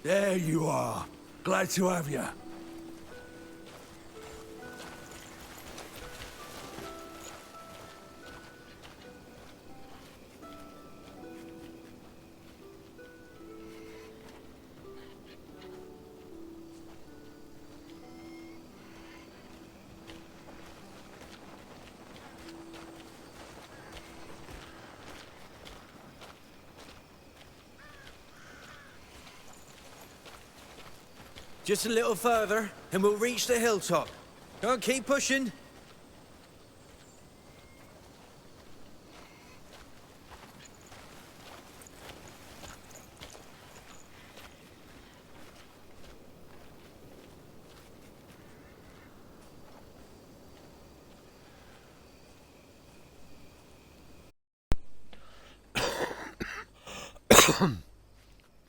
There you are. Glad to have you. Just a little further, and we'll reach the hilltop. Go on, keep pushing.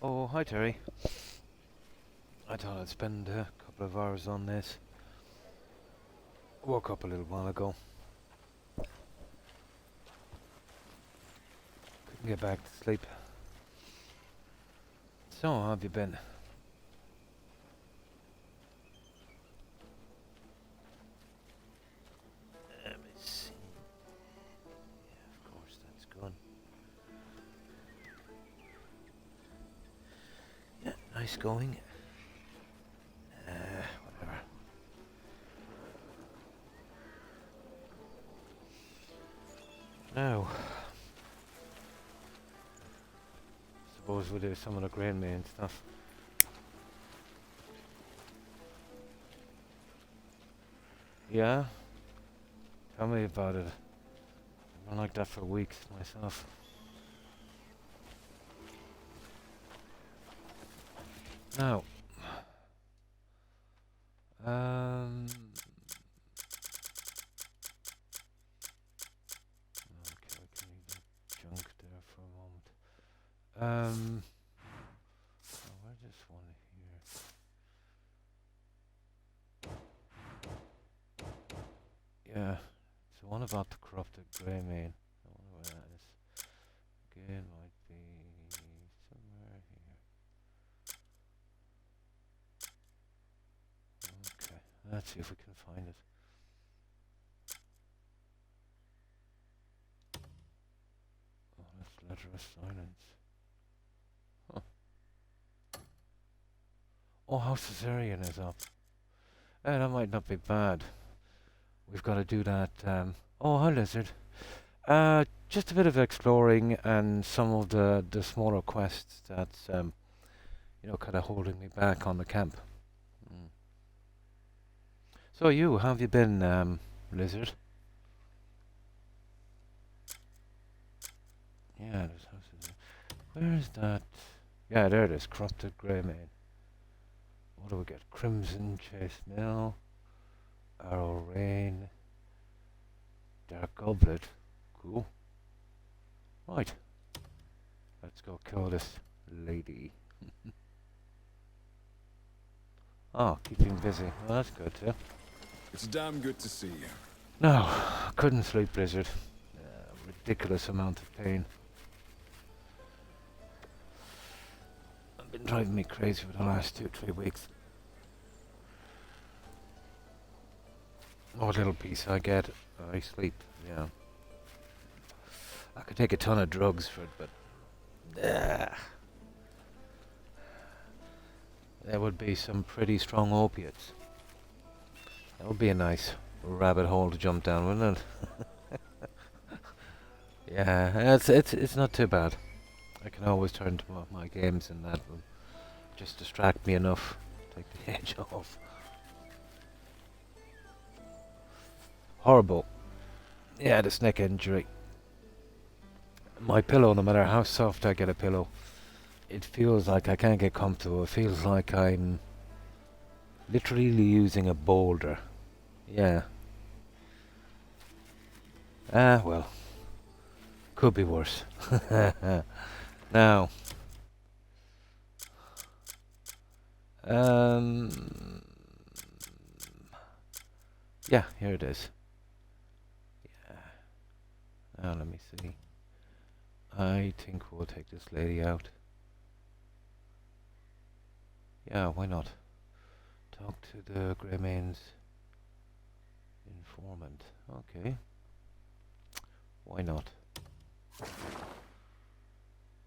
Oh, hi Terry. I thought I'd spend a couple of hours on this. Woke up a little while ago. Couldn't get back to sleep. So, how have you been? Let me see. Yeah, of course, that's good. Yeah, nice going. Whatever. Now, suppose we'll do some of the grain main stuff. Yeah? Tell me about it. I've been like that for weeks myself. Now, okay, I can leave that junk there for a moment. Oh, where's this one here? Yeah, it's the one about the corrupted grey mane. I wonder where that is. Again, might be somewhere here. Okay, let's see if we can find it. Oh, that's letter of silence. Huh. Oh, House Caesarean is up. That might not be bad. We've got to do that. Oh, hi, Lizard. Just a bit of exploring and some of the smaller quests that's kind of holding me back on the camp. Mm. So how have you been, Lizard? Yeah, there's houses. Where is that? Yeah, there it is. Corrupted Grey Mane. What do we get? Crimson Chase Mill, Arrow Rain, Dark Goblet. Cool. Right. Let's go kill this lady. Oh, keeping busy. Well, that's good too. It's damn good to see you. No, couldn't sleep, Blizzard. Ridiculous amount of pain. I've been driving me crazy for the last 2-3 weeks. What little peace I get, I sleep, yeah. I could take a ton of drugs for it, but there would be some pretty strong opiates. That would be a nice rabbit hole to jump down, wouldn't it? Yeah, it's not too bad. I can always turn to my games and that will just distract me enough, take the edge off. Horrible. Yeah, this neck injury. My pillow, no matter how soft I get a pillow, it feels like I can't get comfortable. It feels like I'm literally using a boulder. Yeah. Well. Could be worse. Now. Yeah, here it is. Yeah. Now let me see. I think we'll take this lady out. Yeah, why not? Talk to the Greymane's informant. Okay. Why not?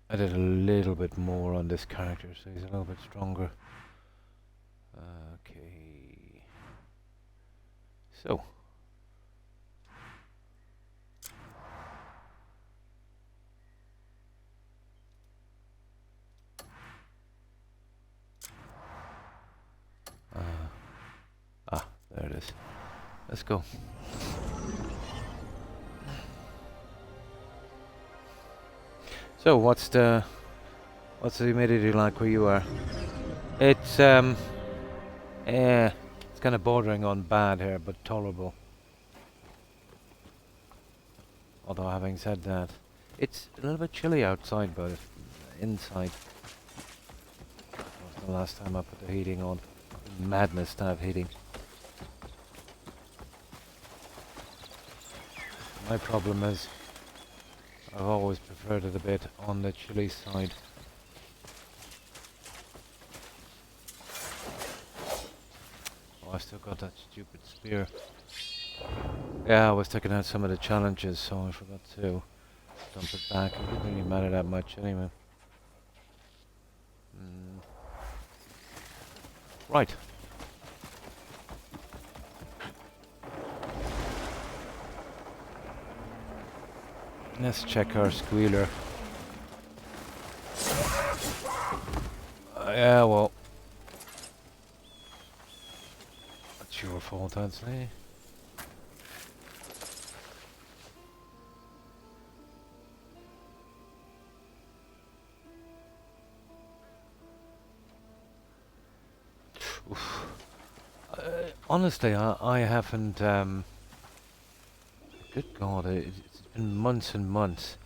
I did a little bit more on this character, so he's a little bit stronger. Okay. So. There it is. Let's go. So, what's the humidity like where you are? It's it's kind of bordering on bad here, but tolerable. Although, having said that, it's a little bit chilly outside, but inside. That was the last time I put the heating on. Madness to have heating. My problem is, I've always preferred it a bit on the chilly side. Oh, I still got that stupid spear. Yeah, I was taking out some of the challenges, so I forgot to dump it back. It didn't really matter that much anyway. Right. Let's check our squealer. Yeah, well. That's your fault, I'd say. Oof. Honestly, I haven't, good God, it's been months and months.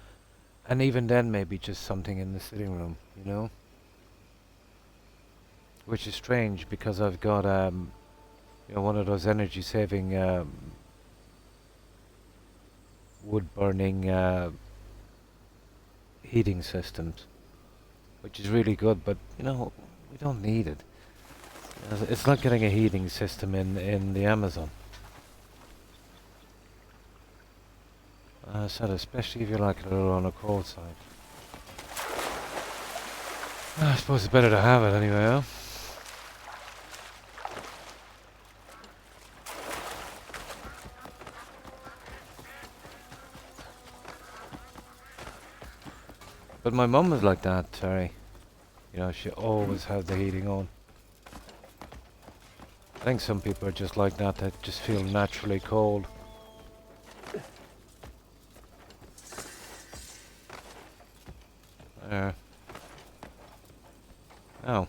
And even then, maybe just something in the sitting room, you know? Which is strange, because I've got, you know, one of those energy-saving, wood-burning, heating systems. Which is really good, but, you know, we don't need it. It's like getting a heating system in the Amazon. So especially if you're like a little on the cold side. I suppose it's better to have it anyway, huh? But my mum was like that, Terry. You know, she always had the heating on. I think some people are just like that just feel naturally cold. There. Oh.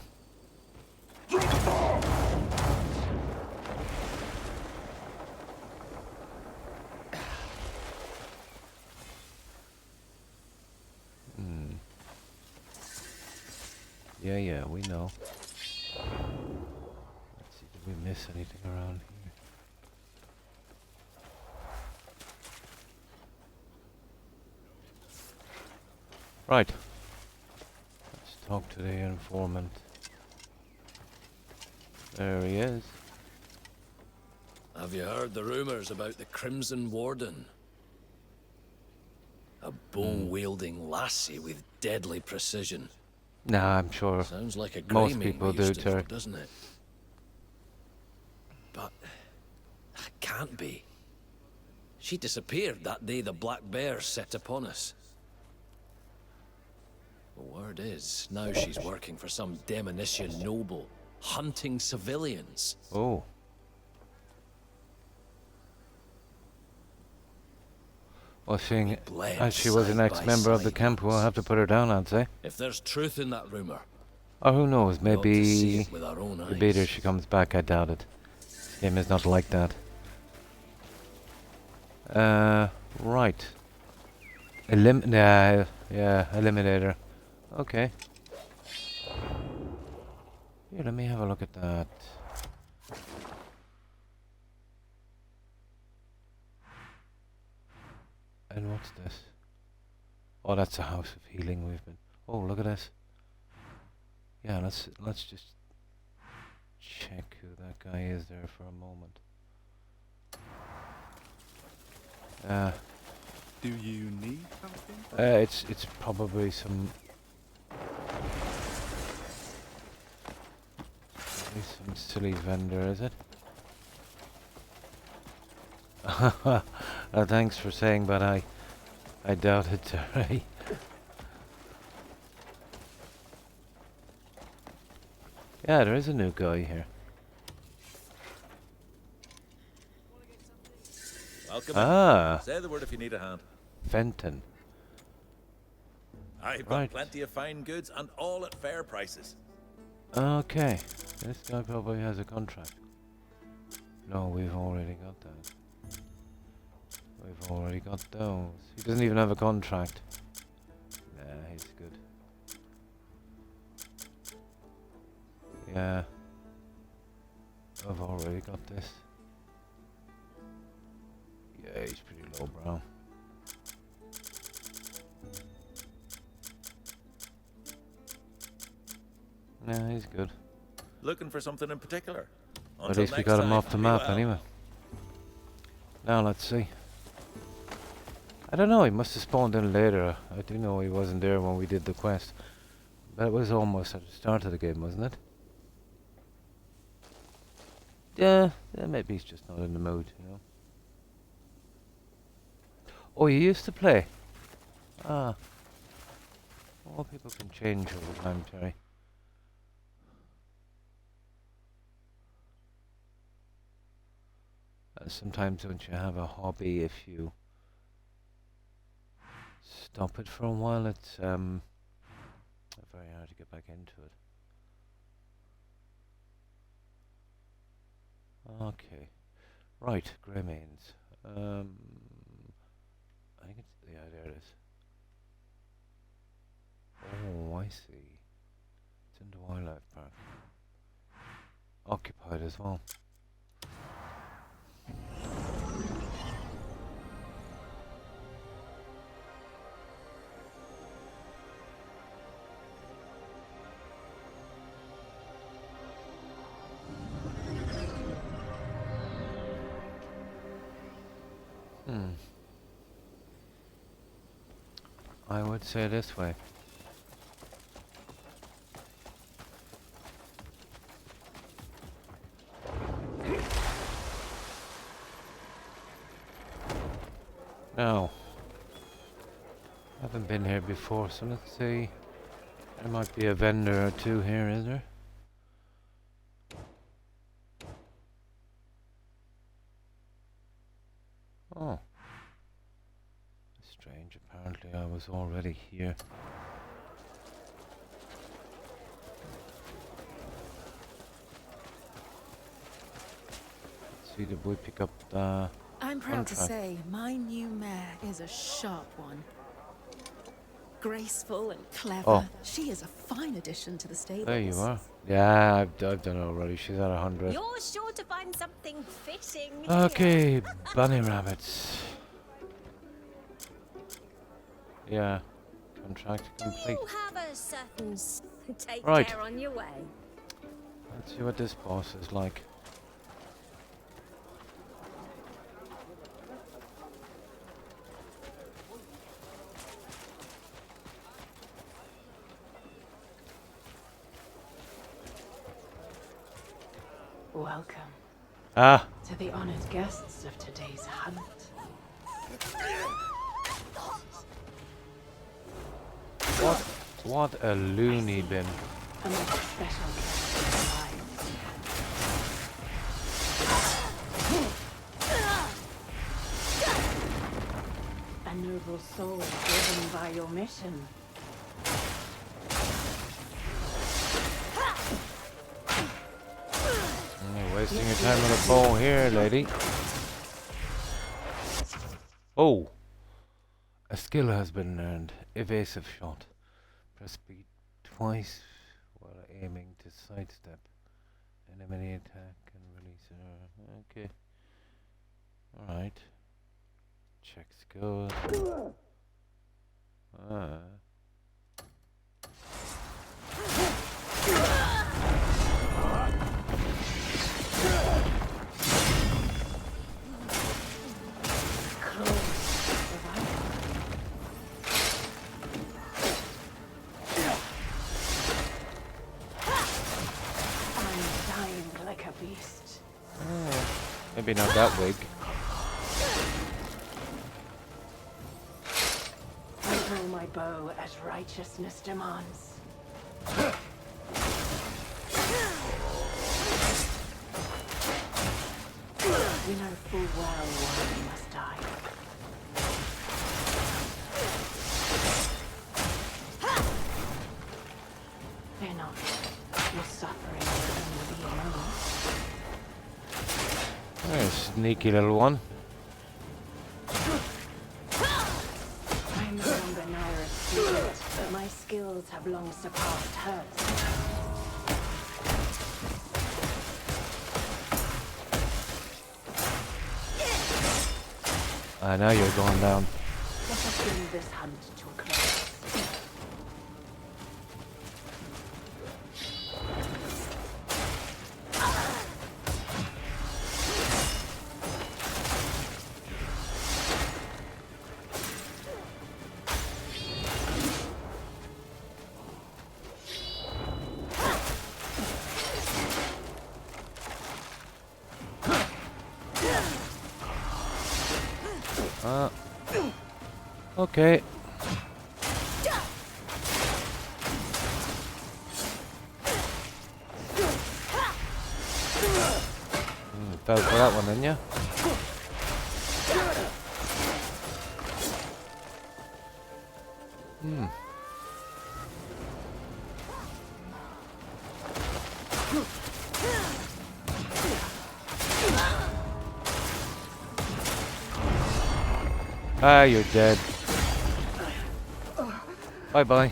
Yeah, we know. Let's see, did we miss anything around here? Right. Let's talk to the informant. There he is. Have you heard the rumors about the Crimson Warden? A bone-wielding lassie with deadly precision. Nah, I'm sure Sounds like a most Greymane people we do, used to know, Terry. doesn't it? But that can't be. She disappeared that day the Black Bears set upon us. The word is, now she's working for some Demonician noble, hunting civilians. Oh. Well, seeing as she was an ex-member of the camp, we'll have to put her down, I'd say. If there's truth in that rumor, Or who knows, we ought to see maybe it with our own the beater eyes. she comes back, I doubt it. This game is not like that. Right. Yeah, Eliminator. Okay. Here, let me have a look at that. And what's this? Oh, that's a house of healing we've been... Oh, look at this. Yeah, let's just check who that guy is there for a moment. Do you need something? It's probably some silly vendor, is it? Thanks for saying, but I doubt it, Terry. Yeah, there is a new guy here. Welcome. Ah, Say the word if you need a hand. Fenton. I've got Right. plenty of fine goods and all at fair prices. Okay, this guy probably has a contract. No, we've already got that. We've already got those. He doesn't even have a contract. Nah, he's good. Yeah. I've already got this. Yeah, he's pretty lowbrow. Yeah, he's good. Looking for something in particular? At least we got him off the map anyway. Now let's see. I don't know, he must have spawned in later. I do know he wasn't there when we did the quest. But it was almost at the start of the game, wasn't it? Yeah, maybe he's just not in the mood, you know. Oh, you used to play? Ah. All people can change over time, Terry. Sometimes don't you have a hobby, if you stop it for a while, it's very hard to get back into it. Okay. Right, Greymanes. I think it's, yeah, there it is. Oh, I see. It's in the wildlife park. Occupied as well. I would say this way. Now, haven't been here before, so let's see. There might be a vendor or two here, is there? Oh. Strange, apparently I was already here. Let's see, did we pick up the I'm proud to contract? say my new mare is a sharp one. Graceful and clever. Oh. She is a fine addition to the stables. There you are. Yeah, I've done it already. She's at 100. You're sure to find something fitting. Okay, bunny rabbits. Yeah, contract complete. You have a certain take Right. care on your way. Let's see what this boss is like. Welcome Ah, to the honored guests of today's hunt. what a loony bin. A most special guest of mine. A noble soul driven by your mission. You're wasting your time on a bow here, lady. Oh! A skill has been learned. Evasive shot. Press B twice while aiming to sidestep enemy attack and release an arrow. Okay. Alright. Check skills. Ah. Maybe not that wig. I throw my bow as righteousness demands. You know full well why you must die. Fear not. Your suffering will only be a moment. There's a sneaky little one. I am no longer Naira's student, but my skills have long surpassed hers. Now you're going down. Let us bring this hunt to a close. Okay. Fell for that one, didn't you? Ah, you're dead. Bye-bye.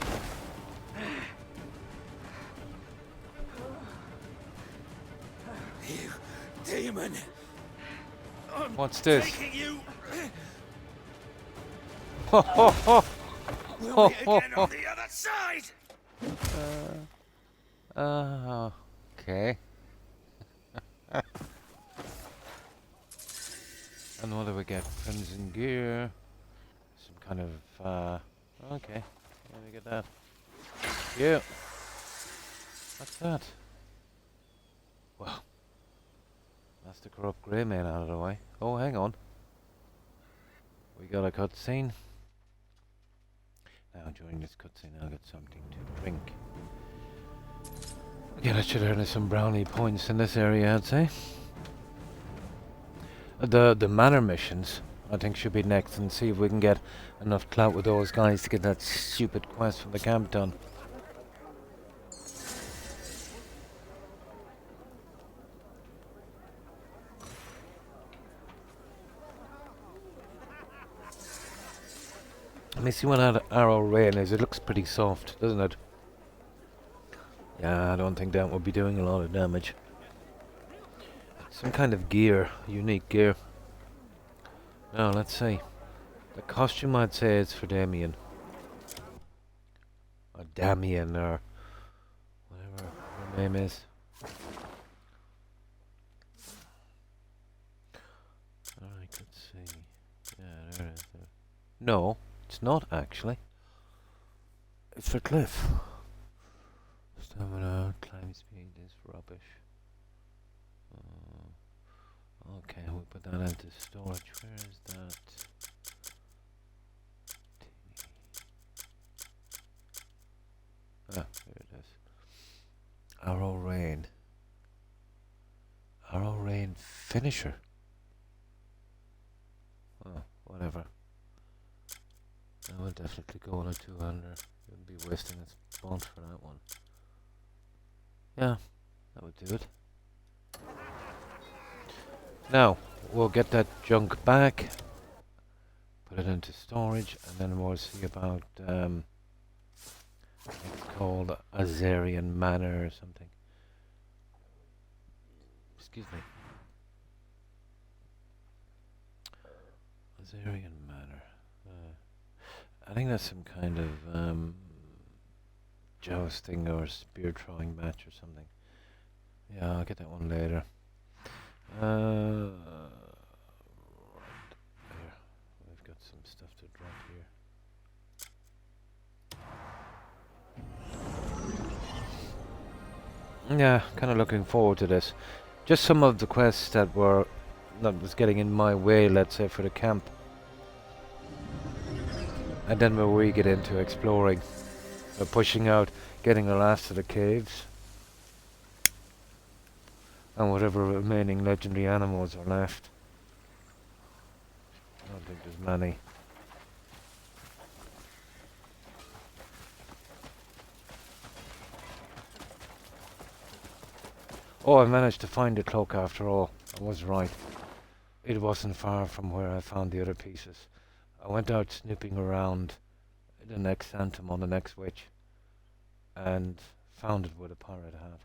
You demon! What's this? Taking you! Ho ho ho! We'll meet again on the other side! Okay. And what do we get? Crimson gear. Some kind of, okay. Let me get that. Yeah. What's that? Well. That's the corrupt grey man out of the way. Oh, hang on. We got a cutscene. Now, during this cutscene, I'll get something to drink. Again, I should earn some brownie points in this area, I'd say. The manor missions, I think, should be next, and see if we can get enough clout with those guys to get that stupid quest from the camp done. Let me see what that arrow rain is. It looks pretty soft, doesn't it? Yeah, I don't think that would be doing a lot of damage. Some kind of gear, unique gear. Now, let's see. The costume, I'd say, is for Damien. Or Damien, or whatever her name is. Alright, let's see. Yeah, there it is. No, it's not actually. It's for Cliff. Stamina, climb speed is rubbish. Okay, we'll put that into storage. Where is that? Ah, here it is. Arrow Rain. Arrow Rain Finisher. Oh, whatever. I will definitely go on a 200. Wouldn't be wasting its bond for that one. Yeah, that would do it. Now, we'll get that junk back, put it into storage, and then we'll see about, it's called Azarian Manor or something. Excuse me. Azarian Manor. I think that's some kind of, jousting or spear throwing match or something. Yeah, I'll get that one later. Right. There. We've got some stuff to drop here. Yeah, kind of looking forward to this. just some of the quests that was getting in my way, let's say, for the camp. And then where we get into exploring, pushing out, getting the last of the caves, and whatever remaining legendary animals are left. I don't think there's many. Oh, I managed to find the cloak after all. I was right. It wasn't far from where I found the other pieces. I went out snooping around the next Phantom on the next witch and found it with a pirate hat.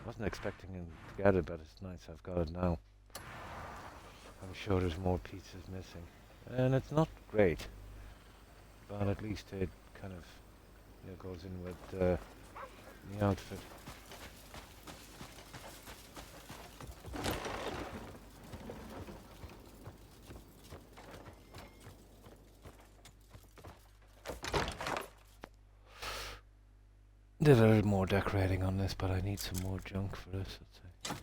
Wasn't expecting him to get it, but it's nice I've got it now. I'm sure there's more pieces missing. And it's not great, but at least it kind of goes in with the outfit. Did a little more decorating on this, but I need some more junk for this, I'd say.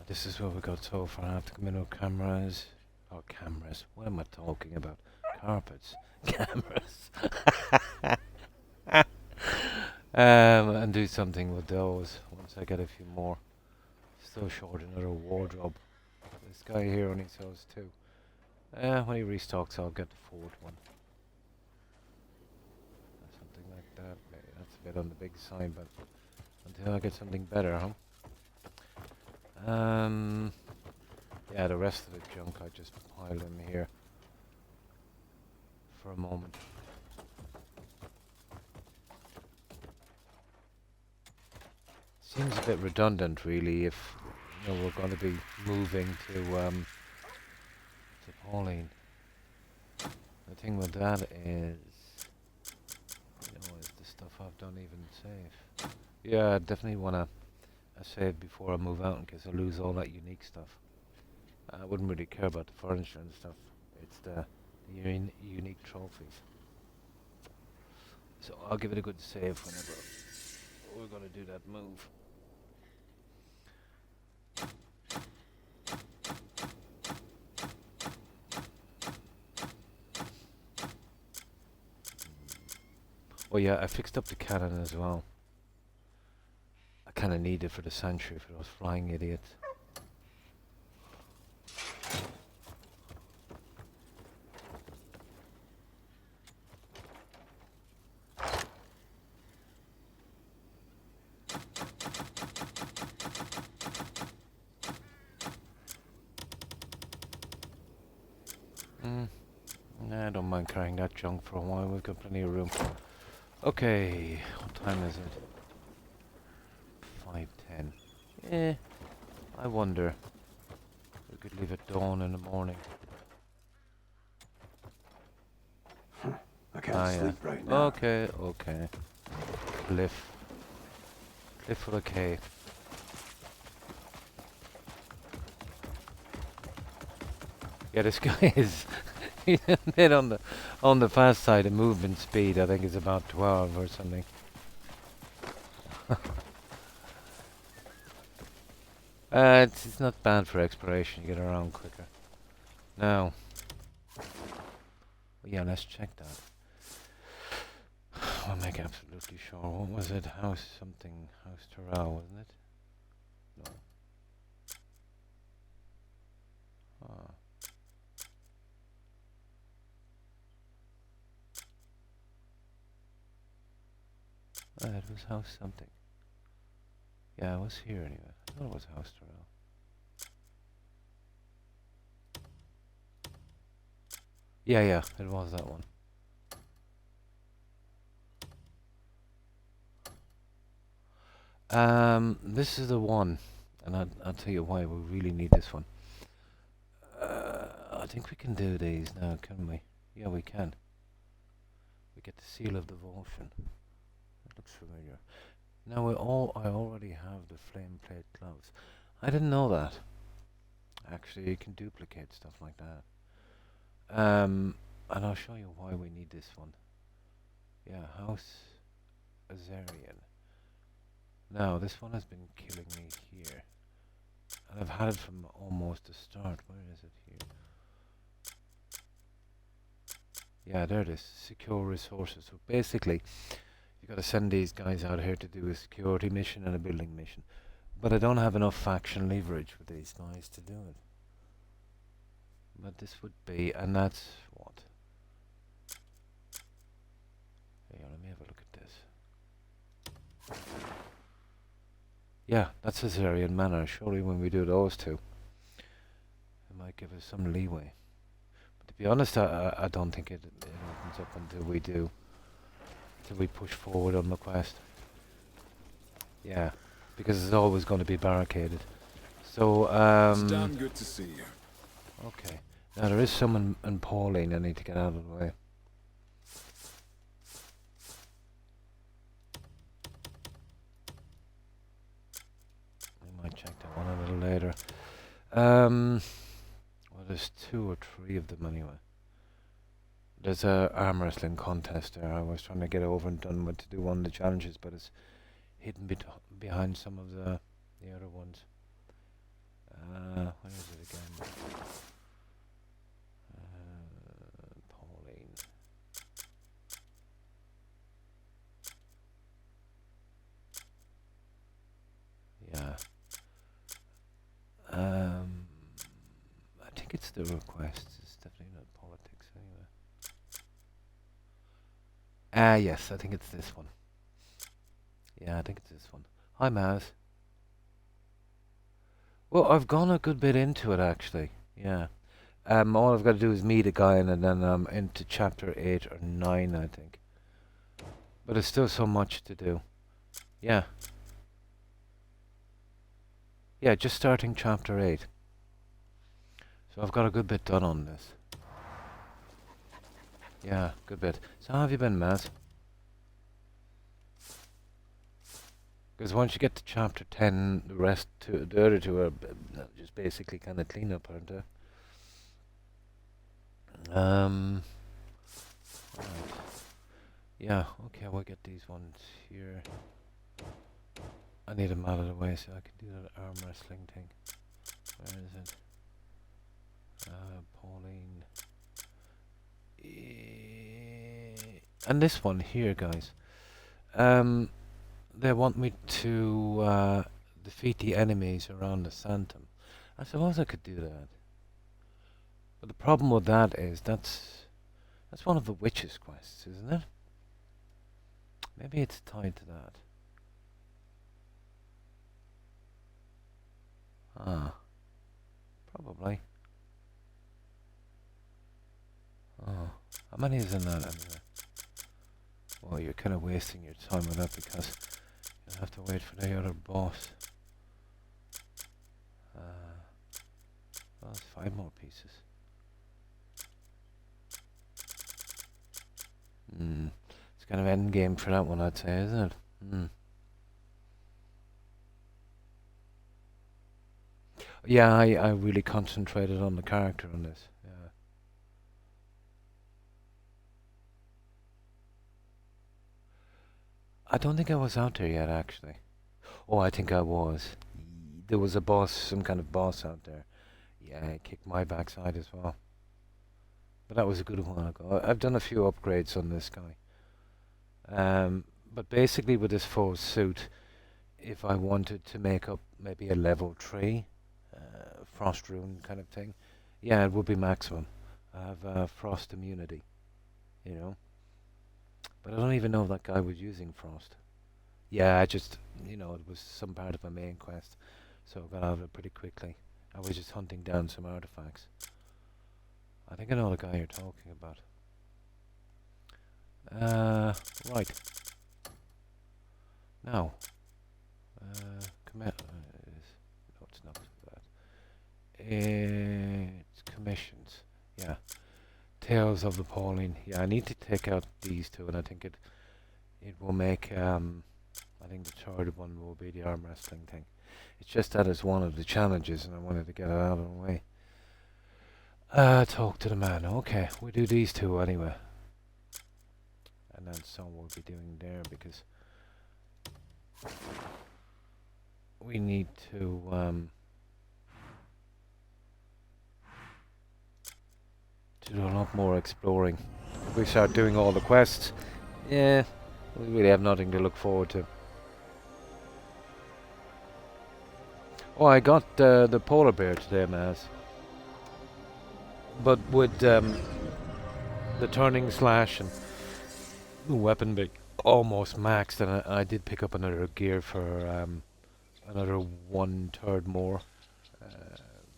This is what we got so far. I have to come in with cameras. Oh, cameras. What am I talking about? Carpets. Cameras. And do something with those once I get a few more. Still short another wardrobe. This guy here only sells 2. When he restocks, I'll get the 4th one. Something like that. Maybe that's a bit on the big side, but until I get something better, huh? Yeah, the rest of the junk I just pile in here for a moment. Seems a bit redundant, really, if we're going to be moving to Pauline. The thing with that is, is the stuff I've done even save. Yeah, I definitely want to save before I move out in case I lose all that unique stuff. I wouldn't really care about the furniture and stuff. It's the unique trophies. So I'll give it a good save whenever we're going to do that move. Oh yeah, I fixed up the cannon as well. I kind of need it for the sanctuary for those flying idiots. Nah, I don't mind carrying that junk for a while. We've got plenty of room. Okay, what time is it? 5:10. I wonder. We could leave at dawn in the morning. I can't sleep right now. Okay. Cliff with a K. Yeah, this guy is he's a bit on the fast side of movement speed. I think is about 12 or something. It's not bad for exploration. You get around quicker. Now, yeah, let's check that. I'll make absolutely sure. What was it? House Terrell, wasn't it? No. Ah. It was house something. Yeah, it was here anyway. I thought it was house Terrell. Yeah, it was that one. This is the one, and I'll tell you why we really need this one. I think we can do these now, can we? Yeah, we can. We get the seal of devotion. That looks familiar. Now I already have the flame plate gloves. I didn't know that. Actually, you can duplicate stuff like that. And I'll show you why we need this one. Yeah, house Azarian. Now, this one has been killing me here. And I've had it from almost the start. Where is it here? Yeah, there it is. Secure resources. So basically, you got to send these guys out here to do a security mission and a building mission. But I don't have enough faction leverage with these guys to do it. But this would be, and that's what? Hang on, let me have a look at this. Yeah, that's Azarian Manor. Surely when we do those two, it might give us some leeway. But to be honest, I don't think it opens up until we do. Until we push forward on the quest. Yeah, because it's always going to be barricaded. So, It's damn good to see you. okay. Now there is someone in Pauline I need to get out of the way. We might check that one a little later. Well, there's 2 or 3 of them anyway. There's a arm wrestling contest there. I was trying to get over and done with to do one of the challenges, but it's hidden behind some of the other ones. Where is it again? Pauline. Yeah. I think it's the requests. It's definitely not politics anyway. Yes, I think it's this one. Yeah, I think it's this one. Hi, Maz. Well, I've gone a good bit into it, actually. Yeah. All I've got to do is meet a guy, and then I'm into chapter 8 or 9, I think. But there's still so much to do. Yeah. Yeah, just starting chapter 8. So I've got a good bit done on this. Yeah, good bit. So how have you been, Maz? Because once you get to chapter 10, the other two are just basically kind of clean up, aren't they? Right. Yeah, okay, we'll get these ones here. I need them out of the way so I can do that arm wrestling thing. Where is it? Pauline. And this one here, guys. They want me to defeat the enemies around the Sanctum. I suppose I could do that. But the problem with that is that's one of the witches' quests, isn't it? Maybe it's tied to that. Ah. Probably. Oh. How many is in that anyway? Well, you're kind of wasting your time with that because you'll have to wait for the other boss. Well, there's 5 more pieces. It's kind of end game for that one, I'd say, isn't it? Yeah, I really concentrated on the character on this. Yeah. I don't think I was out there yet, actually. Oh, I think I was. There was a boss, some kind of boss out there. Yeah, he kicked my backside as well. But that was a good while ago. I've done a few upgrades on this guy. But basically with this full suit, if I wanted to make up maybe a level 3 frost rune kind of thing, yeah, it would be maximum. I have frost immunity, you know. But I don't even know if that guy was using frost. Yeah, I just, you know, it was some part of my main quest, so I got out of it pretty quickly. I was just hunting down some artifacts. I think I know the guy you're talking about. Right. Now. No, it's not that. It's commissions. Yeah. Tales of the Pauline. Yeah, I need to take out these two, and I think it will make, I think the third one will be the arm wrestling thing. It's just that it's one of the challenges, and I wanted to get it out of the way. Talk to the man. Okay, we'll do these two anyway. And then some we'll be doing there, because we need to do a lot more exploring. If we start doing all the quests, yeah, we really have nothing to look forward to. Oh, I got the polar bear today, Maz. But with the turning slash and the weapon being almost maxed, and I did pick up another gear for another 1/3 more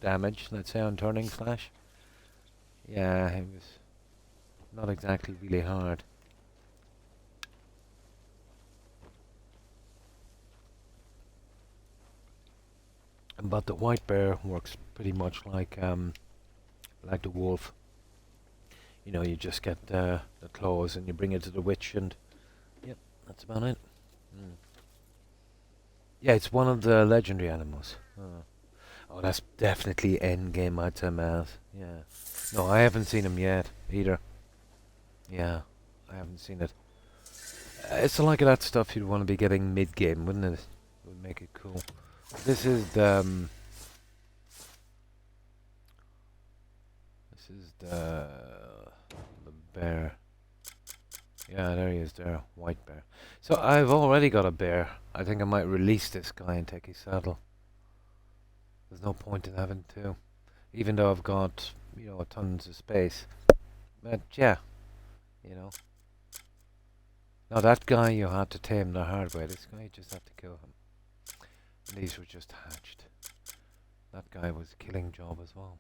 damage, let's say, on turning slash. Yeah, it was not exactly really hard. But the white bear works pretty much like the wolf. You know, you just get the claws and you bring it to the witch, and yep, that's about it. Mm. Yeah, it's one of the legendary animals. Oh, that's definitely endgame, I'd say, Maz. Yeah. No, I haven't seen him yet, either. Yeah, I haven't seen it. It's like that stuff you'd want to be getting mid-game, wouldn't it? It would make it cool. This is the... the bear. Yeah, there he is there, white bear. So I've already got a bear. I think I might release this guy and take his saddle. There's no point in having two. Even though I've got, you know, tons of space. But yeah, you know. Now that guy you had to tame the hard way. This guy you just had to kill him. And these were just hatched. That guy was a killing job as well.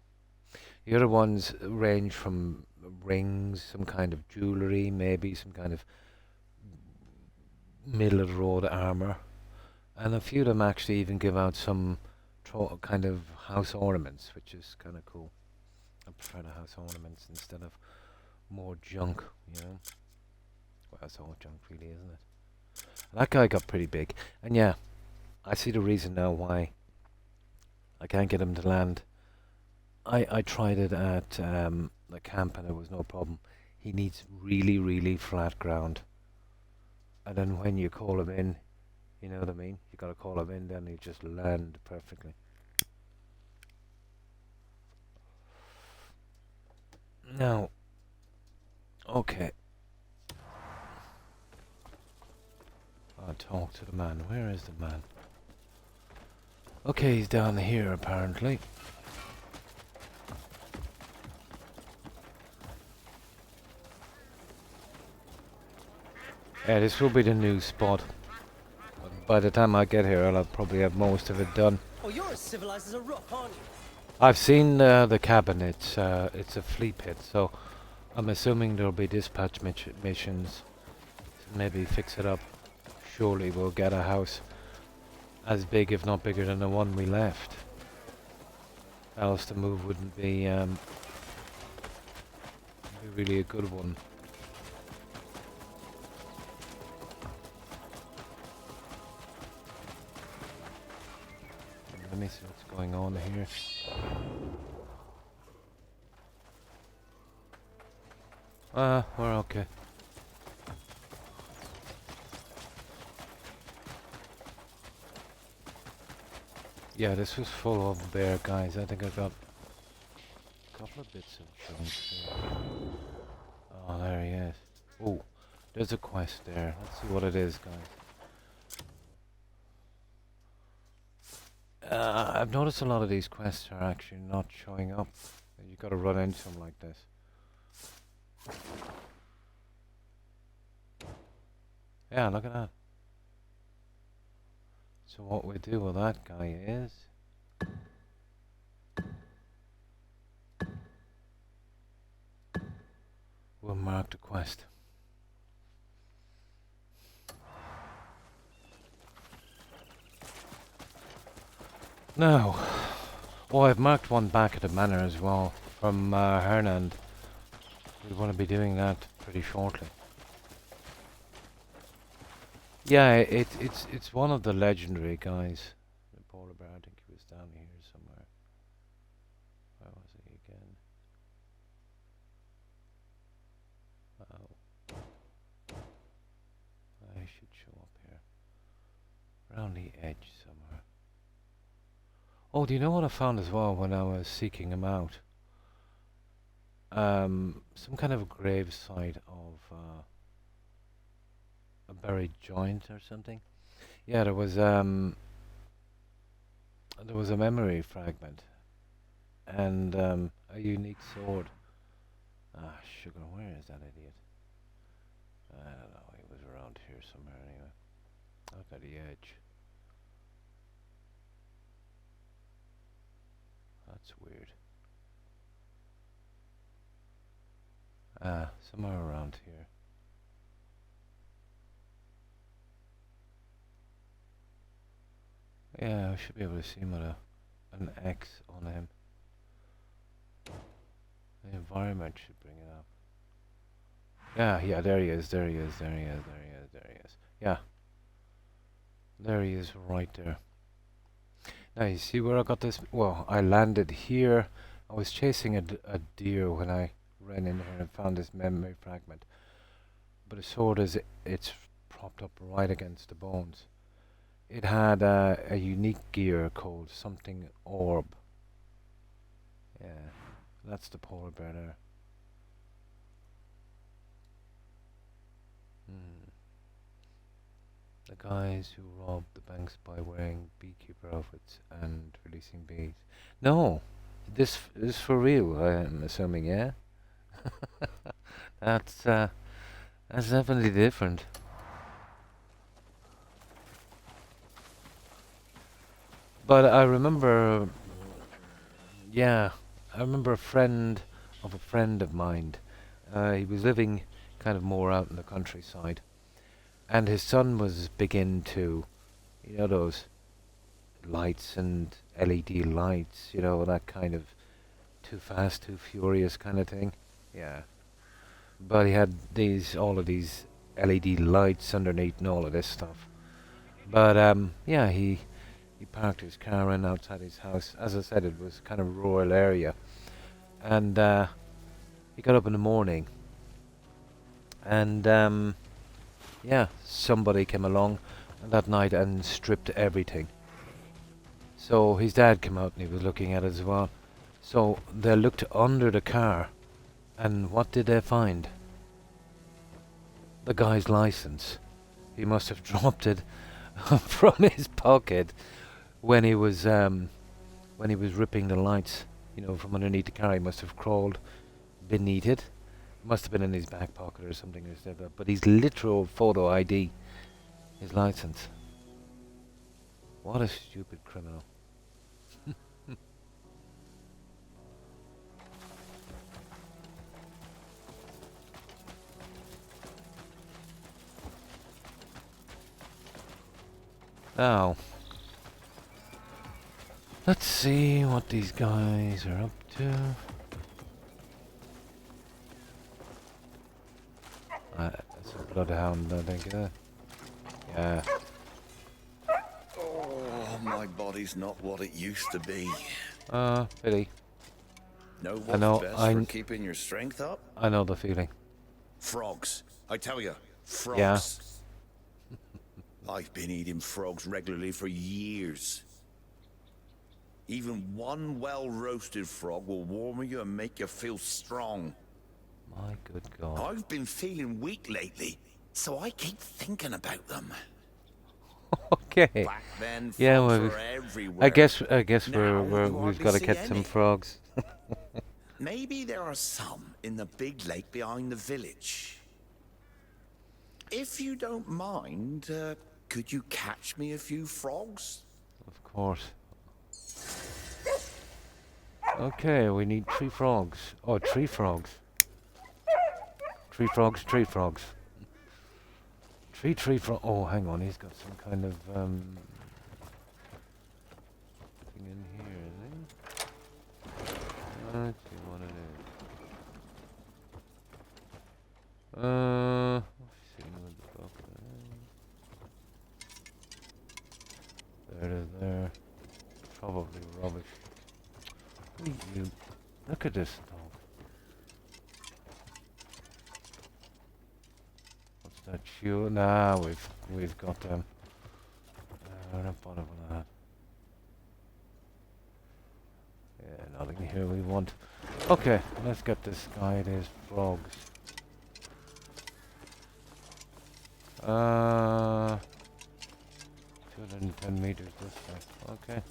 The other ones range from rings, some kind of jewellery, maybe some kind of middle of the road armour. And a few of them actually even give out some kind of house ornaments, which is kind of cool. I prefer the house ornaments instead of more junk, you know. Well, it's all junk really, isn't it? And that guy got pretty big. And yeah, I see the reason now why I can't get him to land. I tried it at the camp and it was no problem. He needs really, really flat ground. And then when you call him in, you know what I mean? You gotta call him in, then he just land perfectly. Now, okay. I'll talk to the man. Where is the man? Okay, he's down here apparently. Yeah, this will be the new spot. By the time I get here, I'll probably have most of it done. Oh, you're as civilized as a rock, aren't you? I've seen the cabin. It's a flea pit, so I'm assuming there'll be dispatch missions to maybe fix it up. Surely we'll get a house as big, if not bigger, than the one we left. Else the move wouldn't be really a good one. Let me see what's going on here. We're okay. Yeah, this was full of bear guys. I think I got a couple of bits of junk here. Oh, there he is. Oh, there's a quest there. Let's see what it is, guys. I've noticed a lot of these quests are actually not showing up. You've got to run into them like this. Yeah, look at that. So what we do with that guy is... we'll mark the quest. Now, oh, I've marked one back at the manor as well, from Hernand. We want to be doing that pretty shortly. Yeah, it's one of the legendary guys. The polar bear, I think he was down here somewhere. Where was he again? Oh. I should show up here. Around the edge somewhere. Oh, do you know what I found as well when I was seeking him out? Some kind of a grave site of a buried joint or something. Yeah, there was a memory fragment and a unique sword. Ah, sugar, where is that idiot? I don't know, he was around here somewhere anyway. Out at the edge. That's weird. Ah, somewhere around here. Yeah, I should be able to see him with an X on him. The environment should bring it up. Yeah, there he is, there he is, there he is, there he is, there he is. Yeah. There he is, right there. Now you see where I got this? Well, I landed here. I was chasing a deer when I ran in here and found this memory fragment. But the sword it's propped up right against the bones. It had a unique gear called something orb. Yeah, that's the polar bear there. The guys who robbed the banks by wearing beekeeper outfits and releasing bees. No, this is for real. I'm assuming, yeah. That's definitely different. But I remember, yeah, I remember a friend of mine. He was living kind of more out in the countryside, and his son was big into, you know, those lights and LED lights, you know, that kind of too fast, too furious kind of thing. Yeah. But he had all of these LED lights underneath and all of this stuff. But yeah, he parked his car in outside his house. As I said, it was kind of a rural area, and he got up in the morning, and yeah, somebody came along that night and stripped everything. So his dad came out and he was looking at it as well. So they looked under the car, and what did they find? The guy's license. He must have dropped it from his pocket when he was ripping the lights, you know, from underneath the car. He must have crawled beneath it. Must have been in his back pocket or something instead of that. But his literal photo ID, his license. What a stupid criminal. Now, let's see what these guys are up to. That's a bloodhound, I think. Yeah. Oh, my body's not what it used to be. Pity. Know I know, what's best for keeping your strength up? I know the feeling. Frogs. I tell you, frogs. Yeah. I've been eating frogs regularly for years. Even one well-roasted frog will warm you and make you feel strong. My good God. I've been feeling weak lately, so I keep thinking about them. Okay. Back then, Yeah, frogs well, were everywhere. I guess Now, we've you hardly got to see catch some any. frogs. Maybe there are some in the big lake behind the village. If you don't mind, could you catch me a few frogs? Of course. Okay, we need 3 frogs. Oh, 3 frogs. 3 frogs, 3 frogs. 3 frogs. Oh, hang on, he's got some kind of thing in here, is he? Let's see what it is. Sitting with the book there. There it is there. Probably rubbish. You look at this dog. What's that shoe? Nah, we've got them. We're not bothered with that. nothing here we want. Okay, let's get this guy. There's frogs. 210 meters this way. Okay.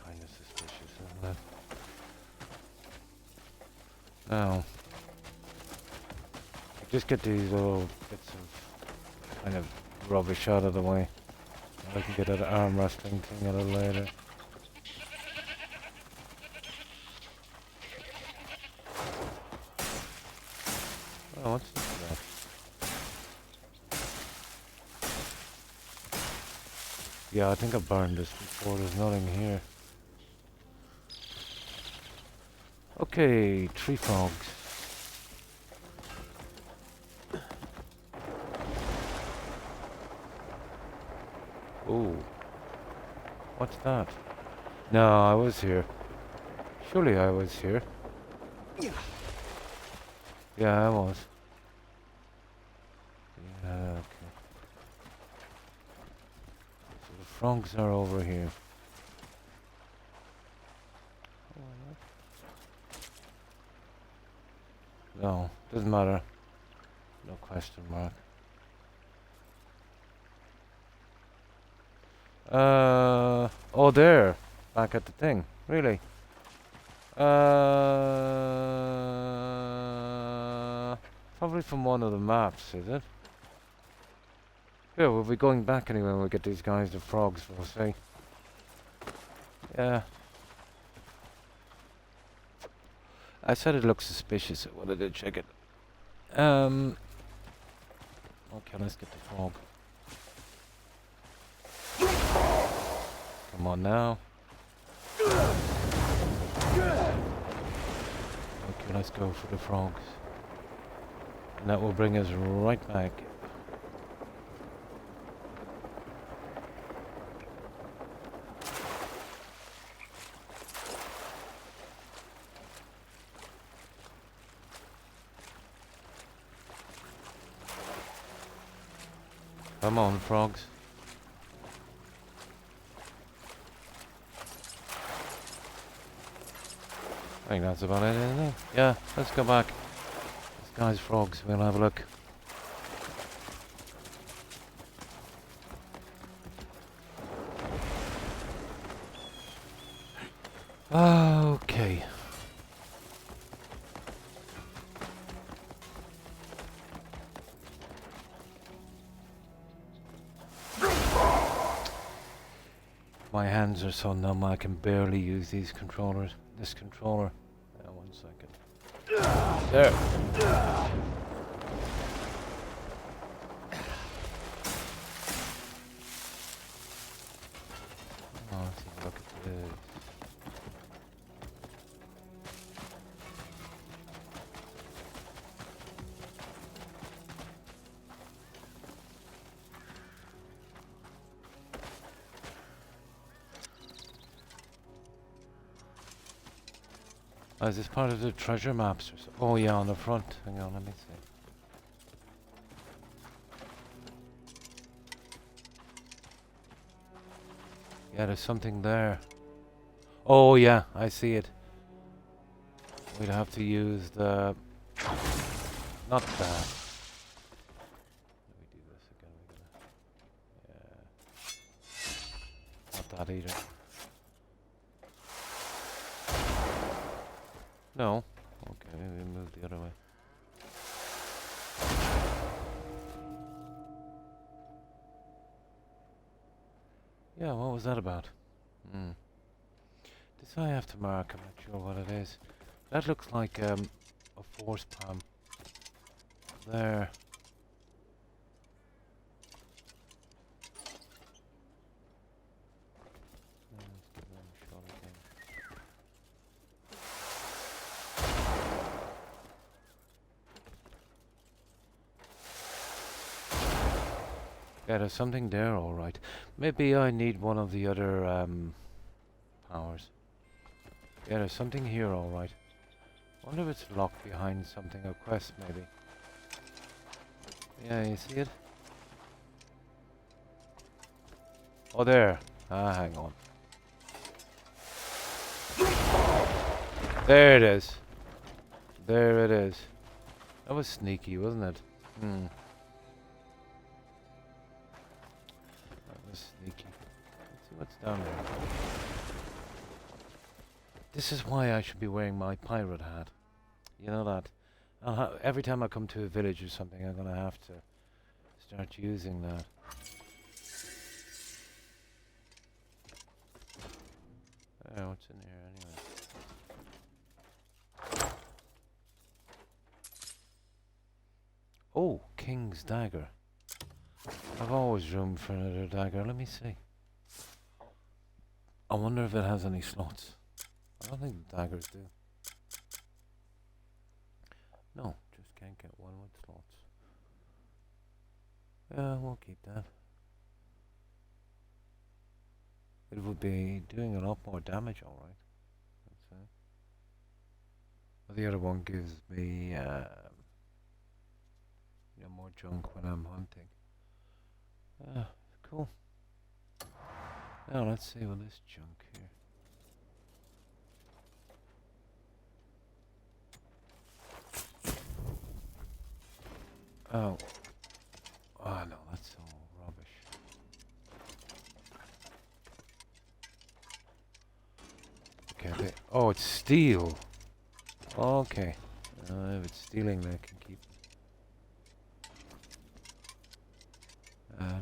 Kind of suspicious, isn't it? Now, just get these little bits of kind of rubbish out of the way. I can get that arm wrestling thing a little later. Oh, what's this about? Yeah, I think I burned this before. There's nothing here. Okay, tree frogs. Oh. What's that? No, I was here. Surely I was here. Yeah, I was. Yeah, okay. So the frogs are over here. No, doesn't matter. No question mark. Oh, there. Back at the thing. Really? Probably from one of the maps, is it? Yeah, we'll be going back anyway when we get these guys, the frogs, we'll see. Yeah. I said it looks suspicious. I wanted to check it. Okay, let's get the frog. Come on now. Okay, let's go for the frogs. And that will bring us right back. Come on, frogs. I think that's about it, isn't it? Yeah, let's go back. This guy's frogs, we'll have a look. Okay. My hands are so numb I can barely use these controllers. This controller. 1 second. There. Oh, let's have a look at this. Oh, is this part of the treasure maps or so? Oh yeah, on the front. Hang on, let me see. Yeah, there's something there. Oh yeah, I see it. We'd have to use the... Not that. Let me do this again. Yeah. Not that either. No. Okay, maybe move the other way. Yeah, what was that about? This I have to mark, I'm not sure what it is. That looks like a force palm. There. Let's give them a shot again. Yeah, there's something there, alright. Maybe I need one of the other powers. Yeah, there's something here, alright. Wonder if it's locked behind something, a quest maybe. Yeah, you see it? Oh, there. Ah, hang on. There it is. There it is. That was sneaky, wasn't it? Hmm. That was sneaky. Let's see what's down there. This is why I should be wearing my pirate hat. You know that. Every time I come to a village or something, I'm gonna have to start using that. What's in here anyway? Oh, King's Dagger. I've always room for another dagger. Let me see. I wonder if it has any slots. I don't think the daggers do. No, just can't get one with slots. Yeah, we'll keep that. It would be doing a lot more damage, alright. Let's see. But the other one gives me more junk when I'm hunting. Cool. Now let's see what this junk here. Oh. Oh no, that's all rubbish. Okay, oh, it's steel. Okay. If it's stealing, I can keep it.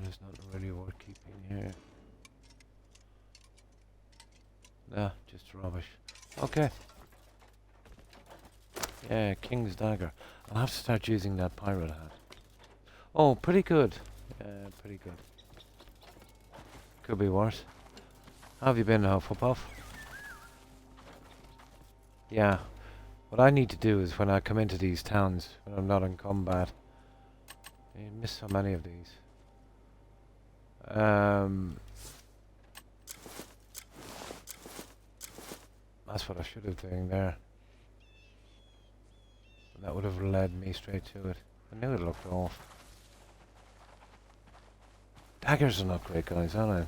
There's nothing really worth keeping here. Nah, just rubbish. Okay. Yeah, King's Dagger. I'll have to start using that pirate hat. Oh, pretty good. Pretty good. Could be worse. How have you been, Hufflepuff? Yeah. What I need to do is when I come into these towns, when I'm not in combat, you miss so many of these. That's what I should have done there. That would have led me straight to it. I knew it looked off. Daggers are not great, guys, are they?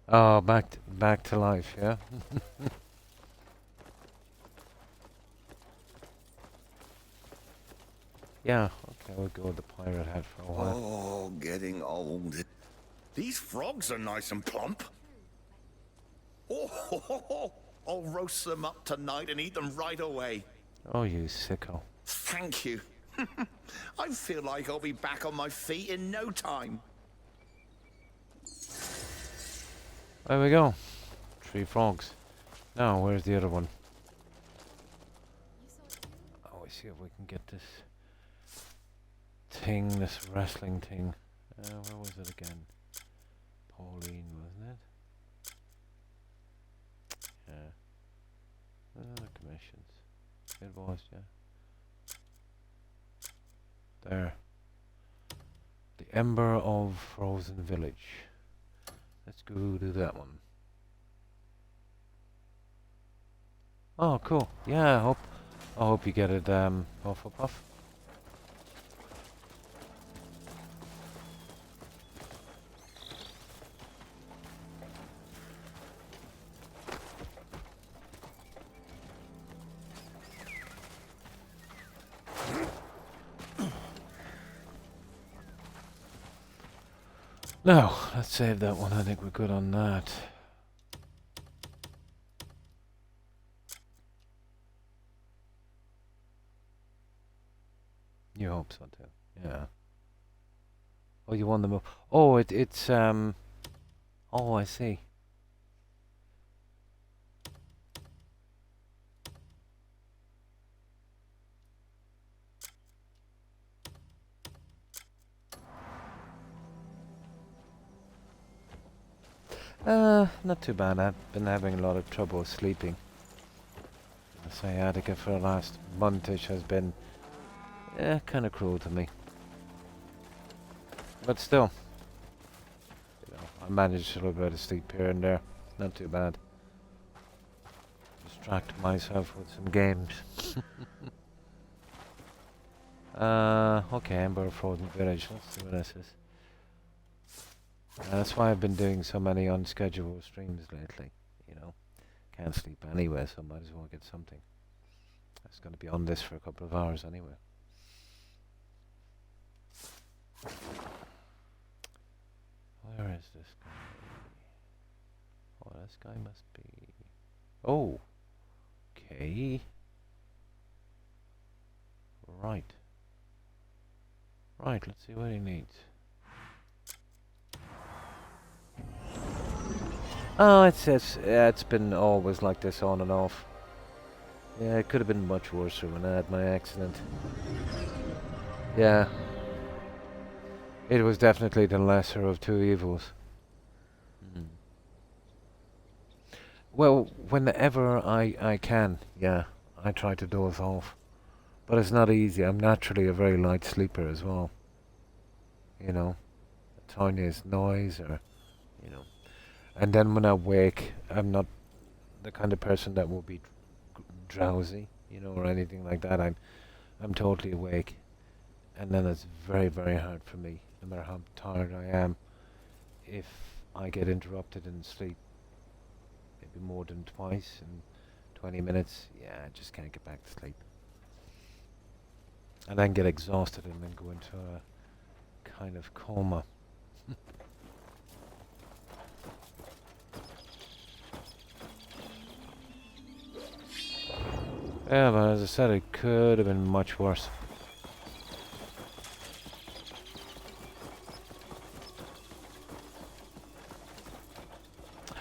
Oh, back to life, yeah? Yeah, okay, we'll go with the pirate hat for a while. Oh, getting old. These frogs are nice and plump. Oh, I'll roast them up tonight and eat them right away. Oh, you sicko. Thank you. I feel like I'll be back on my feet in no time. There we go. 3 frogs. Now, where's the other one? Oh, we see if we can get this thing, this wrestling thing. Where was it again? Pauline, wasn't it? Yeah. Commissions. It was, yeah. There. The Ember of Frozen Village. Let's go do that one. Oh, cool. Yeah, I hope you get it, Hufflepuff. Now, let's save that one. I think we're good on that. You hope so too. Yeah. Oh, you won the move. Oh, it's oh, I see. Not too bad. I've been having a lot of trouble sleeping. Sciatica for the last month-ish has been kind of cruel to me. But still, I managed a little bit of sleep here and there. Not too bad. Distract myself with some games. Okay, Ember Frozen Village. Let's see what this is. That's why I've been doing so many unscheduled streams lately. You know, can't sleep anyway, so might as well get something. I was going to be on this for a couple of hours anyway. Where is this guy? Oh, this guy must be... Oh! Okay. Right. Right, let's see what he needs. Oh, it's been always like this on and off. Yeah, it could have been much worse when I had my accident. Yeah. It was definitely the lesser of two evils. Mm. Well, whenever I can, yeah, I try to doze off. But it's not easy. I'm naturally a very light sleeper as well. You know, the tiniest noise or, you know. And then when I wake, I'm not the kind of person that will be drowsy, you know, or anything like that. I'm totally awake. And then it's very, very hard for me, no matter how tired I am, if I get interrupted in sleep, maybe more than twice in 20 minutes, yeah, I just can't get back to sleep. And then get exhausted and then go into a kind of coma. Yeah, but as I said, it could have been much worse.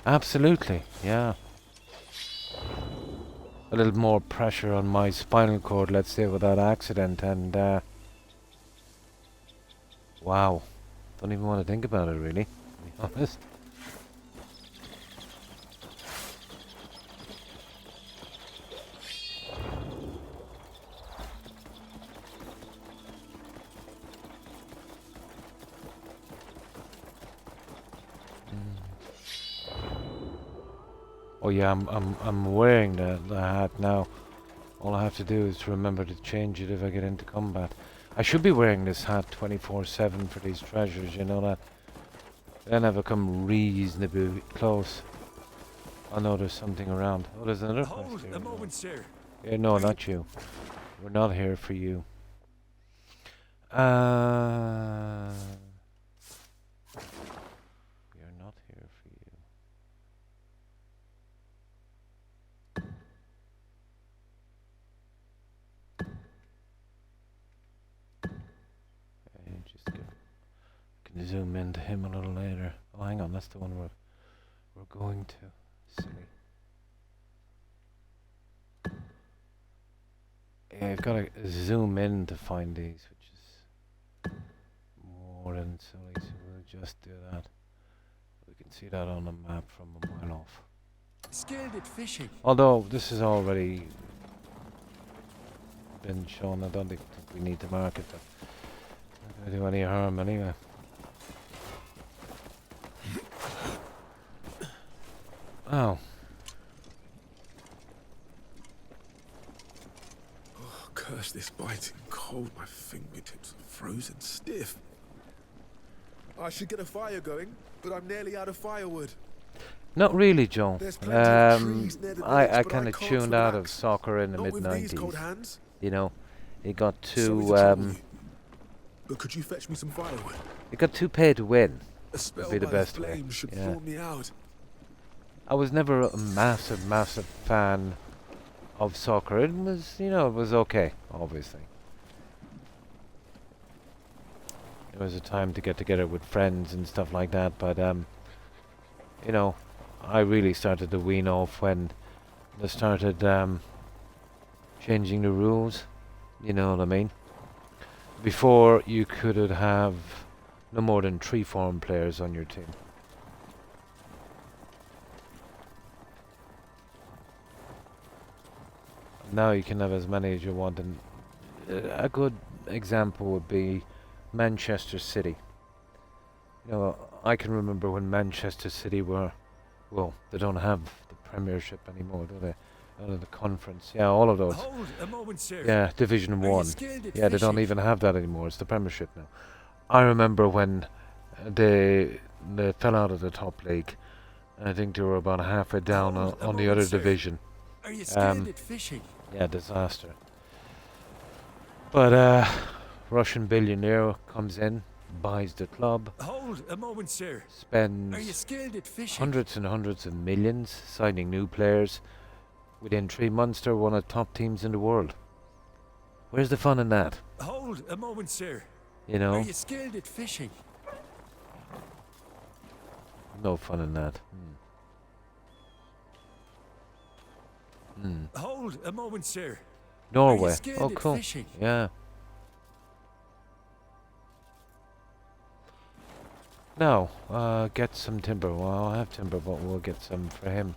Absolutely, yeah. A little more pressure on my spinal cord, let's say, with that accident, and wow. Don't even want to think about it, really, to be honest. Oh yeah, I'm wearing the hat now. All I have to do is to remember to change it if I get into combat. I should be wearing this hat 24/7 for these treasures, you know that. Then I've come reasonably close. I know there's something around. Oh, there's another quest Hold here. a moment, sir. Yeah, no, not you. We're not here for you. We are not here for you. And just go. Can zoom into him a little later. Oh, hang on, that's the one we're going to. Silly. Yeah, I've got to zoom in to find these, which is more than silly, so we'll just do that. We can see that on the map from a mile off. Skilled at fishing. Although this has already been shown, I don't think we need to mark it. Not going to do any harm anyway. Oh. Oh, curse this biting cold. My fingertips are frozen stiff. I should get a fire going, but I'm nearly out of firewood. Not really, Joe. There's plenty of trees near the village, I but kind of can't tuned out of relax. soccer in the Not with these cold mid-90s. hands. You know, it got Sorry too to trouble you, but could you fetch me some firewood? it got too pay to win. A spell be the by best the way, flames should yeah. thaw me out. I was never a massive, massive fan of soccer. It was, you know, it was okay, obviously. It was a time to get together with friends and stuff like that, but, you know, I really started to wean off when they started, changing the rules, you know what I mean? Before, you could have no more than 3 foreign players on your team. Now you can have as many as you want, and a good example would be Manchester City. You know, I can remember when Manchester City were, well, they don't have the Premiership anymore, do they? The conference, yeah, all of those. Hold a moment, sir. Yeah, Division Are you 1. skilled at Yeah, they don't fishing? even have that anymore. It's the Premiership now. I remember when they they fell out of the top league. And I think they were about halfway down Hold a on the moment, other sir. division. Are you skilled at fishing? Yeah, disaster. But Russian billionaire comes in, buys the club, Hold a moment, sir. spends Are you skilled at fishing? hundreds and hundreds of millions signing new players. Within 3 months, they're one of the top teams in the world. Where's the fun in that? Hold a moment, sir. You Are know, you skilled at fishing? no fun in that. Hold a moment, sir. Norway. skilled Oh, at cool. fishing? Yeah. Now, get some timber. Well, I have timber, but we'll get some for him.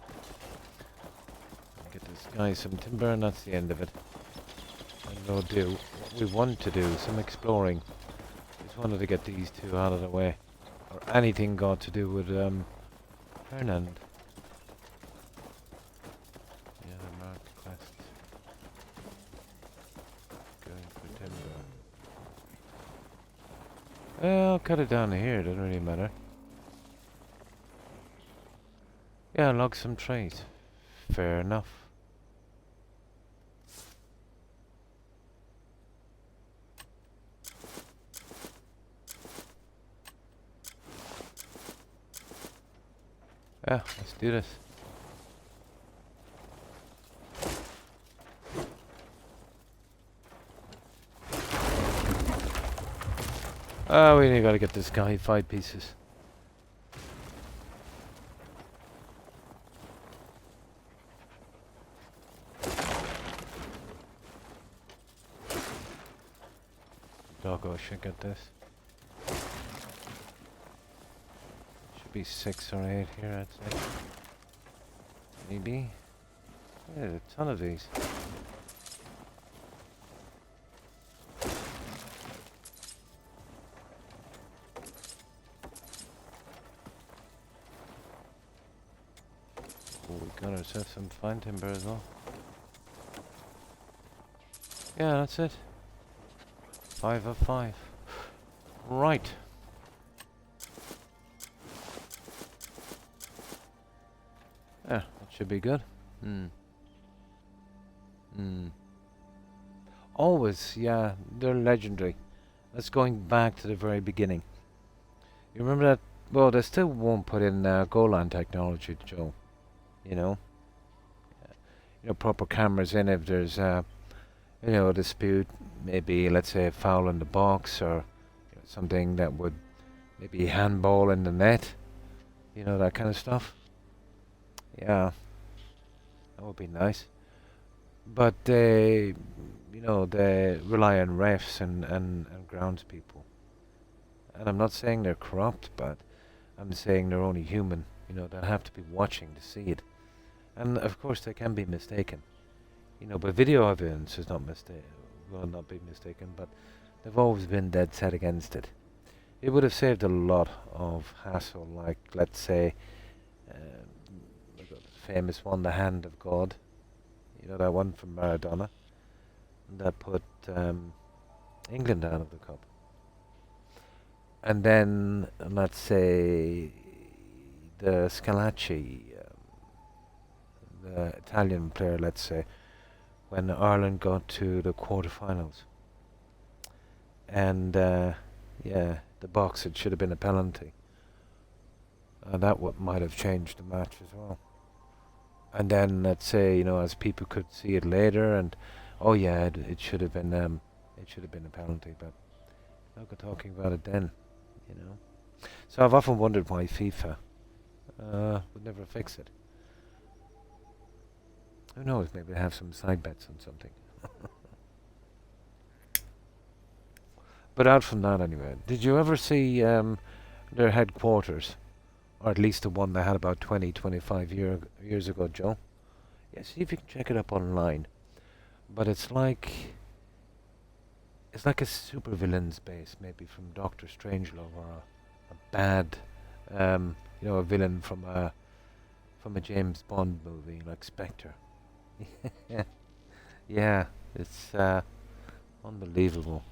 Get this guy some timber, and that's the end of it. And we'll do what we want to do, some exploring. Just wanted to get these two out of the way. Or anything got to do with, Fernand. Yeah, mark quest. Going for timber. Well, I'll cut it down to here, doesn't really matter. Yeah, log some trees. Fair enough. Yeah, let's do this. Oh, we only gotta get this guy 5 pieces. Doggo should get this. Should be 6 or 8 here, I'd say. Maybe. Yeah, there's a ton of these. Oh, we got ourselves some fine timber as well. Yeah, that's it. 5 of 5. Right. Yeah, that should be good. Always, yeah, they're legendary. That's going back to the very beginning. You remember that? Well, they still won't put in goal line technology, Joe. You know? Proper cameras in if there's, a dispute. Maybe, let's say, a foul in the box or something that would maybe handball in the net. That kind of stuff. Yeah, that would be nice. But they rely on refs and groundspeople. And I'm not saying they're corrupt, but I'm saying they're only human. They'll have to be watching to see it. And of course they can be mistaken. But video evidence is will not be mistaken, but they've always been dead set against it. It would have saved a lot of hassle, like, let's say, the famous one, The Hand of God. That one from Maradona. That put England out of the cup. And then, let's say, the Scalacci, the Italian player, let's say, when Ireland got to the quarterfinals. And, the box, it should have been a penalty. That might have changed the match as well. And then, let's say, as people could see it later, and oh yeah, it should have been a penalty, but now we're talking about it then, So I've often wondered why FIFA would never fix it. Who knows? Maybe they have some side bets on something. But out from that, anyway, did you ever see their headquarters? Or at least the one they had about 25 years ago, Joe. Yeah, see if you can check it up online. But it's like a supervillain's base, maybe from Doctor Strangelove, or a bad, a villain from a James Bond movie, like Spectre. Yeah, it's unbelievable.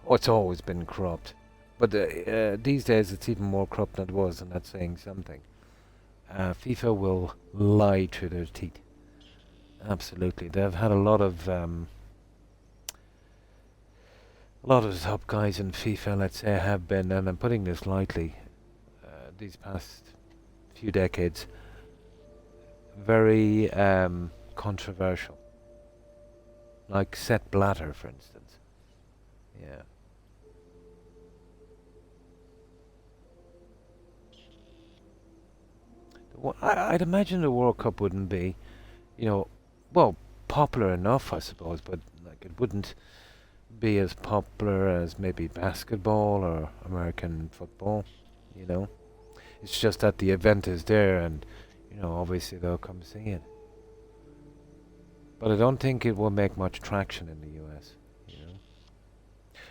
Oh, it's always been corrupt. But these days it's even more corrupt than it was, and that's saying something. FIFA will lie through their teeth. Absolutely. They've had a lot of top guys in FIFA, let's say, have been, and I'm putting this lightly, these past few decades, very controversial. Like Sepp Blatter, for instance. Yeah. I'd imagine the World Cup wouldn't be, well, popular enough, I suppose, but like it wouldn't be as popular as maybe basketball or American football, you know. It's just that the event is there, and obviously they'll come see it. But I don't think it will make much traction in the US,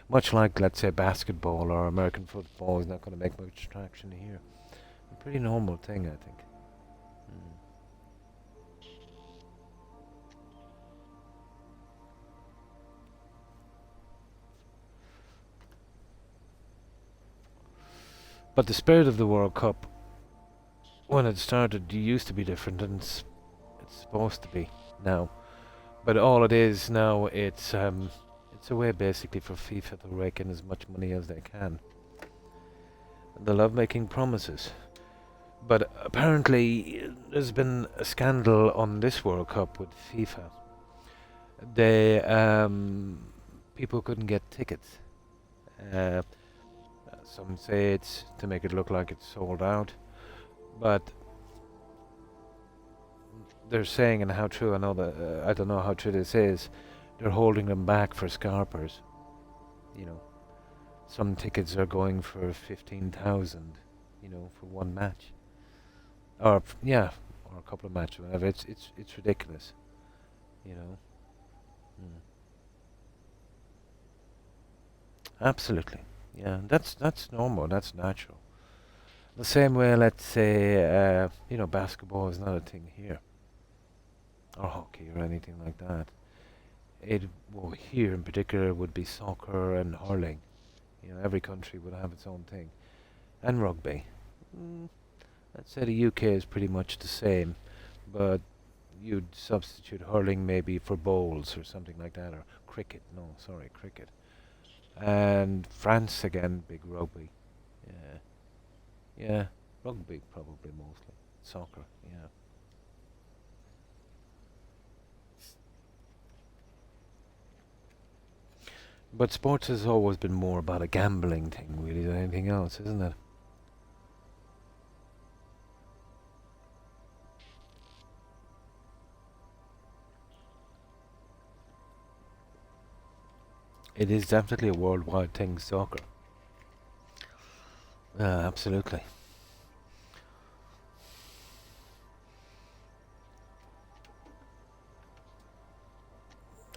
Much like, let's say, basketball or American football is not going to make much traction here. A pretty normal thing, I think. But the spirit of the World Cup, when it started, used to be different, and it's supposed to be now. But all it is now, it's a way basically for FIFA to rake in as much money as they can. They love making promises. But apparently, there's been a scandal on this World Cup with FIFA. People couldn't get tickets. Some say it's to make it look like it's sold out, but they're saying, and how true, I don't know how true this is, they're holding them back for scalpers. Some tickets are going for 15,000, for one match, or a couple of matches, whatever. It's ridiculous, Absolutely. Yeah, that's normal, that's natural. The same way, let's say, basketball is not a thing here, or hockey, or anything like that. Here in particular would be soccer and hurling. Every country would have its own thing, and rugby. Let's say the UK is pretty much the same, but you'd substitute hurling maybe for bowls or something like that, or cricket. No, sorry, cricket. And France again, big rugby. Yeah, rugby probably mostly. Soccer, yeah. But sports has always been more about a gambling thing, really, than anything else, isn't it? It is definitely a worldwide thing, soccer. Absolutely.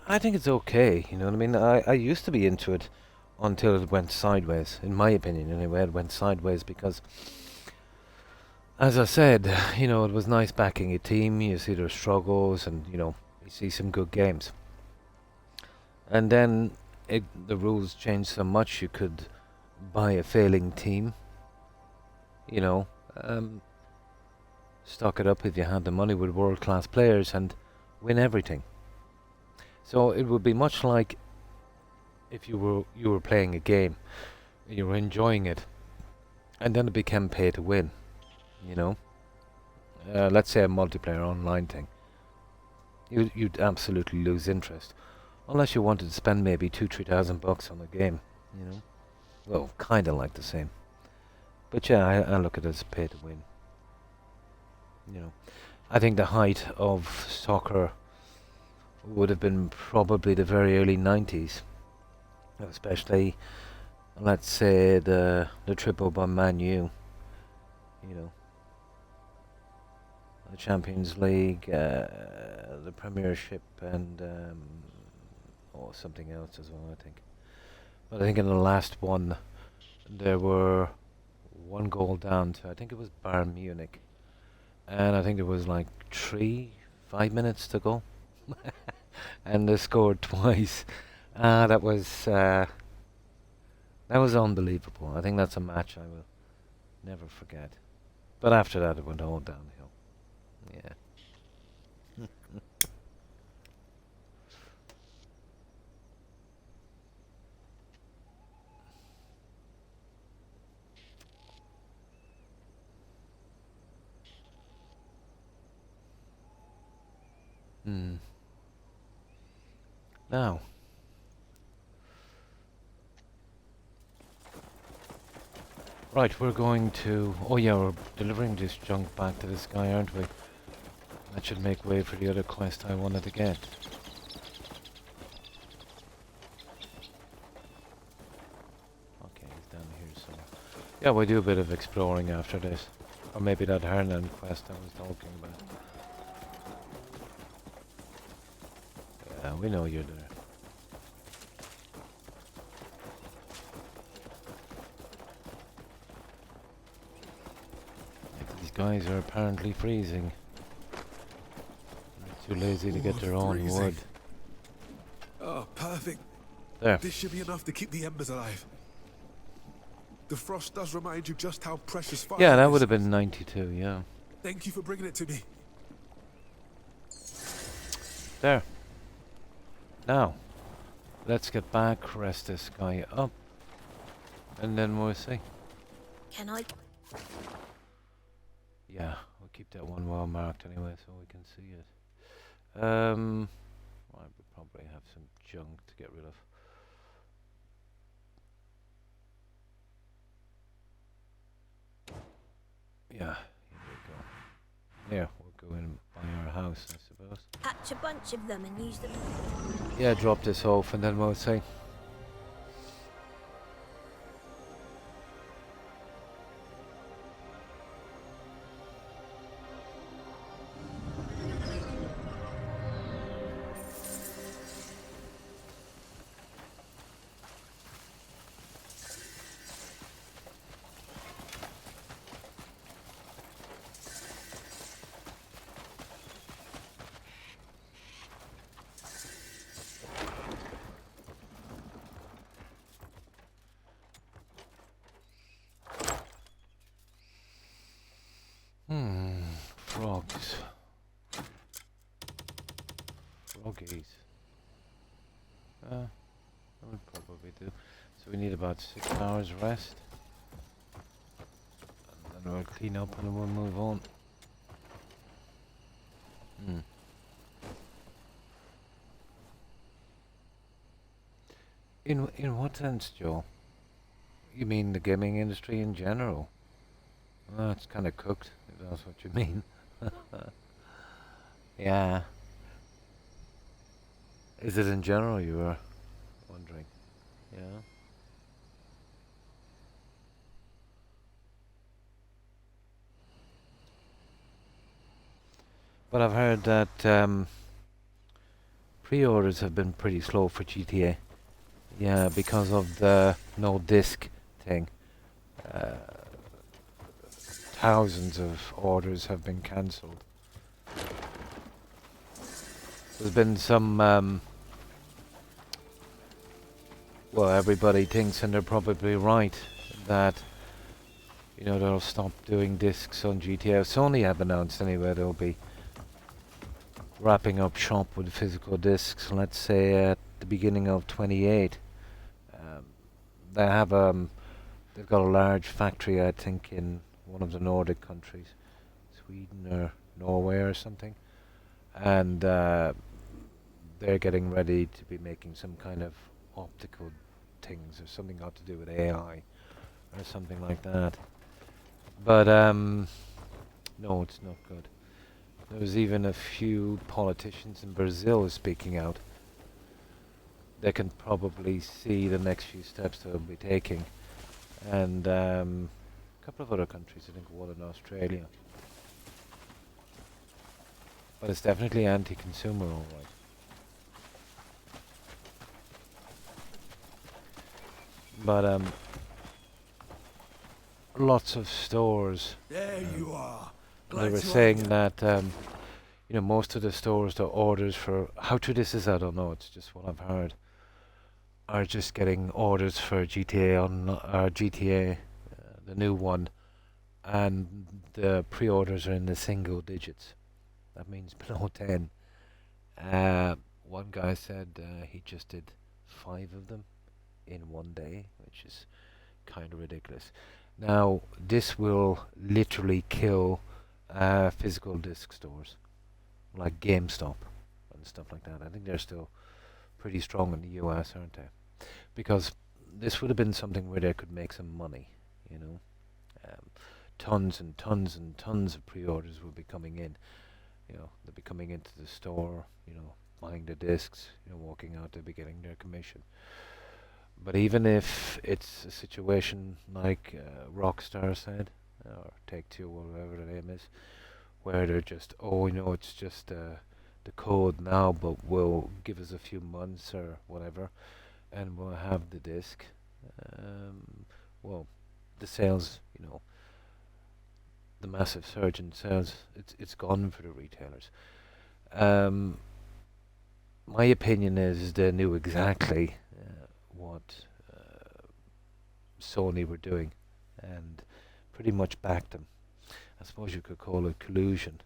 I think it's okay, you know what I mean? I used to be into it until it went sideways, in my opinion anyway. It went sideways because, as I said, it was nice backing a team. You see their struggles, and you see some good games. And then the rules changed so much you could buy a failing team, stock it up if you had the money with world-class players and win everything. So it would be much like if you were playing a game, you were enjoying it, and then it became pay to win, let's say a multiplayer online thing. You'd absolutely lose interest. Unless you wanted to spend maybe $2,000-3,000 on a game, Well, kind of like the same. But yeah, I look at it as pay to win. I think the height of soccer would have been probably the very early 90s. Especially, let's say, the triple by Man U. The Champions League, the Premiership, and something else as well, I think. But I think in the last one, there were one goal down to, I think it was Bayern Munich. And I think there was like 5 minutes to go. And they scored twice. That was That was unbelievable. I think that's a match I will never forget. But after that, it went all downhill. Yeah. Hmm. Now. Right, we're going to... Oh yeah, we're delivering this junk back to this guy, aren't we? That should make way for the other quest I wanted to get. Okay, he's down here somewhere. Yeah, we'll do a bit of exploring after this. Or maybe that Hernan quest I was talking about. Yeah, we know you're there. These guys are apparently freezing. They're too lazy to get their own freezing. wood. Oh, perfect. There. This should be enough to keep the embers alive. The frost does remind you just how precious fire Yeah, that is. would have been 92, yeah. Thank you for bringing it to me. There. Now, let's get back, rest this guy up, and then we'll see. Can I? Yeah, we'll keep that one well marked anyway so we can see it. Right, we probably have some junk to get rid of. Yeah, here we go. Here, we'll go in by our house, I suppose. Hatch a bunch of them and use them. Yeah, drop this off and then we'll see. Frogs. Froggies. That would probably do. So we need about 6 hours rest. And then we'll clean up and we'll move on. In what sense, Joe? You mean the gaming industry in general? Well, it's kind of cooked, if that's what you mean. Yeah. Is it in general you were wondering? Yeah. But I've heard that pre-orders have been pretty slow for GTA. Yeah, because of the no disc thing. Thousands of orders have been cancelled. There's been some, well, everybody thinks, and they're probably right, that, you know, they'll stop doing discs on GTA. Sony have announced anyway they'll be wrapping up shop with physical discs, let's say at the beginning of 28. They have, they've got a large factory, I think, in one of the Nordic countries, Sweden or Norway or something, and they're getting ready to be making some kind of optical things or something got to do with AI or something like that. But no, it's not good. There's even a few politicians in Brazil speaking out. They can probably see the next few steps they'll be taking, and a couple of other countries, I think one in Australia. But it's definitely anti-consumer, all right. But lots of stores. There you are. They were saying that you know, most of the stores, the orders for how true this is, I don't know. It's just what I've heard. are just getting orders for GTA, the new one, and the pre-orders are in the single digits. That means below 10. One guy said he just did 5 of them in one day, which is kind of ridiculous. Now, this will literally kill physical disc stores like GameStop and stuff like that. I think they're still pretty strong in the US, aren't they? Because this would have been something where they could make some money, you know. Tons and tons and tons of pre-orders will be coming in. You know, they'll be coming into the store, you know, buying the discs, you know, walking out, they'll be getting their commission. But even if it's a situation like Rockstar said, or Take-Two, or whatever the name is, where they're just, oh, you know, it's just the code now, but will give us a few months or whatever, and we'll have the disc. Well, the sales, you know, the massive surge in sales, it's gone for the retailers. My opinion is they knew exactly what Sony were doing, and pretty much backed them. I suppose you could call it collusion,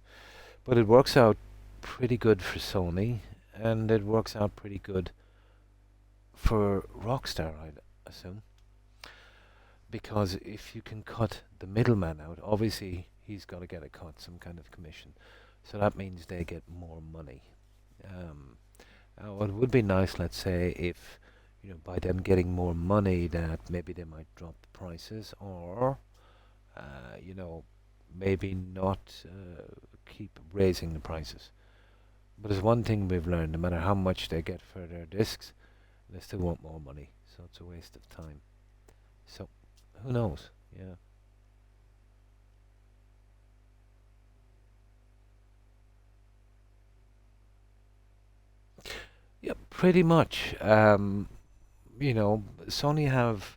but it works out pretty good for Sony, and it works out pretty good for Rockstar, I'd assume. Because if you can cut the middleman out, obviously he's got to get a cut, some kind of commission. So that means they get more money. Now it would be nice, let's say, if, you know, by them getting more money, that maybe they might drop the prices, or, you know, maybe not keep raising the prices. But there's one thing we've learned: no matter how much they get for their discs, they still want more money. So it's a waste of time. So who knows? Yeah. Yep, pretty much. You know, Sony have,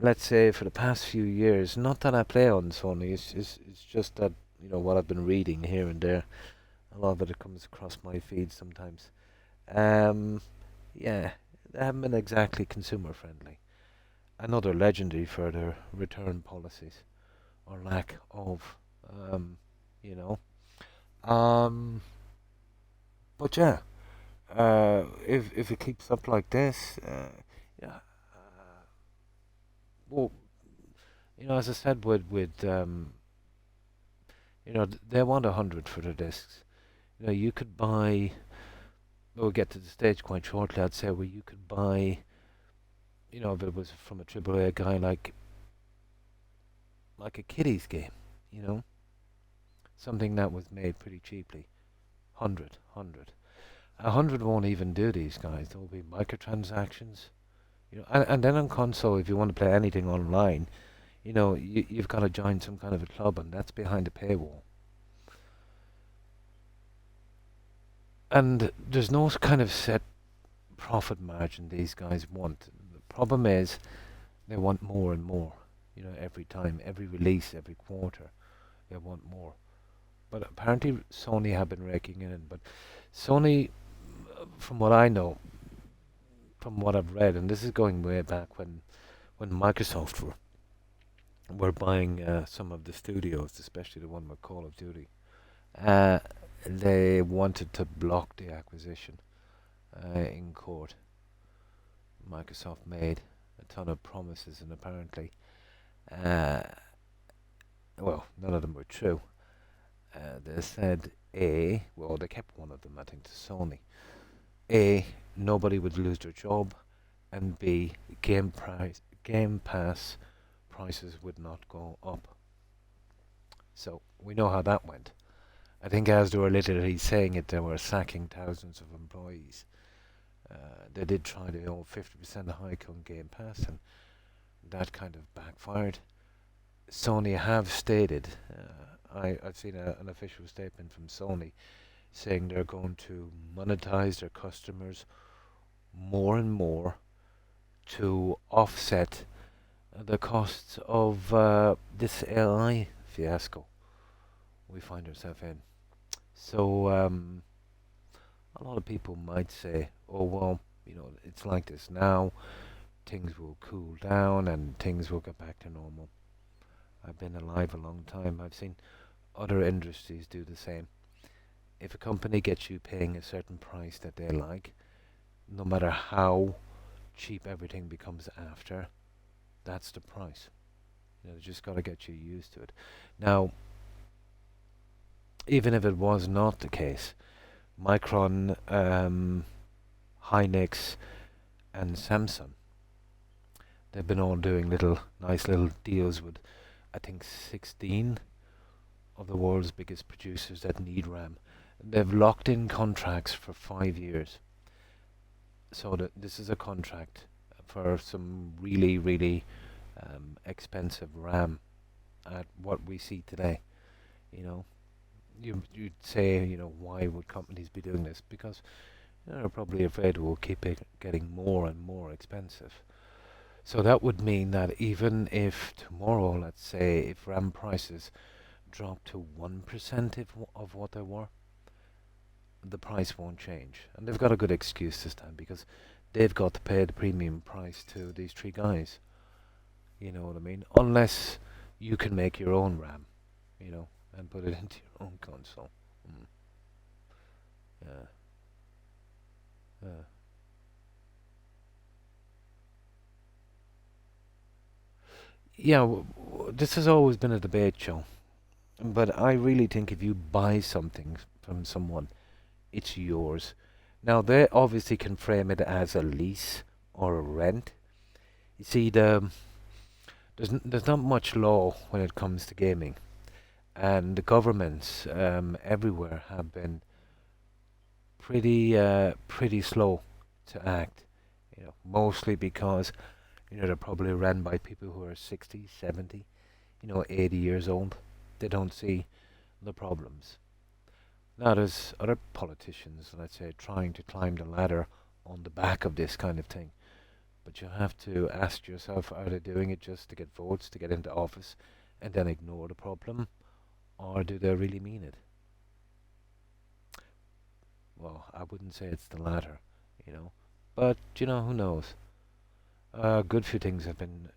let's say, for the past few years, not that I play on Sony, it's just that, you know, what I've been reading here and there, a lot of it comes across my feed sometimes. Yeah, they haven't been exactly consumer friendly. Another legendary for their return policies, or lack of, you know. But yeah, if it keeps up like this, yeah, well, you know, as I said, you know, they want 100 for their discs. You know, you could buy. We'll get to the stage quite shortly, I'd say, where you could buy, you know, if it was from a AAA guy, like a kiddies game, you know, something that was made pretty cheaply. 100. 100 won't even do these guys. There will be microtransactions, you know, and then on console, if you want to play anything online, you know, you've got to join some kind of a club, and that's behind a paywall. And there's no kind of set profit margin these guys want. The problem is they want more and more. You know, every time, every release, every quarter, they want more. But apparently Sony have been raking in. But Sony, from what I know, from what I've read, and this is going way back when Microsoft were buying some of the studios, especially the one with Call of Duty. They wanted to block the acquisition in court. Microsoft made a ton of promises, and apparently, well, none of them were true. They said well, they kept one of them, I think, to Sony. A, nobody would lose their job, and B, Game Pass prices would not go up. So we know how that went. I think as they were literally saying it, they were sacking thousands of employees. They did try the old 50% hike on Game Pass, and that kind of backfired. Sony have stated, I've seen an official statement from Sony saying they're going to monetize their customers more and more to offset the costs of this AI fiasco we find ourselves in. So a lot of people might say, oh well, You know, it's like this now. Things will cool down and things will get back to normal. I've been alive a long time. I've seen other industries do the same. If a company gets you paying a certain price that they like, no matter how cheap everything becomes after, that's the price. You know, they just got to get you used to it. Now, even if it was not the case, Micron, Hynix, and Samsung, they've been all doing nice little deals with, I think, 16 of the world's biggest producers that need RAM. They've locked in contracts for 5 years. So this is a contract for some really, really expensive RAM at what we see today. You know, you'd say, you know, why would companies be doing this? Because they're probably afraid it will keep it getting more and more expensive. So that would mean that even if tomorrow, let's say, if RAM prices drop to 1% of what they were, the price won't change. And they've got a good excuse this time because they've got to pay the premium price to these three guys. You know what I mean? Unless you can make your own RAM, you know, and put it into your own console. Yeah. Yeah, this has always been a debate show. But I really think if you buy something from someone, it's yours. Now, they obviously can frame it as a lease or a rent. You see, there's not much law when it comes to gaming. And the governments everywhere have been pretty slow to act. You know, mostly because, you know, they're probably run by people who are 60, 70, 80 years old. They don't see the problems. Now there's other politicians, let's say, trying to climb the ladder on the back of this kind of thing. But you have to ask yourself, are they doing it just to get votes, to get into office, and then ignore the problem? Or do they really mean it? Well, I wouldn't say it's the latter, you know. But, who knows? A good few things have been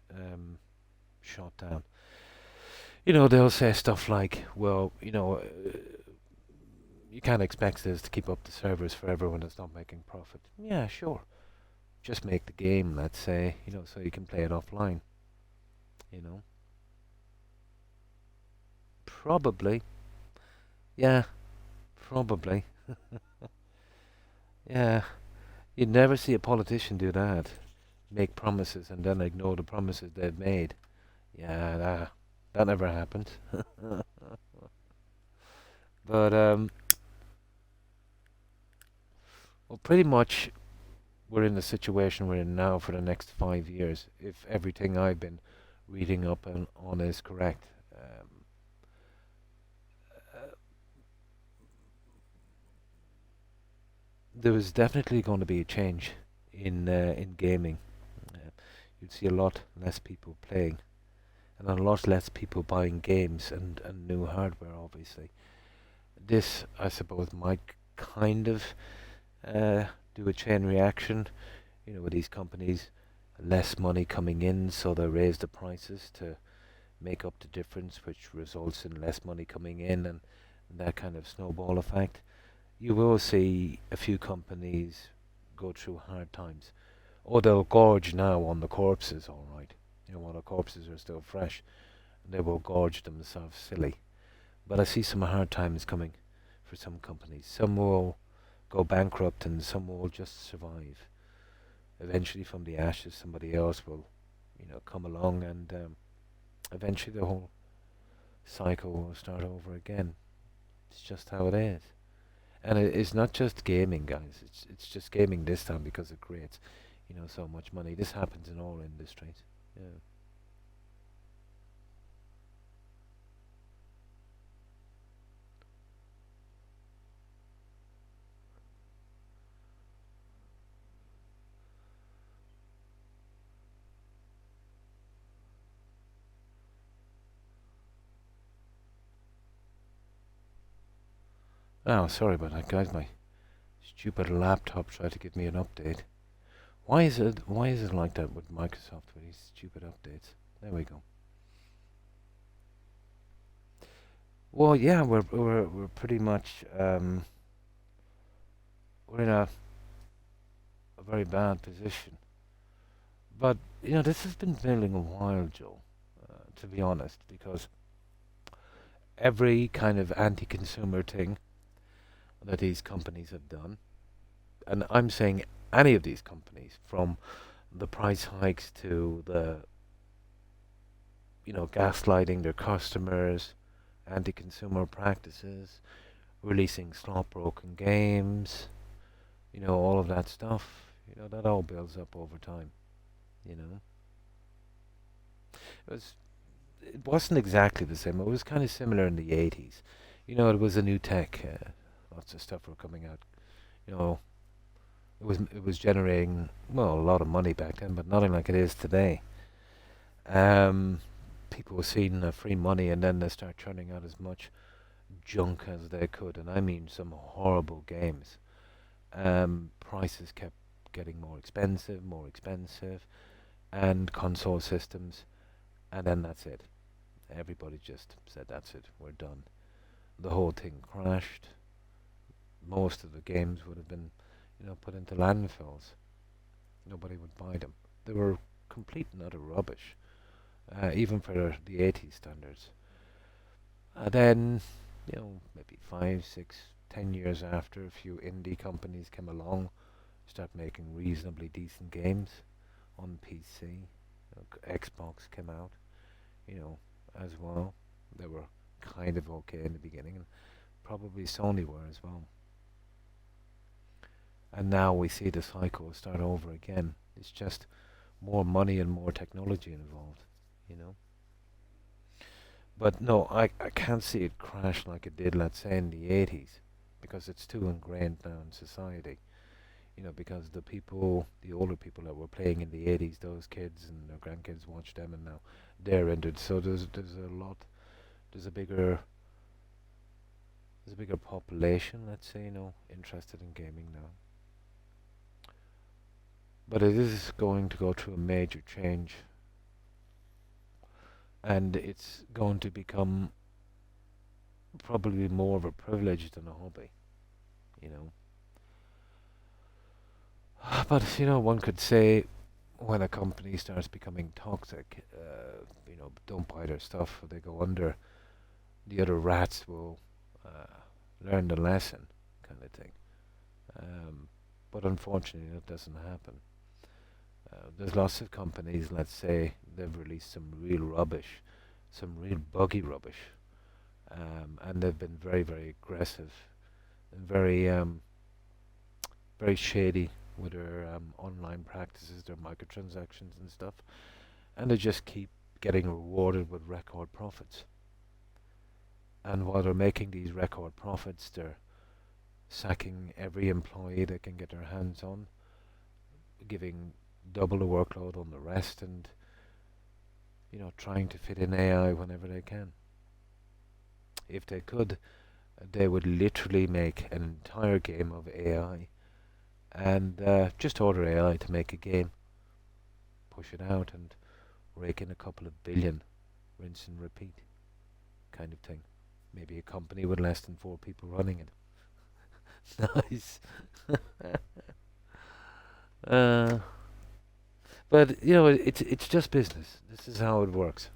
shot down. They'll say stuff like, well, you can't expect this to keep up the servers forever when it's not making profit. Yeah, sure. Just make the game, let's say, so you can play it offline. Probably. Yeah, probably. Yeah. You'd never see a politician do that. Make promises and then ignore the promises they've made. Yeah, that never happened. But, well, pretty much we're in the situation we're in now for the next 5 years, if everything I've been reading up on is correct. There was definitely going to be a change in gaming. You'd see a lot less people playing, and a lot less people buying games and new hardware, obviously. This, I suppose, might kind of do a chain reaction, with these companies, less money coming in, so they raise the prices to make up the difference, which results in less money coming in, and that kind of snowball effect. You will see a few companies go through hard times. Or they'll gorge now on the corpses, all right. While the corpses are still fresh, they will gorge themselves silly. But I see some hard times coming for some companies. Some will go bankrupt and some will just survive. Eventually from the ashes somebody else will, come along and eventually the whole cycle will start over again. It's just how it is. And it's not just gaming, guys. It's just gaming this time because it creates, so much money. This happens in all industries. Yeah. Oh, sorry about that, guys. My stupid laptop tried to give me an update. Why is it like that with Microsoft with these stupid updates? There we go. Well, yeah, we're pretty much we're in a very bad position. But this has been building a while, Joe. To be honest, because every kind of anti-consumer thing that these companies have done, and I'm saying any of these companies, from the price hikes to the gaslighting their customers, anti-consumer practices, releasing slot-broken games, all of that stuff, that all builds up over time, you know. It was, it wasn't exactly the same. It was kind of similar in the 80s. It was a new tech. Lots of stuff were coming out. You know, it was generating, well, a lot of money back then, but nothing like it is today. People were seeing free money, and then they start churning out as much junk as they could, and I mean some horrible games. Prices kept getting more expensive, and console systems, and then that's it. Everybody just said, that's it, we're done. The whole thing crashed. Most of the games would have been, put into landfills. Nobody would buy them. They were complete and utter rubbish, even for the 80s standards. Then, maybe 5, 6, 10 years after, a few indie companies came along, start making reasonably decent games on PC. Xbox came out, as well. They were kind of okay in the beginning, and probably Sony were as well. And now we see the cycle start over again. It's just more money and more technology involved, you know. But no, I can't see it crash like it did, let's say, in the 80s, because it's too ingrained now in society. Because the older people that were playing in the 80s, those kids and their grandkids watch them, and now they're entered. So there's a bigger population, let's say, interested in gaming now. But it is going to go through a major change, and it's going to become probably more of a privilege than a hobby, you know. But one could say, when a company starts becoming toxic, don't buy their stuff or they go under, the other rats will learn the lesson, kind of thing. But unfortunately, that doesn't happen. There's lots of companies, let's say, they've released some real rubbish, some real buggy rubbish, and they've been very, very aggressive and very shady with their online practices, their microtransactions and stuff, and they just keep getting rewarded with record profits. And while they're making these record profits, they're sacking every employee they can get their hands on, giving double the workload on the rest, and trying to fit in AI whenever they can. If they could, they would literally make an entire game of AI, and just order AI to make a game, push it out, and rake in a couple of billion, rinse and repeat, kind of thing. Maybe a company with less than 4 people running it. Nice. But it's just business. This is how it works.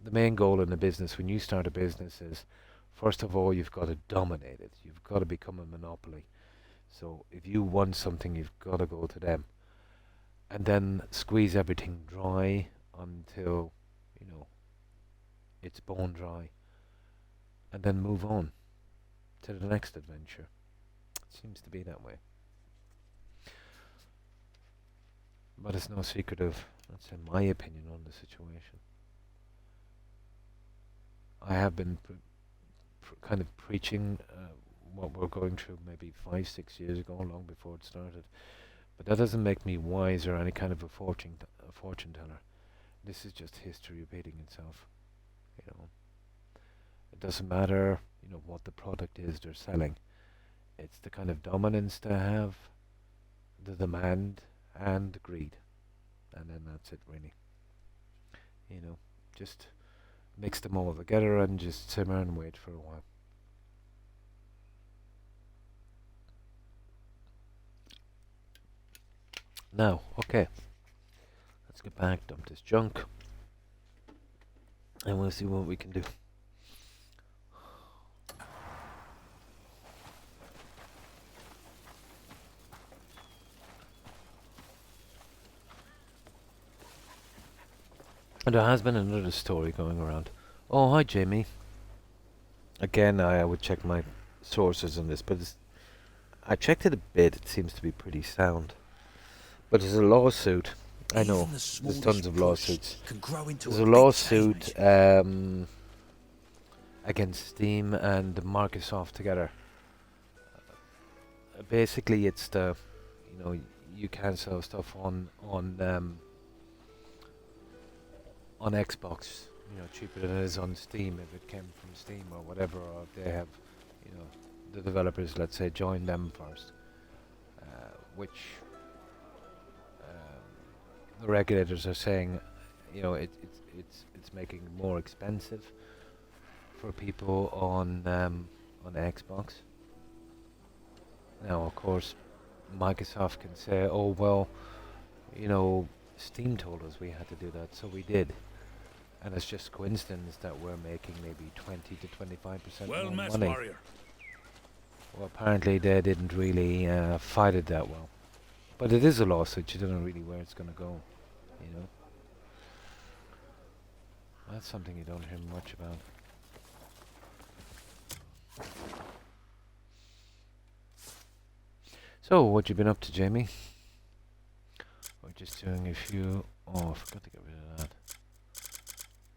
The main goal in a business, when you start a business, is first of all you've got to dominate it. You've got to become a monopoly. So if you want something, you've got to go to them, and then squeeze everything dry until it's bone dry, and then move on to the next adventure. It seems to be that way. But it's no secret of, that's in my opinion on the situation. I have been kind of preaching what we're going through maybe 5, 6 years ago, long before it started. But that doesn't make me wise or any kind of a fortune teller. This is just history repeating itself. It doesn't matter, what the product is they're selling. It's the kind of dominance they have, the demand and the greed, and then that's it really. You know, just mix them all together and just simmer and wait for a while. Now, okay, let's get back, dump this junk, and we'll see what we can do. And there has been another story going around. Oh, hi, Jamie. Again, I would check my sources on this, but I checked it a bit. It seems to be pretty sound. But there's a lawsuit. I know, there's tons of lawsuits. There's a lawsuit against Steam and Microsoft together. Basically, it's the, you know, you can sell stuff on Xbox, you know, cheaper than it is on Steam if it came from Steam or whatever, or if they have, you know, the developers, let's say, join them first, which the regulators are saying, you know, it's making it more expensive for people on Xbox. Now, of course, Microsoft can say, oh well, you know, Steam told us we had to do that, so we did. And it's just coincidence that we're making maybe 20 to 25% more money. Warrior. Well, apparently they didn't really fight it that well. But it is a lawsuit, you don't know really where it's going to go, you know. That's something you don't hear much about. So, what you been up to, Jamie? We're just doing a few... Oh, I forgot to get rid of that.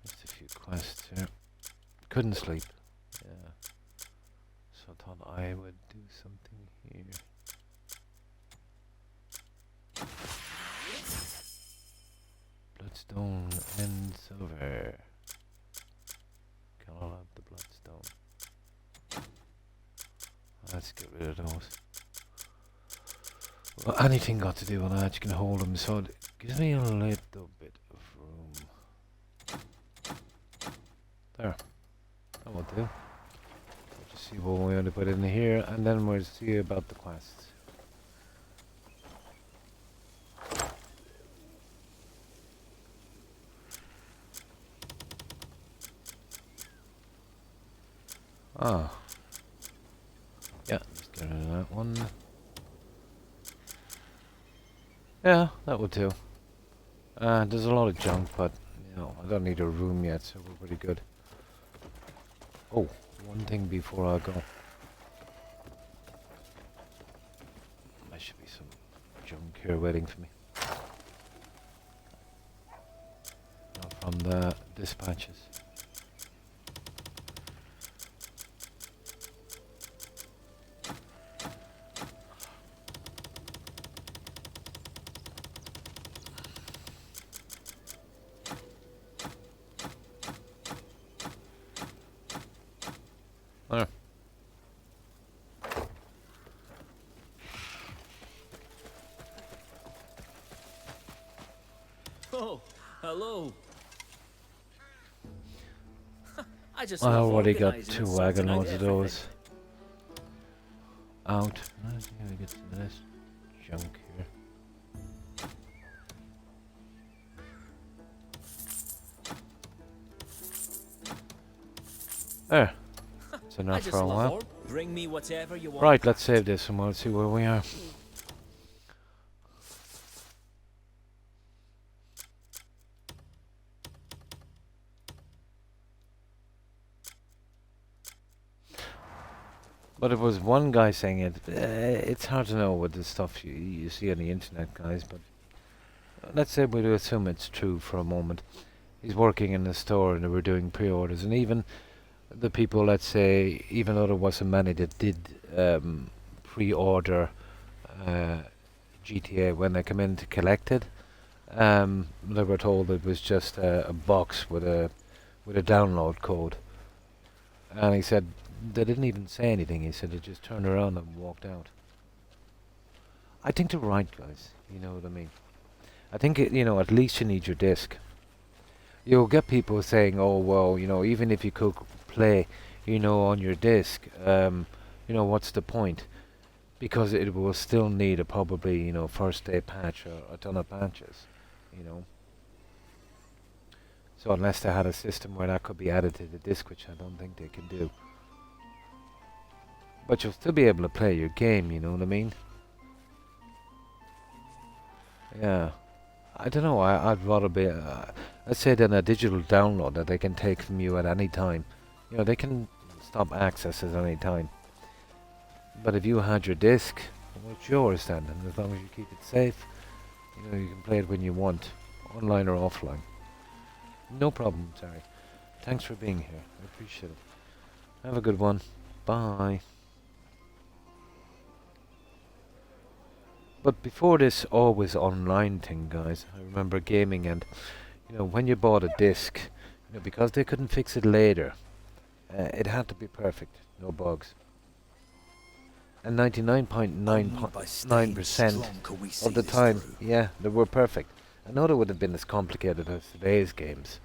Just a few quests here. Couldn't sleep. Yeah. So I thought I would do something here. Bloodstone and silver. Cannot have the bloodstone. Let's get rid of those. Well, anything got to do with that, you can hold them, so it gives me a little bit of room. There. That will do. We'll just see what we want to put in here, and then we'll see about the quests. Ah. Yeah, let's get rid of that one. Yeah, that would do. There's a lot of junk, but, you know, I don't need a room yet, so we're pretty good. Oh, one thing before I go. There should be some junk here waiting for me. From the dispatches. There. Oh, hello. I already got 2 wagon loads of those out. Let's see how we get some of this junk here. There. It's enough for a while. Bring me whatever you want. Right, let's save this and we'll see where we are. But it was one guy saying it. It's hard to know with the stuff you see on the internet, guys, but let's say we do assume it's true for a moment. He's working in a store and they were doing pre-orders, and even the people, let's say, even though there wasn't many that did pre-order GTA, when they come in to collect it, they were told it was just a box with a download code. And he said they didn't even say anything. He said they just turned around and walked out. I think they're right, guys. You know what I mean? I think, at least you need your disc. You'll get people saying, oh, well, even if you could play, on your disc, what's the point? Because it will still need a probably, first day patch or a ton of patches, So unless they had a system where that could be added to the disc, which I don't think they can do. But you'll still be able to play your game, you know what I mean? Yeah. I don't know, I'd rather be, let's say then a digital download that they can take from you at any time. They can stop access at any time. But if you had your disc, well, it's yours then, and as long as you keep it safe, you can play it when you want, online or offline. No problem, Terry. Thanks for being here, I appreciate it. Have a good one. Bye. But before this always online thing, guys, I remember gaming and, when you bought a disc, because they couldn't fix it later, it had to be perfect, no bugs. And 99.9% of the time, yeah, they were perfect. I know they would have been as complicated as today's games,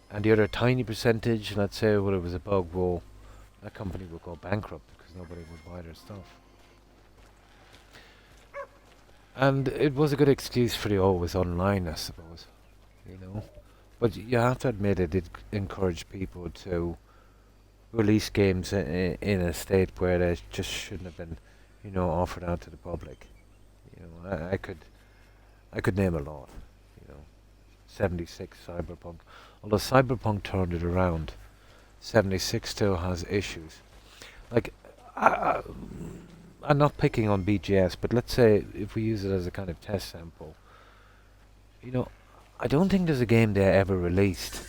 And the other tiny percentage, let's say, where it was a bug, well, that company would go bankrupt because nobody would buy their stuff. And it was a good excuse for the always online, I suppose, But you have to admit it did encourage people to release games in a state where they just shouldn't have been, offered out to the public. I could name a lot, 76 Cyberpunk. Although Cyberpunk turned it around, 76 still has issues. Like, I'm not picking on BGS, but let's say if we use it as a kind of test sample, I don't think there's a game they ever released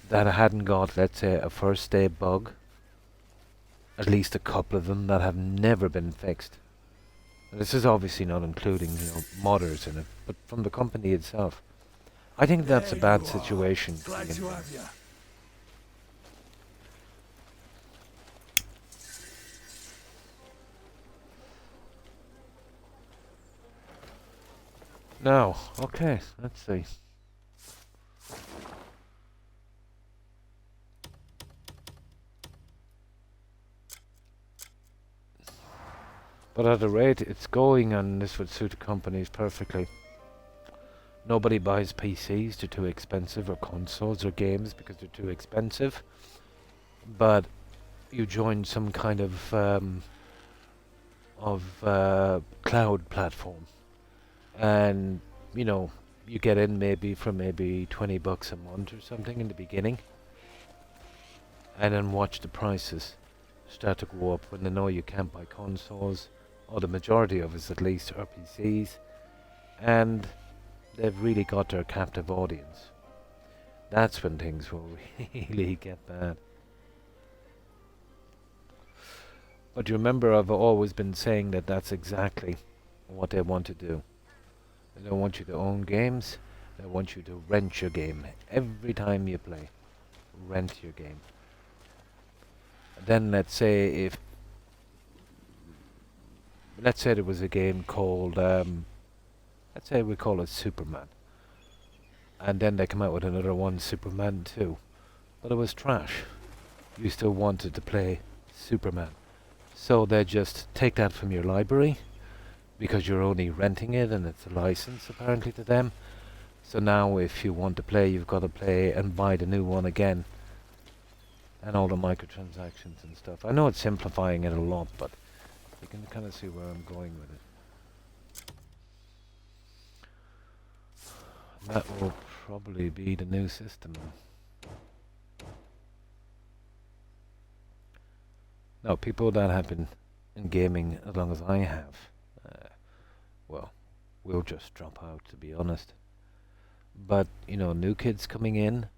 that hadn't got, let's say, a first day bug. At least a couple of them that have never been fixed. And this is obviously not including, modders in it, but from the company itself. I think that's a bad situation. Glad to have you. Now, okay, let's see. But at the rate it's going, and this would suit the companies perfectly. Nobody buys PCs, they're too expensive, or consoles or games because they're too expensive. But you join some kind of cloud platform, and you get in maybe for maybe $20 a month or something in the beginning, and then watch the prices start to go up when they know you can't buy consoles, or the majority of us at least are PCs, and they've really got their captive audience. That's when things will really get bad. But you remember, I've always been saying that that's exactly what they want to do. They don't want you to own games, they want you to rent your game. Every time you play, rent your game. And then let's say there was a game called, let's say we call it Superman. And then they come out with another one, Superman 2. But it was trash. You still wanted to play Superman. So they just take that from your library, because you're only renting it and it's a license apparently to them. So now if you want to play, you've got to play and buy the new one again. And all the microtransactions and stuff. I know it's simplifying it a lot, but you can kind of see where I'm going with it. That will probably be the new system. Now, people that have been in gaming as long as I have, well, we'll just drop out, to be honest. But, new kids coming in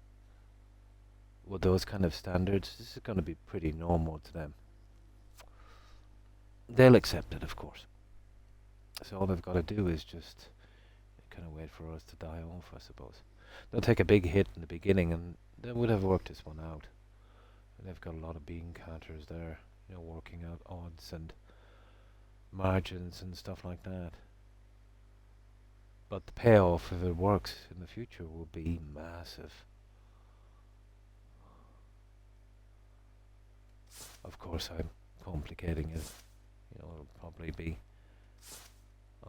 with those kind of standards, this is going to be pretty normal to them. They'll accept it, of course. So all they've got to do is just kind of wait for us to die off, I suppose. They'll take a big hit in the beginning, and they would have worked this one out. And they've got a lot of bean counters there, working out odds and margins and stuff like that. But the payoff, if it works in the future, will be massive. Of course, I'm complicating it. You know, it'll probably be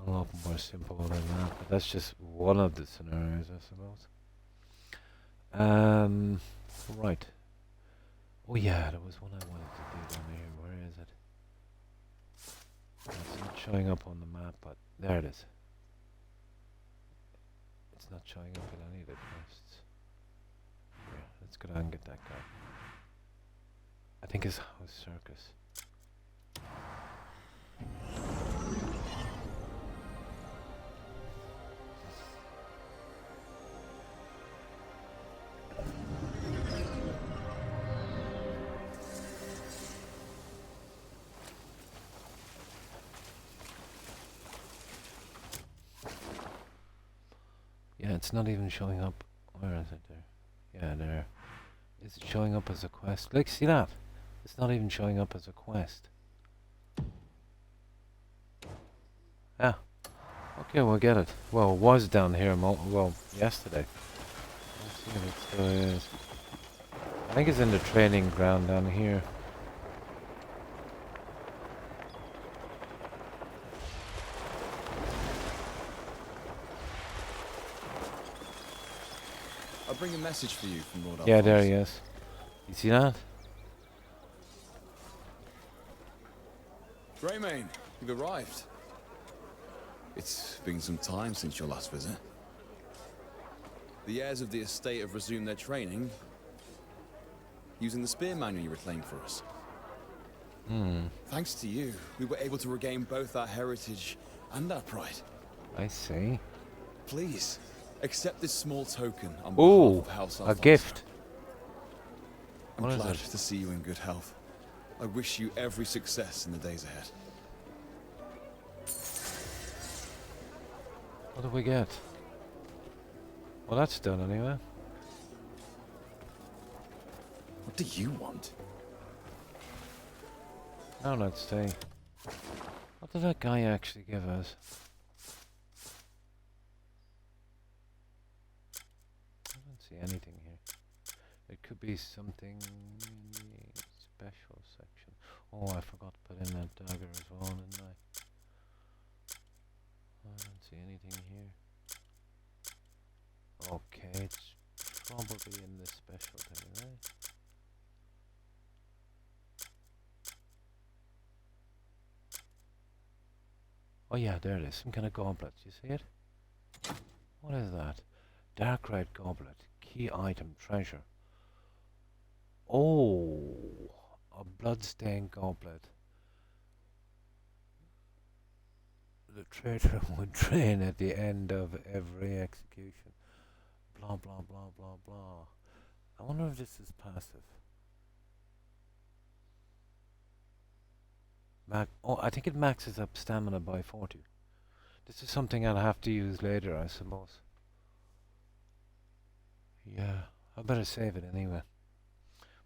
a lot more simple than that, but that's just one of the scenarios, I suppose. Right. Oh yeah, there was one I wanted to do down here. Where is it? It's not showing up on the map, but there it is. It's not showing up in any of the quests. Here, let's go down and get that guy. I think it's House Circus. Yeah, it's not even showing up. Where is it there? Yeah, there. Is it showing up as a quest? Like, see that? It's not even showing up as a quest. Yeah. Okay, we'll get it. Well, it was down here, yesterday. Let's see if it still is. I think it's in the training ground down here. I'll bring a message for you from Lord Yeah, Alphonse. there he is. You see that? Greymane, you've arrived. It's been some time since your last visit. The heirs of the estate have resumed their training using the spear manual you reclaimed for us. Thanks to you, we were able to regain both our heritage and our pride. I see. Please, accept this small token on behalf Ooh, of House a Alfonso. gift. I'm What is glad it? to see you in good health. I wish you every success in the days ahead. What do we get? Well, that's done anyway. What do you want? Now let's see. What did that guy actually give us? I don't see anything here. It could be something in the special section. Oh, I forgot to put in that dagger as well, didn't I? I don't see anything here. Okay, it's probably in this special thing, right? Oh yeah, there it is. Some kind of goblet. You see it? What is that? Dark red goblet. Key item. Treasure. Oh, a bloodstained goblet. The traitor would drain at the end of every execution. Blah blah blah blah blah. I wonder if this is passive. I think it maxes up stamina by 40. This is something I'll have to use later, I suppose. Yeah, I better save it anyway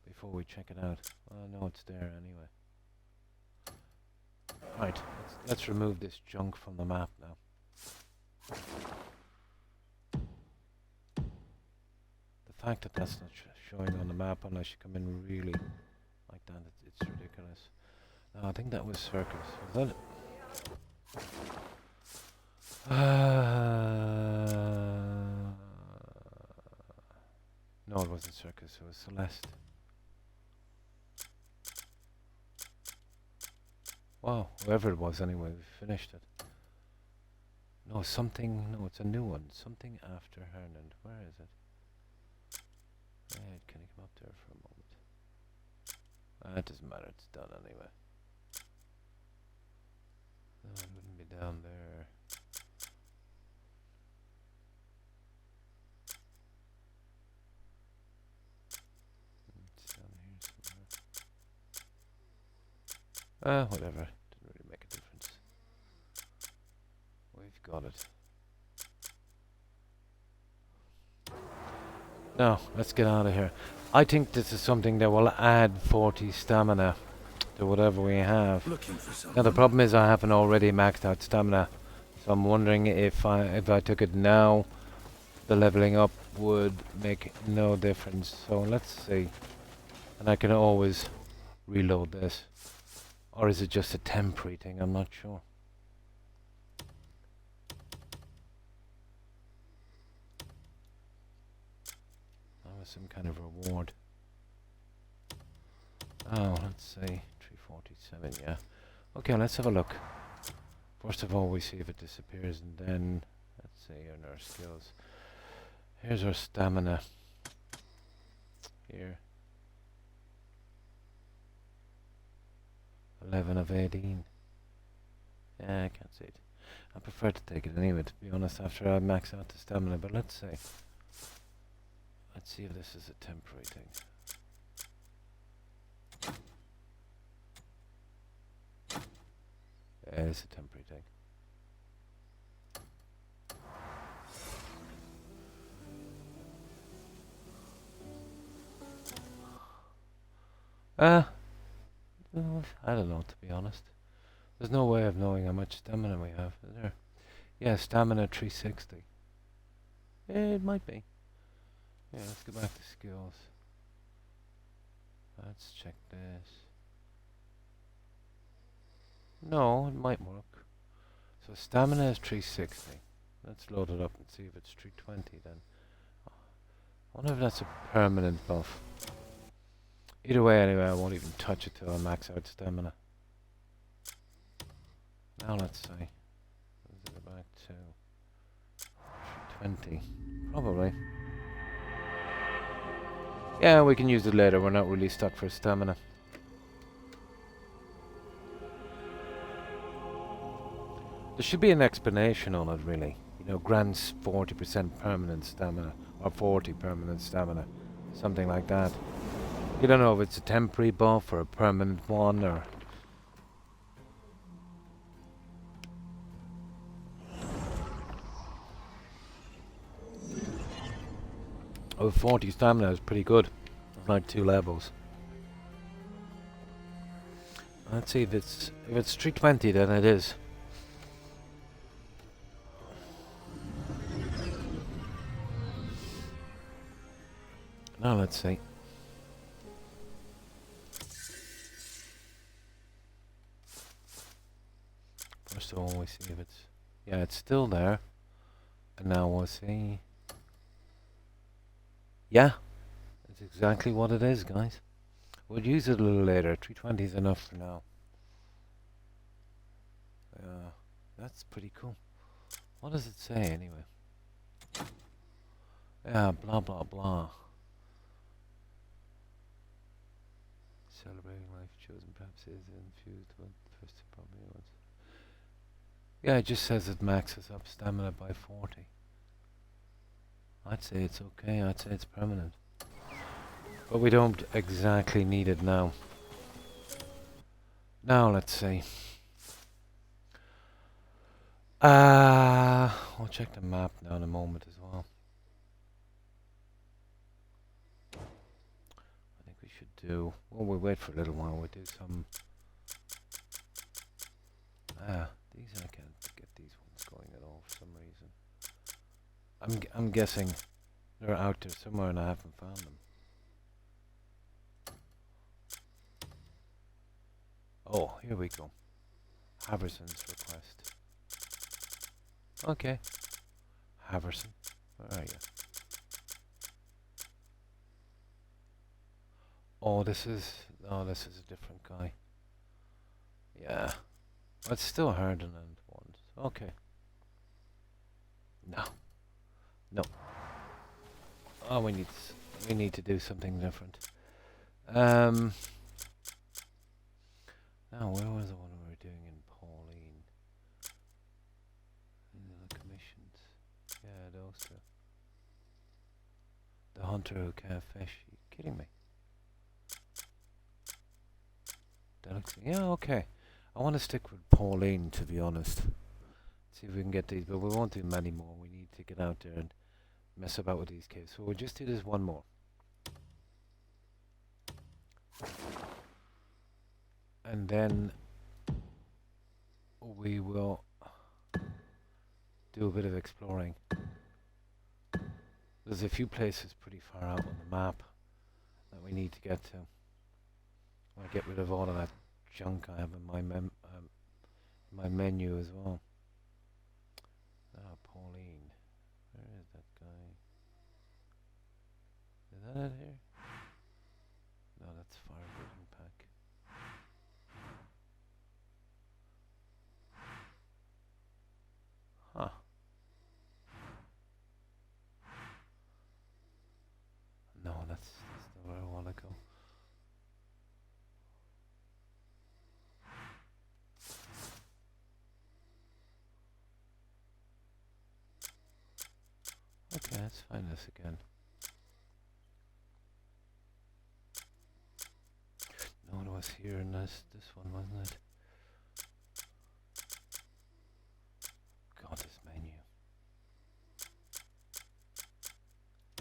before we check it out. Well, I know it's there anyway. Right, let's remove this junk from the map now. The fact that that's not showing on the map unless you come in really like that, it's ridiculous. No, I think that was Circus. Was that it? No, it wasn't Circus, it was Celeste. Wow, whoever it was anyway, we finished it. No, it's a new one. Something after Hernan. Where is it? Can you come up there for a moment? It doesn't matter, it's done anyway. No, it wouldn't be down there. It's down here somewhere. Whatever. Didn't really make a difference. We've got it. Now, let's get out of here. I think this is something that will add 40 stamina to whatever we have. Looking for Now someone. the problem is I haven't already maxed out stamina, so I'm wondering if I took it now, the leveling up would make no difference. So let's see, and I can always reload this, or is it just a temporary thing? I'm not sure. That was some kind of reward. Oh, let's see, 347. Yeah. Okay, let's have a look. First of all, we see if it disappears, and then let's see in our skills. Here's our stamina. Here. 11 of 18. Yeah, I can't see it. I prefer to take it anyway, to be honest, after I max out the stamina, but let's see. Let's see if this is a temporary thing. Yeah, it's a temporary thing. I don't know, to be honest. There's no way of knowing how much stamina we have, is there? Yeah, stamina 360. Yeah, it might be. Yeah, let's go back to skills. Let's check this. No, it might work. So stamina is 360. Let's load it up and see if it's 320 then. I wonder if that's a permanent buff. Either way, anyway, I won't even touch it till I max out stamina. Now let's see. Let's go back to 320. Probably. Yeah, we can use it later. We're not really stuck for stamina. There should be an explanation on it, really. You know, grants 40% permanent stamina, or 40 permanent stamina. Something like that. You don't know if it's a temporary buff or a permanent one, or... Oh, 40 stamina is pretty good. It's like 2 levels. Let's see if it's 320, then it is. Now let's see. First of all, we see if it's... Yeah, it's still there. And now we'll see... Yeah, that's exactly what it is, guys. We'll use it a little later. 320 is enough for now. That's pretty cool. What does it say, anyway? Yeah, blah, blah, blah. Celebrating life chosen perhaps is infused with the first probably was. Yeah, it just says it maxes up stamina by 40. I'd say it's okay, I'd say it's permanent. But we don't exactly need it now. Now let's see. We'll check the map now in a moment as well. I think we should do... Well, we'll wait for a little while, we'll do some... These I can't get these ones going at all for some reason. I'm guessing they're out there somewhere and I haven't found them. Oh, here we go. Haverson's request. Okay. Haverson, where are you? Oh, this is a different guy. Yeah. But it's still Hardenland ones. Okay. No. No. Oh, we need to do something different. Now, where was the one we were doing in Pauline? The commissions. Yeah, those two. The hunter who can't fish. Are you kidding me? That looks... Yeah, okay. I want to stick with Pauline, to be honest. See if we can get these, but we won't do many more. We need to get out there and mess about with these caves. So we'll just do this one more. And then we will do a bit of exploring. There's a few places pretty far out on the map that we need to get to. I want to get rid of all of that junk I have in my my menu as well. Pauline. Where is that guy? Is that it here? No, that's firebrand pack. Huh. No, that's not where I want to go. Okay, let's find this again. No, it was here in this one, wasn't it? God, this menu.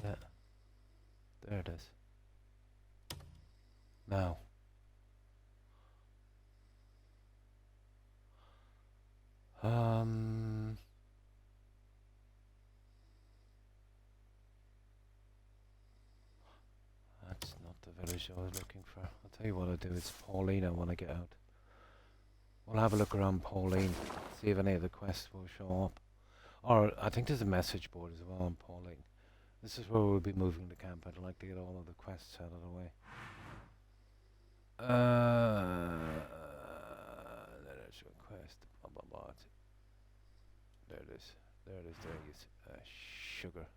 Yeah. There it is. Now. That's not the village I was looking for. I'll tell you what I'll do, it's Pauline I want to get out. We'll have a look around Pauline, see if any of the quests will show up. Or, I think there's a message board as well on Pauline. This is where we'll be moving the camp. I'd like to get all of the quests out of the way. There's a quest. Blah, blah, blah. There it is. There it is. There it is. Sugar.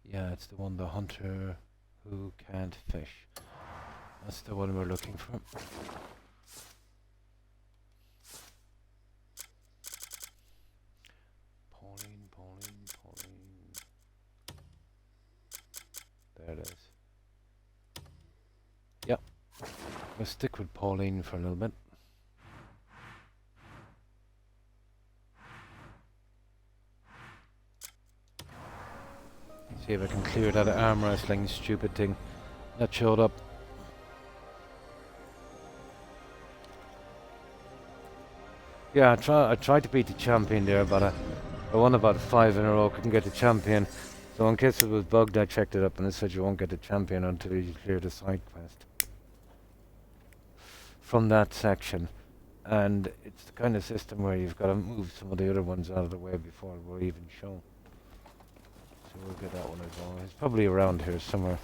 Yeah, it's the one, the hunter who can't fish. That's the one we're looking for. Pauline. There it is. Yep. We'll stick with Pauline for a little bit. See if I can clear that arm wrestling stupid thing that showed up. Yeah, I tried to beat the champion there, but I won about 5 in a row, couldn't get the champion. So in case it was bugged, I checked it up and it said you won't get the champion until you clear the side quest from that section. And it's the kind of system where you've got to move some of the other ones out of the way before we're even shown. So we'll get that one as well. It's probably around here somewhere.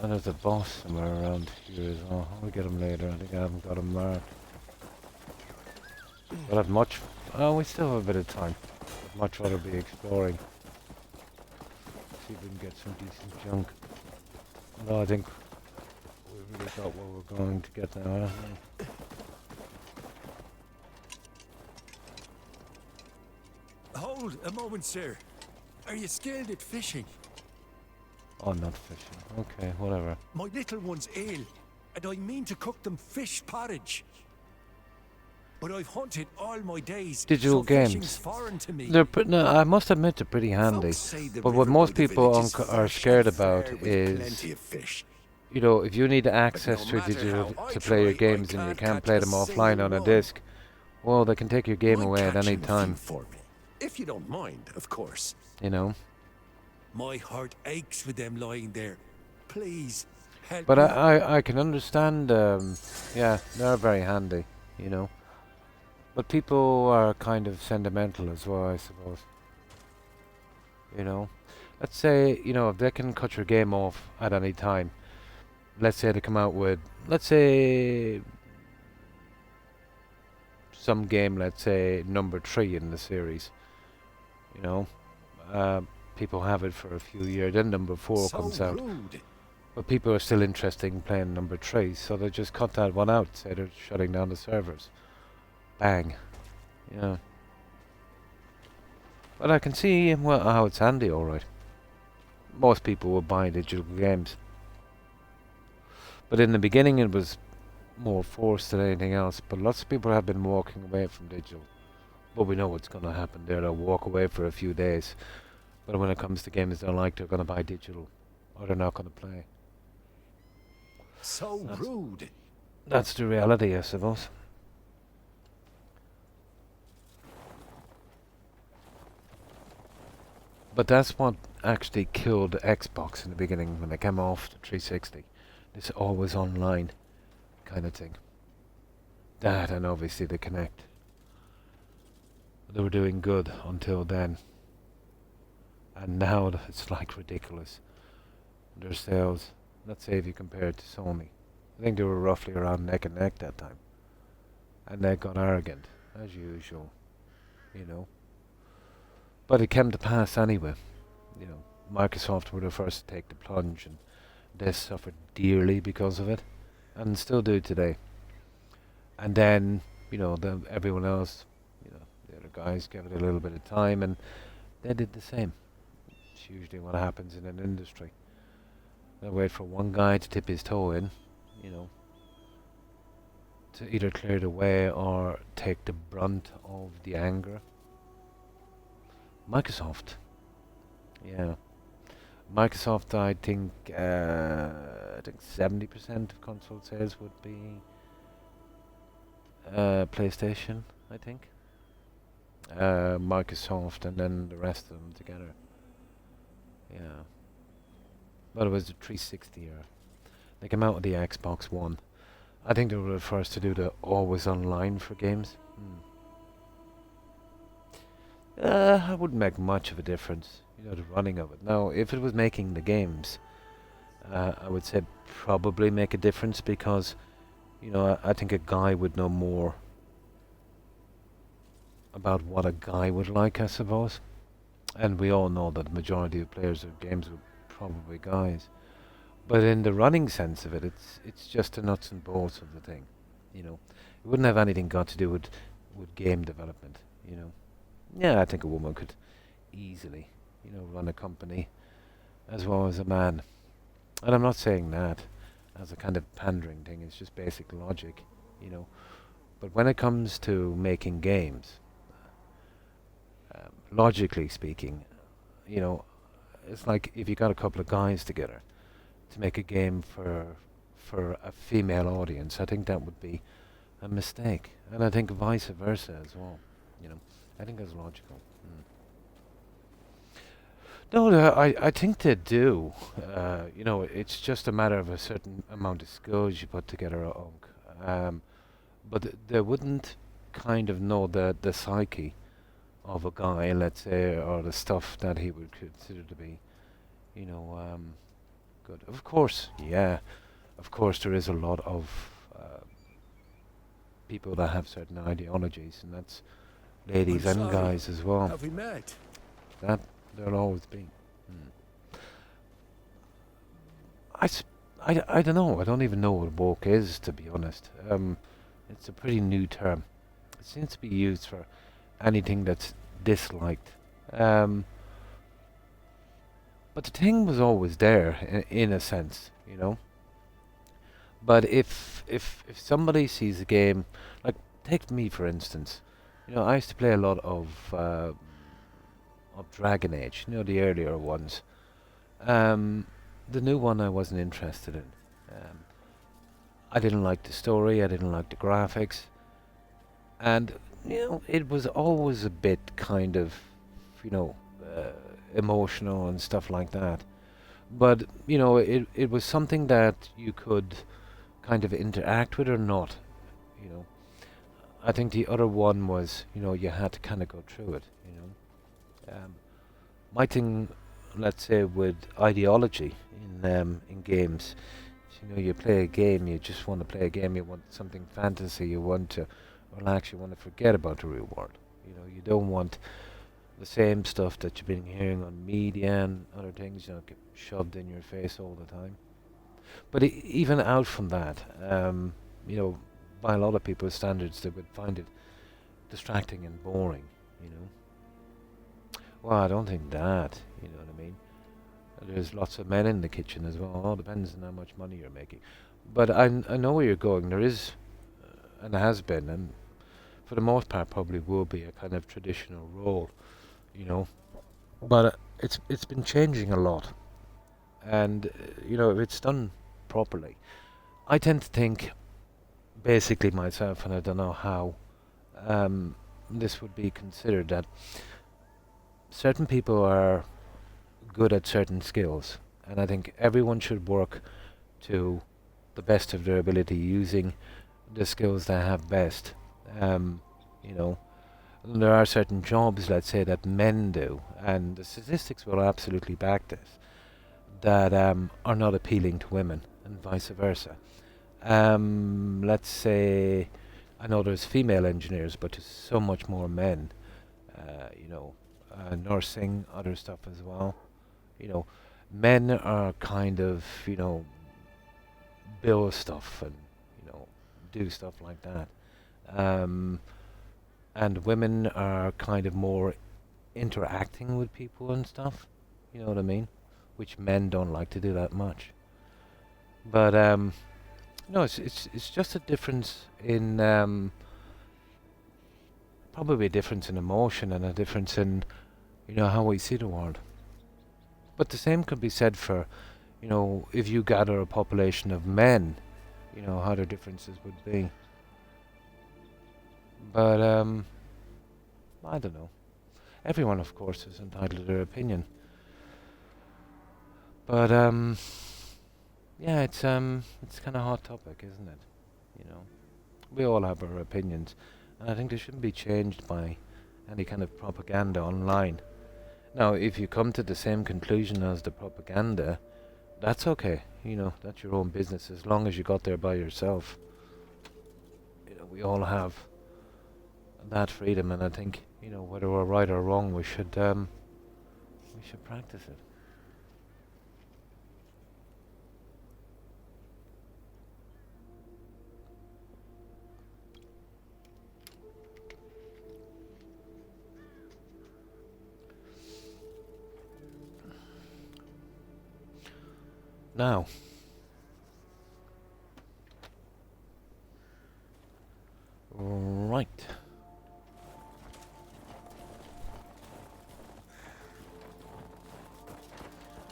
And there's a boss somewhere around here as well. I'll get him later. I think I haven't got him marked. We'll have much. Oh, we still have a bit of time. I'd much rather be exploring. See if we can get some decent junk. No, I think we've really got what we're going to get now, haven't we? Hold a moment, sir. Are you skilled at fishing? Oh, not fishing. Okay, whatever. My little one's ill, and I mean to cook them fish porridge. But I've hunted all my days. Digital so games. fishing's foreign to me. They're no, I must admit they're pretty handy. But what most people are scared about is, you know, if you need access to digital to play your games and you can't play them offline on a disc, well, they can take your game away at any time. For me. If you don't mind, of course. You know. My heart aches with them lying there. Please, help But me. I can understand, yeah, they're very handy, you know. But people are kind of sentimental as well, I suppose. You know. Let's say, you know, if they can cut your game off at any time. Let's say they come out with, let's say, some game, let's say, number 3 in the series. You know. People have it for a few years, then number 4 comes out. But people are still interested in playing number 3, so they just cut that one out, say they're shutting down the servers. Bang. Yeah. But I can see, well, how it's handy, alright. Most people will buy digital games. But in the beginning it was more forced than anything else. But lots of people have been walking away from digital. But we know what's going to happen there. They'll walk away for a few days. But when it comes to games they like, they're going to buy digital. Or they're not going to play. So rude. That's the reality, I suppose. But that's what actually killed Xbox in the beginning when they came off the 360. This always online kind of thing. That and obviously the Kinect. They were doing good until then. And now it's like ridiculous. Their sales, let's say if you compare it to Sony, I think they were roughly around neck and neck that time. And they got arrogant, as usual, you know. But it came to pass anyway. You know, Microsoft were the first to take the plunge, and they suffered dearly because of it, and still do today. And then, you know, everyone else, you know, the other guys gave it a little bit of time, and they did the same. It's usually what happens in an industry. They wait for one guy to tip his toe in, you know, to either clear the way or take the brunt of the anger. Microsoft. Yeah. Microsoft, I think 70% of console sales would be PlayStation, I think. Microsoft and then the rest of them together. Yeah. But it was the 360 era. They came out with the Xbox One. I think they were the first to do the always online for games. I wouldn't make much of a difference, you know, the running of it. Now, if it was making the games, I would say probably make a difference because, you know, I think a guy would know more about what a guy would like, I suppose. And we all know that the majority of players of games were probably guys. But in the running sense of it, it's just the nuts and bolts of the thing, you know. It wouldn't have anything got to do with game development, you know. Yeah, I think a woman could easily, you know, run a company as well as a man. And I'm not saying that as a kind of pandering thing, it's just basic logic, you know. But when it comes to making games, logically speaking, you know, it's like if you got a couple of guys together to make a game for a female audience, I think that would be a mistake. And I think vice versa as well, you know. I think that's logical. No, I think they do. You know, it's just a matter of a certain amount of skills you put together, but they wouldn't kind of know the psyche of a guy, let's say, or the stuff that he would consider to be, you know, good. Of course, yeah. Of course, there is a lot of people that have certain ideologies, and that's ladies and guys as well. Have we met? That there'll always be. I don't know. I don't even know what woke is, to be honest. It's a pretty new term. It seems to be used for anything that's disliked. But the thing was always there, in a sense, you know. But if somebody sees a game, like take me for instance. You know, I used to play a lot of Dragon Age, you know, the earlier ones. The new one I wasn't interested in. I didn't like the story, I didn't like the graphics. And, you know, it was always a bit kind of, you know, emotional and stuff like that. But, you know, it was something that you could kind of interact with or not, you know. I think the other one was, you know, you had to kind of go through it, you know. My thing, let's say, with ideology in games, you know, you play a game, you just want to play a game, you want something fantasy, you want to relax, you want to forget about the real world. You know, you don't want the same stuff that you've been hearing on media and other things, you know, get shoved in your face all the time. But even out from that, you know, by a lot of people's standards, they would find it distracting and boring, you know. Well, I don't think that, you know what I mean. There's lots of men in the kitchen as well. It all depends on how much money you're making. But I know where you're going. There is, and has been, and for the most part probably will be a kind of traditional role, you know. But it's been changing a lot, and you know, if it's done properly, I tend to think, basically myself, and I don't know how this would be considered, that certain people are good at certain skills, and I think everyone should work to the best of their ability using the skills they have best. You know, there are certain jobs, let's say, that men do, and the statistics will absolutely back this, that are not appealing to women, and vice versa. Let's say, I know there's female engineers, but there's so much more men. You know, nursing, other stuff as well. You know, men are kind of, you know, build stuff and, you know, do stuff like that. And women are kind of more interacting with people and stuff. You know what I mean? Which men don't like to do that much. But no, it's just a difference in probably a difference in emotion and a difference in, you know, how we see the world. But the same could be said for, you know, if you gather a population of men, you know, how the differences would be. But I don't know. Everyone, of course, is entitled to their opinion. But yeah, it's kind of a hot topic, isn't it? You know, we all have our opinions, and I think they shouldn't be changed by any kind of propaganda online. Now, if you come to the same conclusion as the propaganda, that's okay. You know, that's your own business, as long as you got there by yourself. You know, we all have that freedom, and I think, you know, whether we're right or wrong, we should practice it. Now, right.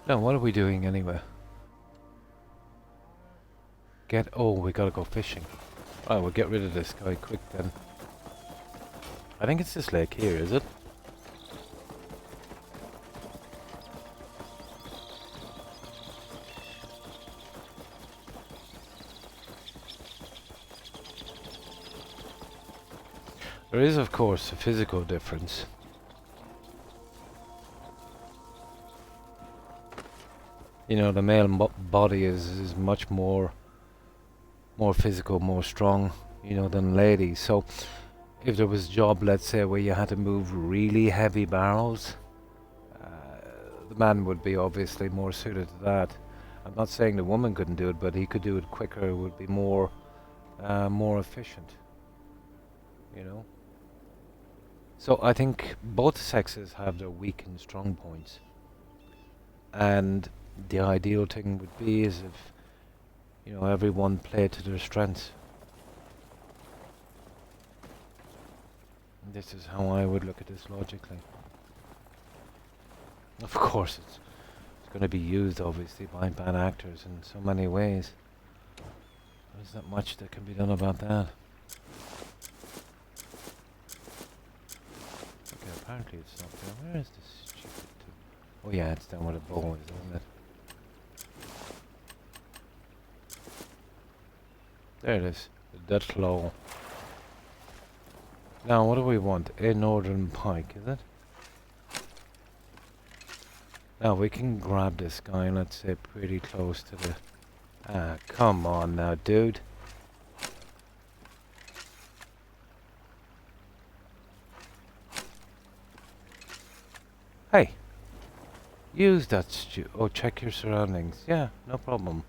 Now, what are we doing anyway? We gotta go fishing. Oh, we'll get rid of this guy quick then. I think it's this lake here, is it? There is, of course, a physical difference. You know, the male body is much more physical, more strong, you know, than ladies. So, if there was a job, let's say, where you had to move really heavy barrels, the man would be obviously more suited to that. I'm not saying the woman couldn't do it, but he could do it quicker. It would be more efficient. You know. So I think both sexes have their weak and strong points, and the ideal thing would be is if, you know, everyone played to their strengths. And this is how I would look at this logically. Of course, it's going to be used obviously by bad actors in so many ways. There's not much that can be done about that. Okay, apparently it's not there. Where is this stupid thing? Oh yeah, it's down where the bow is, isn't it? There it is. The Dutlow. Now, what do we want? A northern pike, is it? Now, we can grab this guy, let's say, pretty close to the... Ah, come on now, dude. Hey. Use that oh, check your surroundings. Yeah, no problem.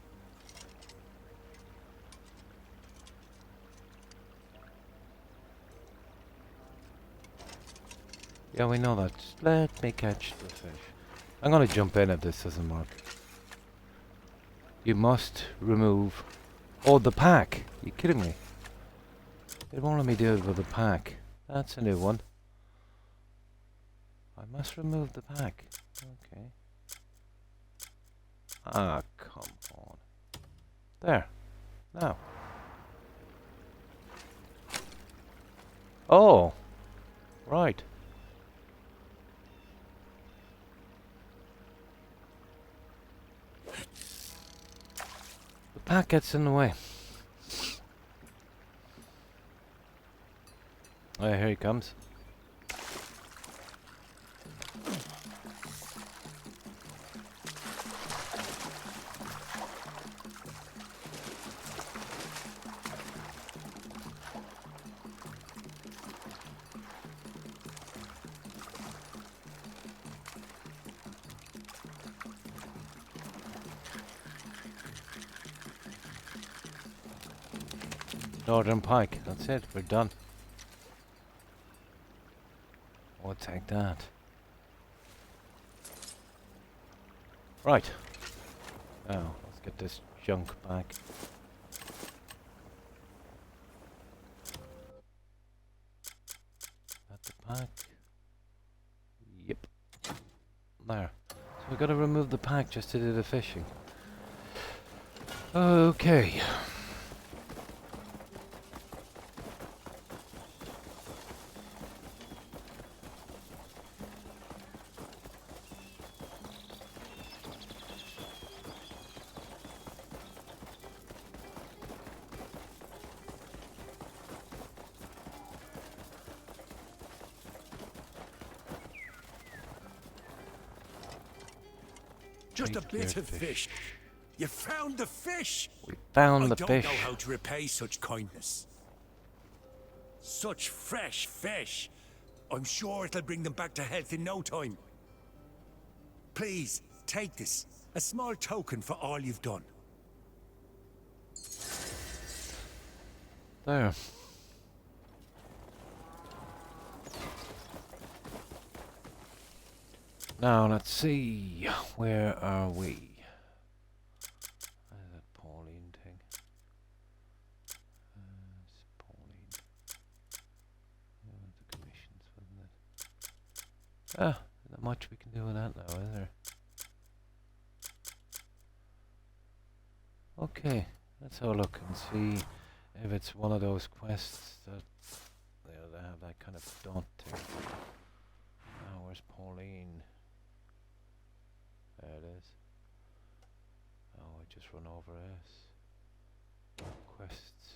Yeah, we know that. Just let me catch the fish. I'm gonna jump in if this doesn't work. You must remove Oh, the pack. You kidding me? They won't let me do it with the pack. That's a new one. I must remove the pack. Okay. Ah, come on. There. Now. Oh. Right. The pack gets in the way. Oh, here he comes. Northern pike. That's it. We're done. We'll take that. Right. Now, let's get this junk back. That the pack? Yep. There. So we've got to remove the pack just to do the fishing. Okay. Just a Great bit of fish. fish. You found the fish. We found I the don't fish. know how to repay such kindness. Such fresh fish. I'm sure it'll bring them back to health in no time. Please, take this. A small token for all you've done. There. Now let's see. Where are we? That Pauline thing. It's Pauline. The commissions, wasn't it? Ah, not much we can do with that now, is there? Okay, let's have a look and see if it's one of those quests that they have that kind of dot thing. Oh, where's Pauline? There it is. Oh, I just run over S. Quests.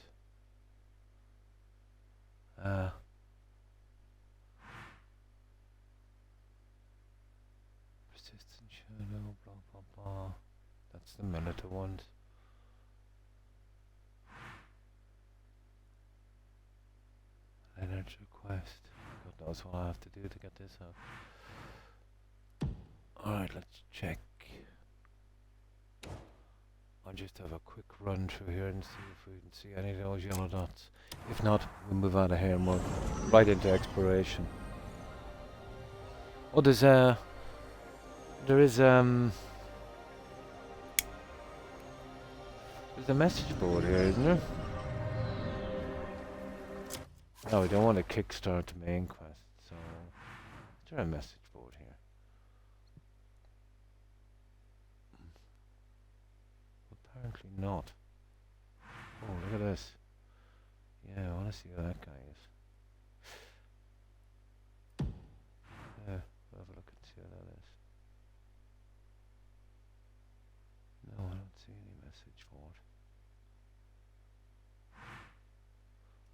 Persistent shadow, blah blah blah. That's the Minotaur ones. Energy quest. God knows what I have to do to get this out. Alright, let's check. I'll just have a quick run through here and see if we can see any of those yellow dots. If not, we'll move out of here and we'll right into exploration. Oh, there's a message board here, isn't there? No, we don't want to kickstart the main quest, so is there a message board here? Apparently not. Oh, look at this. Yeah, I want to see who that guy is. Yeah, we'll have a look and see who that is. No, I don't see any message board.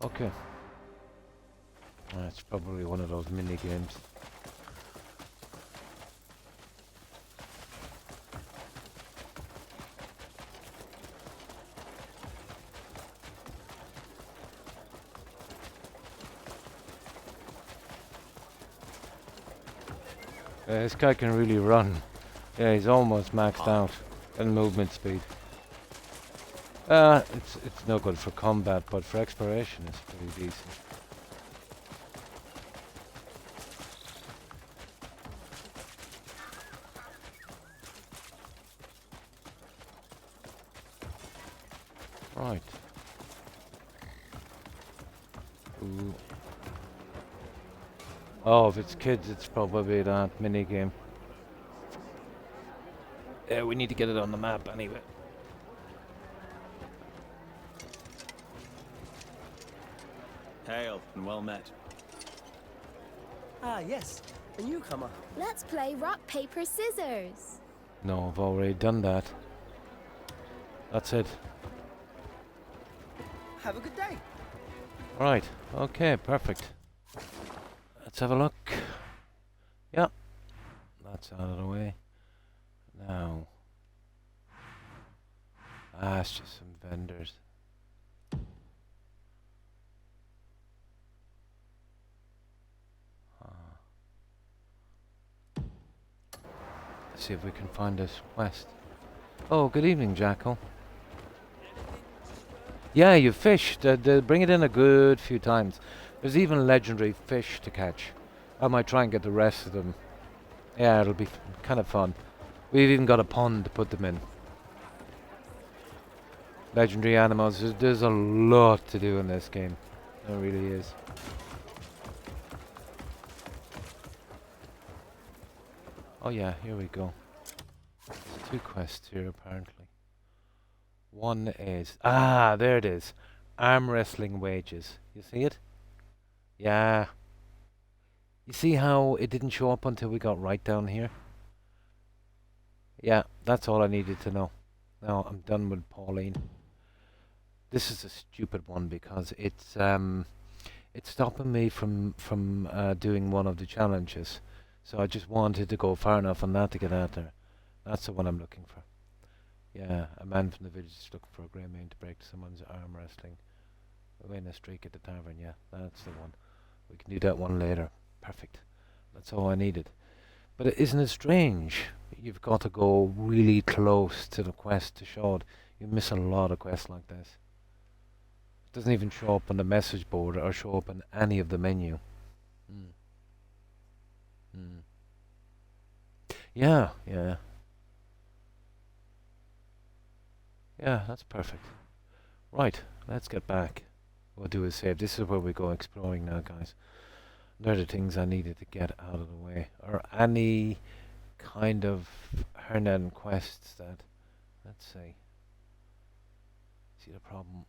Okay. It's probably one of those mini games. This guy can really run. Yeah, he's almost maxed out in movement speed. It's no good for combat, but for exploration it's pretty decent. Right. Ooh. Oh, if it's kids, it's probably that mini game. Yeah, we need to get it on the map anyway. Hail and well met. Ah, yes, a newcomer. Let's play rock, paper, scissors. No, I've already done that. That's it. Have a good day. Right. Okay, perfect. Let's have a look. Yeah. That's out of the way. Now. Ah, it's just some vendors. Let's see if we can find this quest. Oh, good evening, Jackal. Yeah, you fished. They bring it in a good few times. There's even legendary fish to catch. I might try and get the rest of them. Yeah, it'll be kind of fun. We've even got a pond to put them in. Legendary animals. There's a lot to do in this game. There really is. Oh yeah, here we go. There's 2 quests here apparently. One is... Ah, there it is. Arm wrestling wages. You see it? Yeah. You see how it didn't show up until we got right down here? Yeah, that's all I needed to know. Now I'm done with Pauline. This is a stupid one because it's stopping me from doing one of the challenges. So I just wanted to go far enough on that to get out there. That's the one I'm looking for. Yeah, a man from the village is looking for a grey mane to break someone's arm wrestling. Win a streak at the tavern, yeah, that's the one. We can do that one later. Perfect. That's all I needed. But isn't it strange? You've got to go really close to the quest to show it. You miss a lot of quests like this. It doesn't even show up on the message board or show up in any of the menu. Yeah, yeah. Yeah, that's perfect. Right, let's get back. We'll do a save. This is where we go exploring now, guys. They're the things I needed to get out of the way. Or any kind of Hernan quests that... Let's see. See the problem?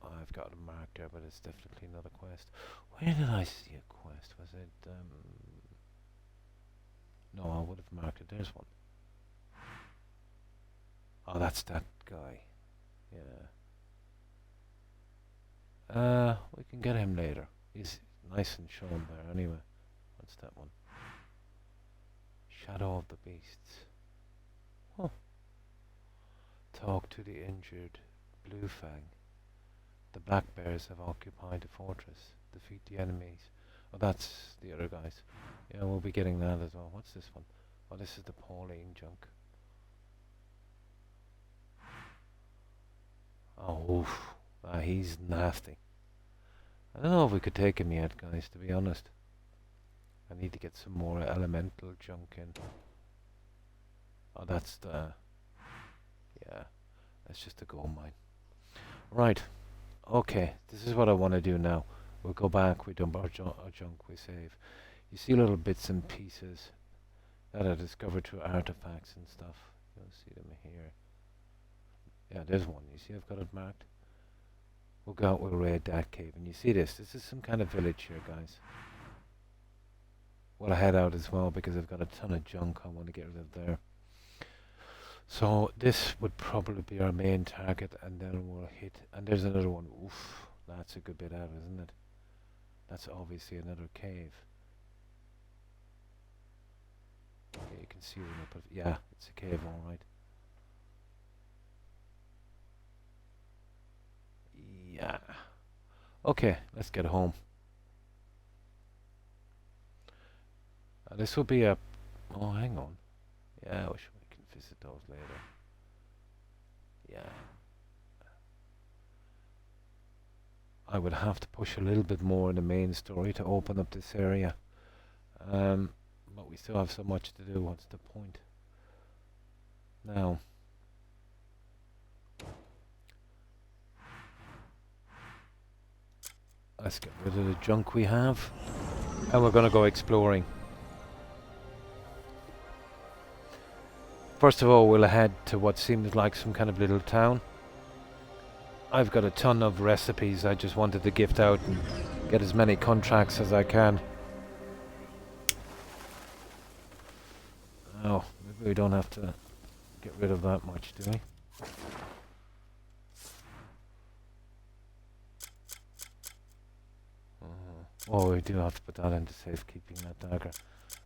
Oh, I've got it marked there, but it's definitely not a quest. Where did I see a quest? Was it... No, I would have marked it. There's one. Oh, that's that guy. Yeah. We can get him later. He's nice and shown there anyway. What's that one? Shadow of the Beasts. Huh. Talk to the injured Blue Fang. The Black Bears have occupied the fortress. Defeat the enemies. Oh, that's the other guys. Yeah, we'll be getting that as well. What's this one? Oh, this is the Pauline junk. Oh, oof. He's nasty. I don't know if we could take him yet, guys, to be honest. I need to get some more elemental junk in. Oh, that's the... Yeah, that's just a gold mine. Right. Okay, this is what I want to do now. We'll go back, we dump our junk, we save. You see little bits and pieces that I discovered through artifacts and stuff. You'll see them here. Yeah, there's one. You see I've got it marked? We'll go out, we'll raid that cave. And you see this? This is some kind of village here, guys. We'll head out as well because I've got a ton of junk I want to get rid of there. So this would probably be our main target, and then we'll hit... And there's another one. Oof, that's a good bit out, isn't it? That's obviously another cave. Okay, you can see when I put... Yeah, it's a cave, alright. Yeah. Okay, let's get home. This will be a... Oh, hang on. Yeah, we can visit those later. Yeah. I would have to push a little bit more in the main story to open up this area. But we still have so much to do. What's the point? Now... Let's get rid of the junk we have. And we're going to go exploring. First of all, we'll head to what seems like some kind of little town. I've got a ton of recipes I just wanted to gift out and get as many contracts as I can. Oh, maybe we don't have to get rid of that much, do we? Oh, we do have to put that into safekeeping, that dagger.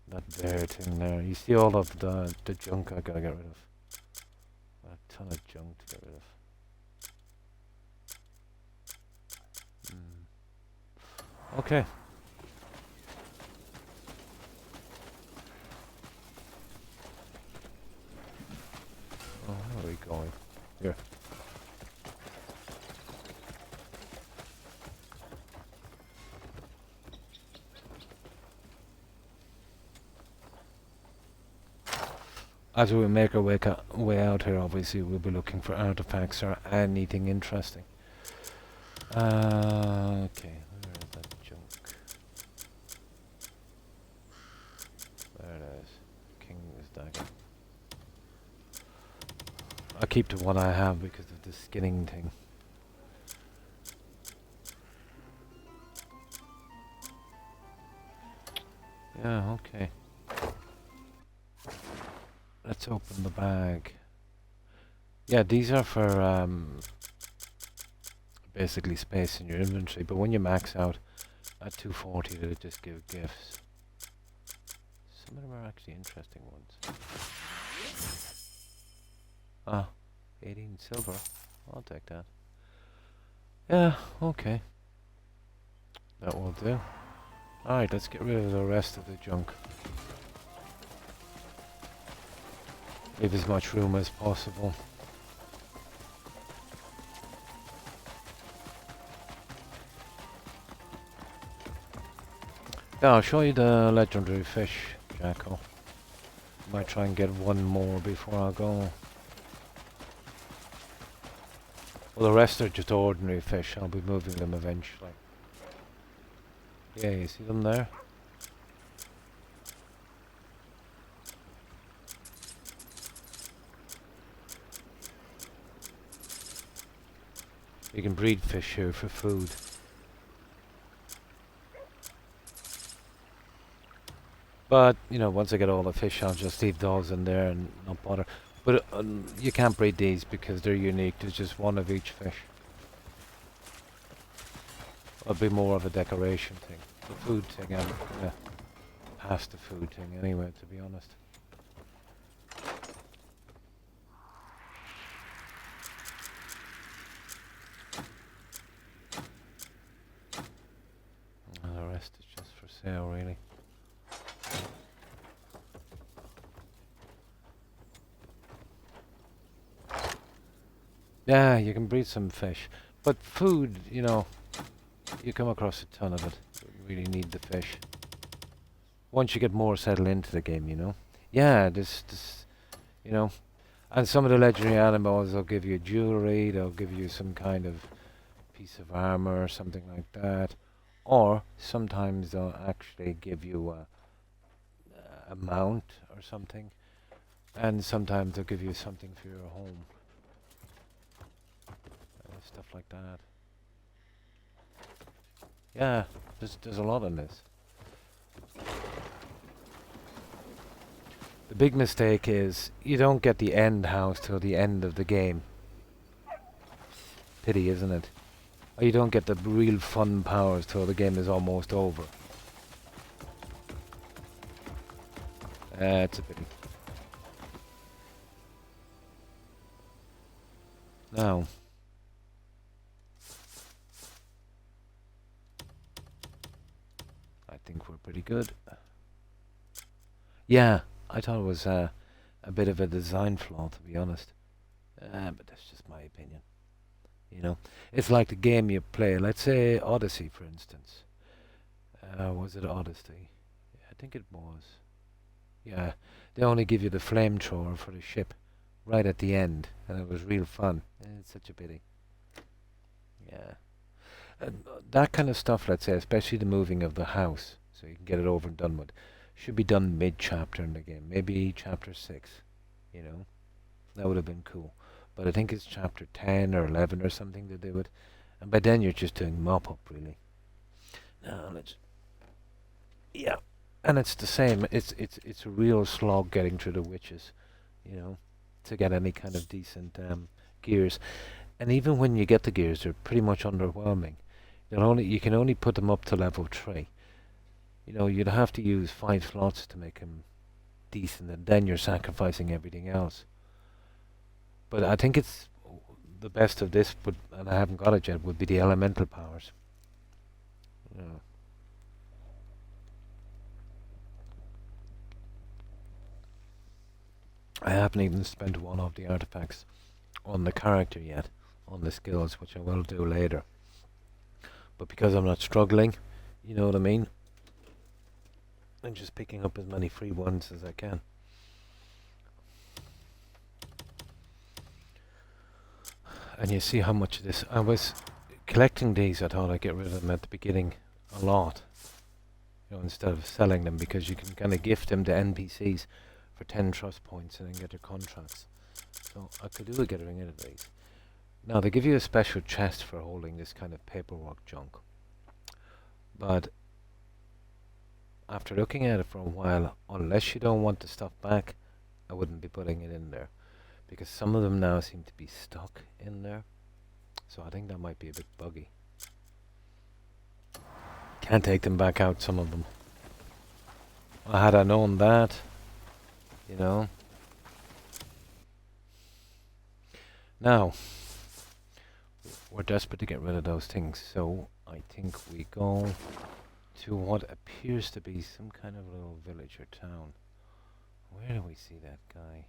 That bear thing there. You see all of the junk I gotta get rid of. A ton of junk to get rid of. Okay. Oh, where are we going? Here. As we make our way out here, obviously we'll be looking for artifacts or anything interesting. Okay, where is that junk? There it is. King's dagger. I keep the one I have because of the skinning thing. Yeah, okay. Let's open the bag. Yeah, these are for basically space in your inventory, but when you max out at 240, they just give gifts. Some of them are actually interesting ones. Ah, 18 silver. I'll take that. Yeah, okay. That will do. Alright, let's get rid of the rest of the junk. Leave as much room as possible. Yeah, I'll show you the legendary fish, Jacko. Might try and get one more before I go. Well, the rest are just ordinary fish. I'll be moving them eventually. Yeah, you see them there? You can breed fish here for food. But, you know, once I get all the fish, I'll just leave those in there and not bother. But you can't breed these because they're unique. There's just one of each fish. It'll be more of a decoration thing. The food thing, I'm past the food thing anyway, to be honest. And the rest is just for sale, really. Yeah, you can breed some fish. But food, you know, you come across a ton of it. You really need the fish. Once you get more settled into the game, you know. Yeah, this, you know. And some of the legendary animals, they'll give you jewelry, they'll give you some kind of piece of armor or something like that. Or sometimes they'll actually give you a mount or something. And sometimes they'll give you something for your home. Stuff like that. Yeah, there's a lot in this. The big mistake is you don't get the end house till the end of the game. Pity, isn't it? Or you don't get the real fun powers till the game is almost over. It's a pity. Now, I think we're pretty good. Yeah, I thought it was a bit of a design flaw, to be honest. But that's just my opinion. You know, it's like the game you play. Let's say Odyssey, for instance. Was it Odyssey? Yeah, I think it was. Yeah, they only give you the flamethrower for the ship right at the end, and it was real fun. It's such a pity. Yeah. That kind of stuff, let's say, especially the moving of the house, so you can get it over and done with, should be done mid-chapter in the game. Maybe chapter 6, you know? That would have been cool. But I think it's chapter 10 or 11 or something to do it. And by then you're just doing mop-up, really. Now, let's... Yeah. And it's the same. It's a real slog getting through the witches, you know, to get any kind of decent gears. And even when you get the gears, they're pretty much underwhelming. You can only put them up to level 3. You know, you'd have to use 5 slots to make them decent, and then you're sacrificing everything else. But I think it's the best of this, and I haven't got it yet, would be the elemental powers. Yeah. I haven't even spent one of the artifacts on the character yet, on the skills, which I will do later. But because I'm not struggling, you know what I mean? I'm just picking up as many free ones as I can. And you see how much of this... I was collecting these, I thought I'd get rid of them at the beginning a lot. You know, instead of selling them, because you can kind of gift them to NPCs for 10 trust points and then get their contracts. So I could do with getting rid of these. Now, they give you a special chest for holding this kind of paperwork junk. But after looking at it for a while, unless you don't want the stuff back, I wouldn't be putting it in there. Because some of them now seem to be stuck in there. So I think that might be a bit buggy. Can't take them back out, some of them. Had I known that, you know. Now, we're desperate to get rid of those things, so I think we go to what appears to be some kind of little village or town. Where do we see that guy?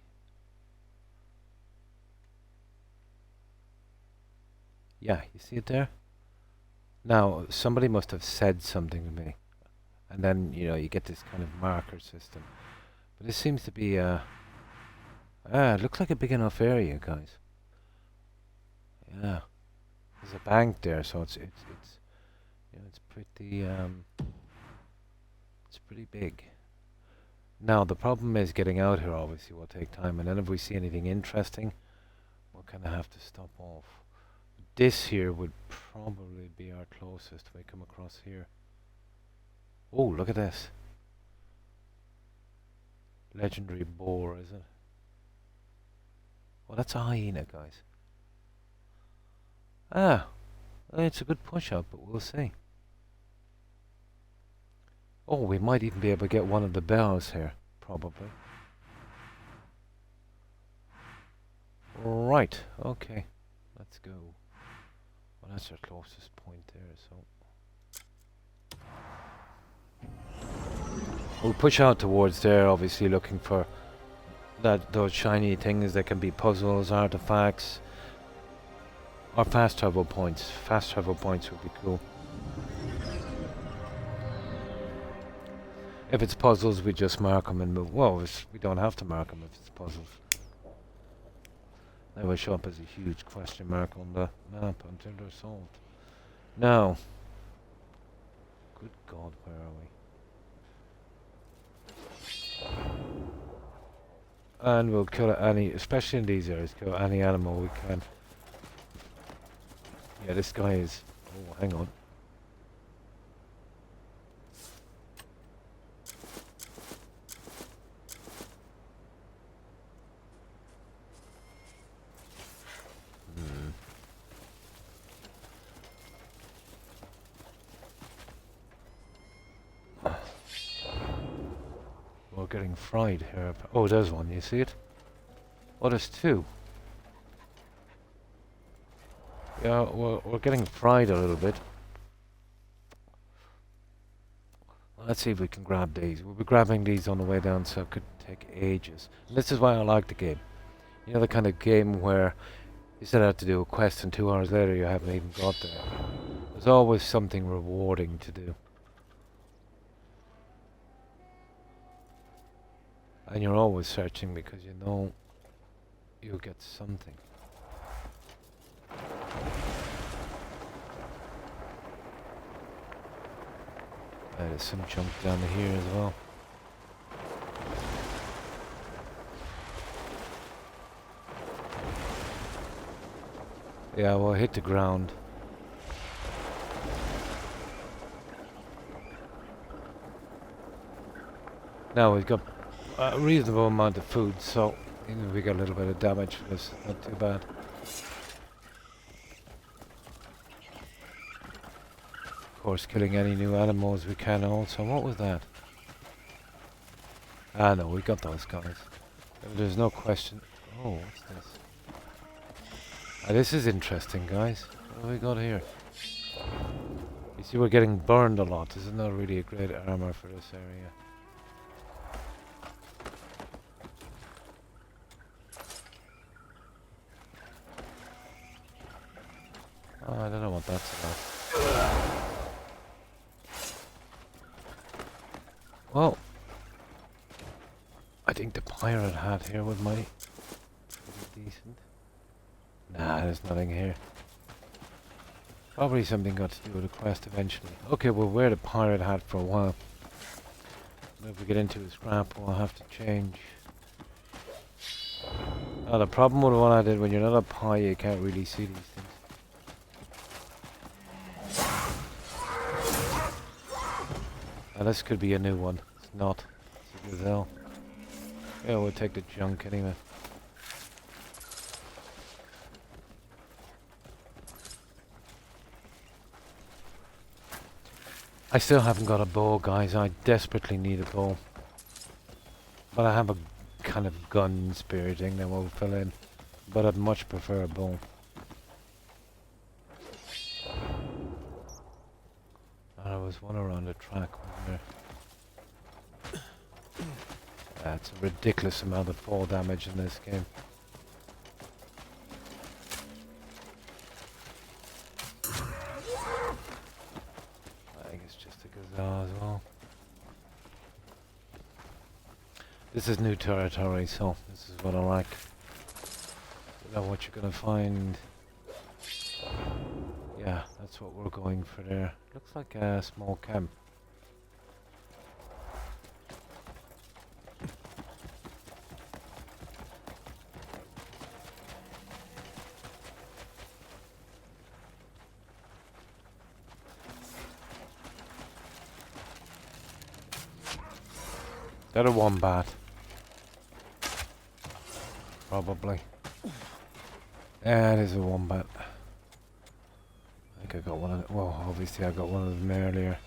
Yeah, you see it there? Now, somebody must have said something to me. And then, you know, you get this kind of marker system. But this seems to be it looks like a big enough area, guys. Yeah. There's a bank there, so it's you know, it's pretty big. Now, the problem is getting out here obviously will take time, and then if we see anything interesting, we'll kind of have to stop off. This here would probably be our closest if we come across here. Oh, look at this. Legendary boar, is it? Oh, that's a hyena, guys. Ah, it's a good push-up, but we'll see. Oh, we might even be able to get one of the bells here, probably. Right, okay. Let's go. Well, that's our closest point there, so... We'll push out towards there, obviously looking for those shiny things that can be puzzles, artifacts, or fast travel points. Fast travel points would be cool. If it's puzzles, we just mark them and move. Well, we don't have to mark them if it's puzzles. They will show up as a huge question mark on the map until they're solved. Now, good God, where are we? And we'll kill any, especially in these areas, kill any animal we can. Yeah, this guy is... Oh, hang on. We're getting fried here. Oh, there's one, you see it? Oh, there's two. Yeah, we're getting fried a little bit. Let's see if we can grab these. We'll be grabbing these on the way down, so it could take ages. And this is why I like the game. You know, the kind of game where you set out to do a quest and 2 hours later you haven't even got there. There's always something rewarding to do. And you're always searching because you know you'll get something. There's some junk down here as well. Yeah, well, hit the ground. Now we've got a reasonable amount of food, so even if we got a little bit of damage for this, not too bad. Of course, killing any new animals we can also. What was that? Ah, no, we got those guys. There's no question. Oh, what's this? Ah, this is interesting, guys. What have we got here? You see, we're getting burned a lot. This is not really a great armor for this area. Oh, I don't know what that's about. Well, I think the pirate hat here was pretty decent. Nah, there's nothing here. Probably something got to do with the quest eventually. Okay, we'll wear the pirate hat for a while. If we get into a scrap, we'll have to change. Now, the problem with what I did, when you're not up high, you can't really see these things. Now, this could be a new one. It's not. It's a gazelle. Yeah, we'll take the junk anyway. I still haven't got a bow, guys. I desperately need a bow. But I have a kind of gun spiriting that will fill in. But I'd much prefer a bow. There was one around the track, wasn't there? That's a ridiculous amount of fall damage in this game. I think it's just a gazelle as well. This is new territory, so this is what I like. You know what you're gonna find. Yeah, that's what we're going for there. Looks like a small camp. Is that a wombat? Probably. Yeah, it is a wombat. I think I got one of them. Well, obviously I got one of them earlier.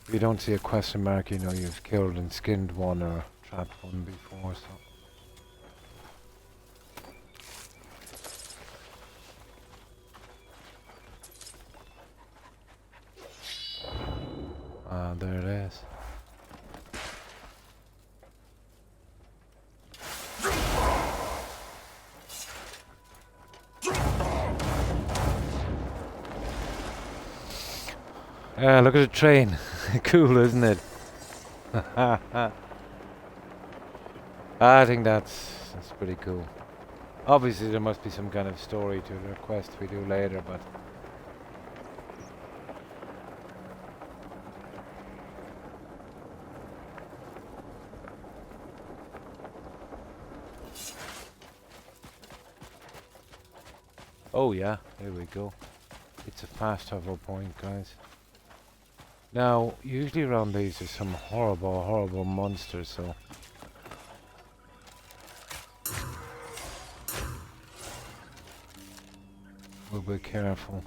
If you don't see a question mark, you know you've killed and skinned one or trapped one before, so. Ah, there it is. Look at the train. Cool, isn't it? I think that's pretty cool. Obviously there must be some kind of story to the quest we do later, but oh yeah, here we go. It's a fast travel point, guys. Now, usually around these there's some horrible, horrible monsters, so we'll be careful.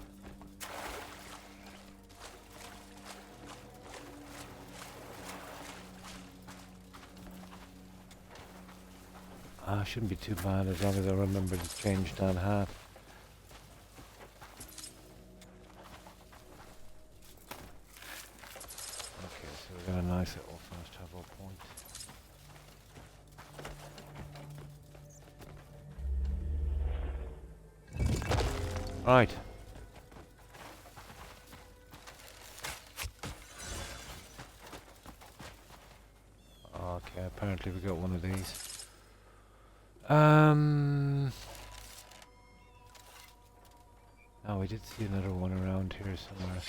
Shouldn't be too bad as long as I remember to change that hat. Got a nice little fast travel point. Right. Okay, apparently we got one of these. Oh, we did see another one around here somewhere.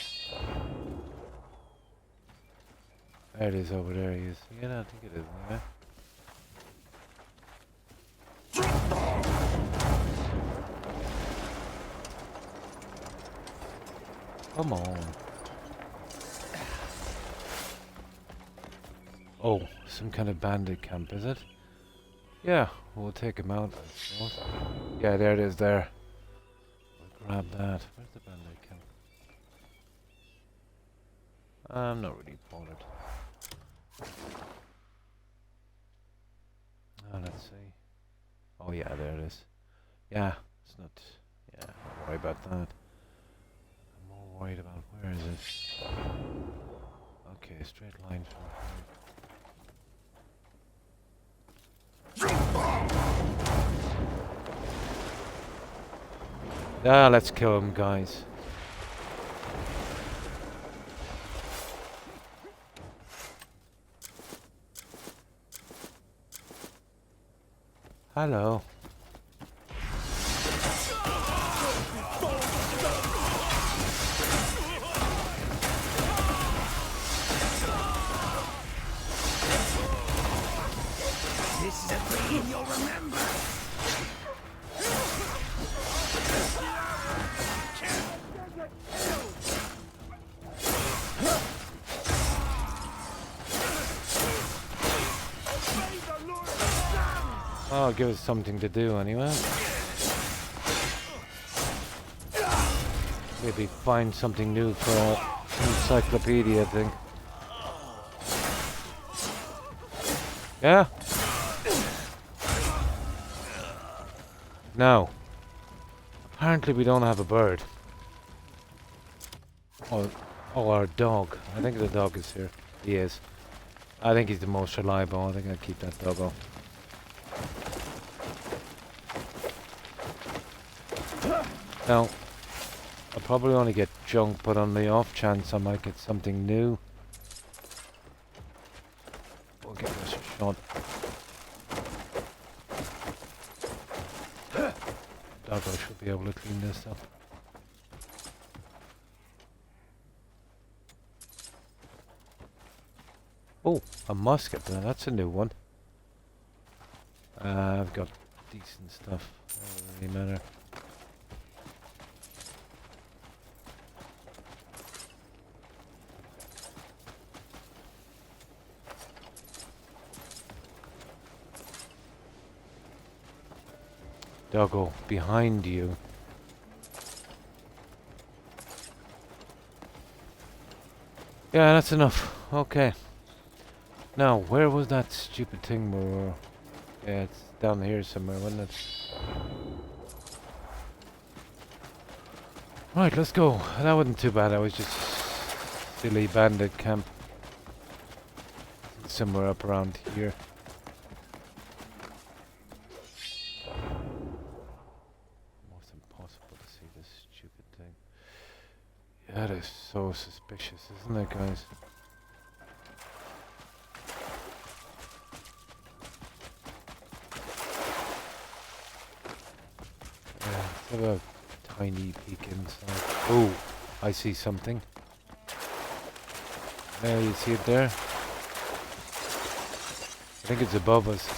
There it is over there. You see it? I think it is. Yeah. Come on. Oh, some kind of bandit camp, is it? Yeah, we'll take him out, I suppose. Yeah, there it is there. We'll grab that. Where's the bandit camp? I'm not really bothered. Let's see. Oh yeah, there it is. Yeah, it's not... Yeah, don't worry about that. I'm more worried about where is it? Okay, straight line from here. Ah, let's kill him, guys. Hello. This is a thing you'll remember. Oh, give us something to do anyway. Maybe find something new for an encyclopedia thing. Yeah? Now, apparently we don't have a bird. Oh, our dog. I think the dog is here. He is. I think he's the most reliable. I think I'll keep that doggo. Now, I'll probably only get junk, but on the off chance I might get something new. We'll give this a shot. Doggo should be able to clean this up. Oh, a musket. Now that's a new one. I've got decent stuff. Doesn't really matter. Doggo, behind you. Yeah, that's enough. Okay. Now, where was that stupid thing we were... Yeah, it's down here somewhere, wasn't it? Right, let's go. That wasn't too bad. I was just... silly bandit camp. Somewhere up around here. That is so suspicious, isn't it, guys? Yeah, let's have a tiny peek inside. Oh, I see something. There, you see it there? I think it's above us.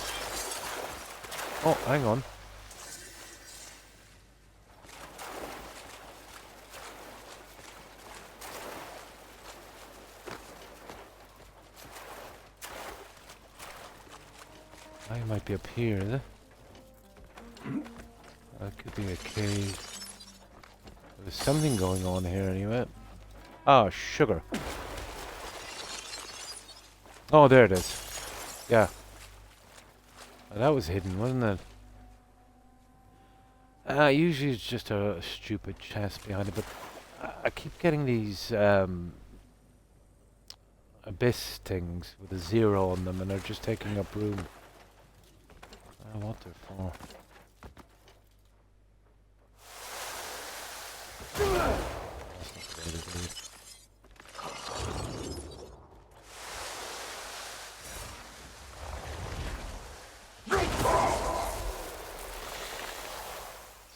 Oh, hang on. I might be up here, is it? That could be a cave. There's something going on here anyway. Oh, sugar. Oh, there it is. Yeah. Oh, that was hidden, wasn't it? Usually it's just a stupid chest behind it, but I keep getting these abyss things with a 0 on them, and they're just taking up room. I don't know what they're for.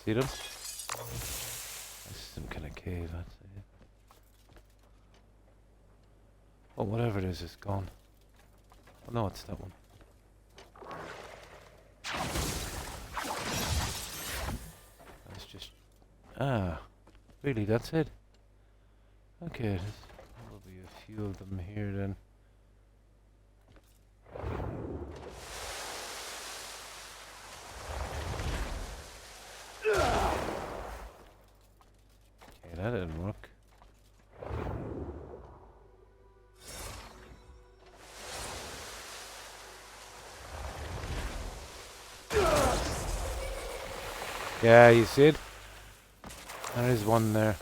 See them? This is some kind of cave, I'd say. Oh, whatever it is gone. Oh, no, it's that one. That's just... Ah, really, that's it? Okay, there's probably a few of them here then. Okay, that didn't work. Yeah, you see it? There is one there.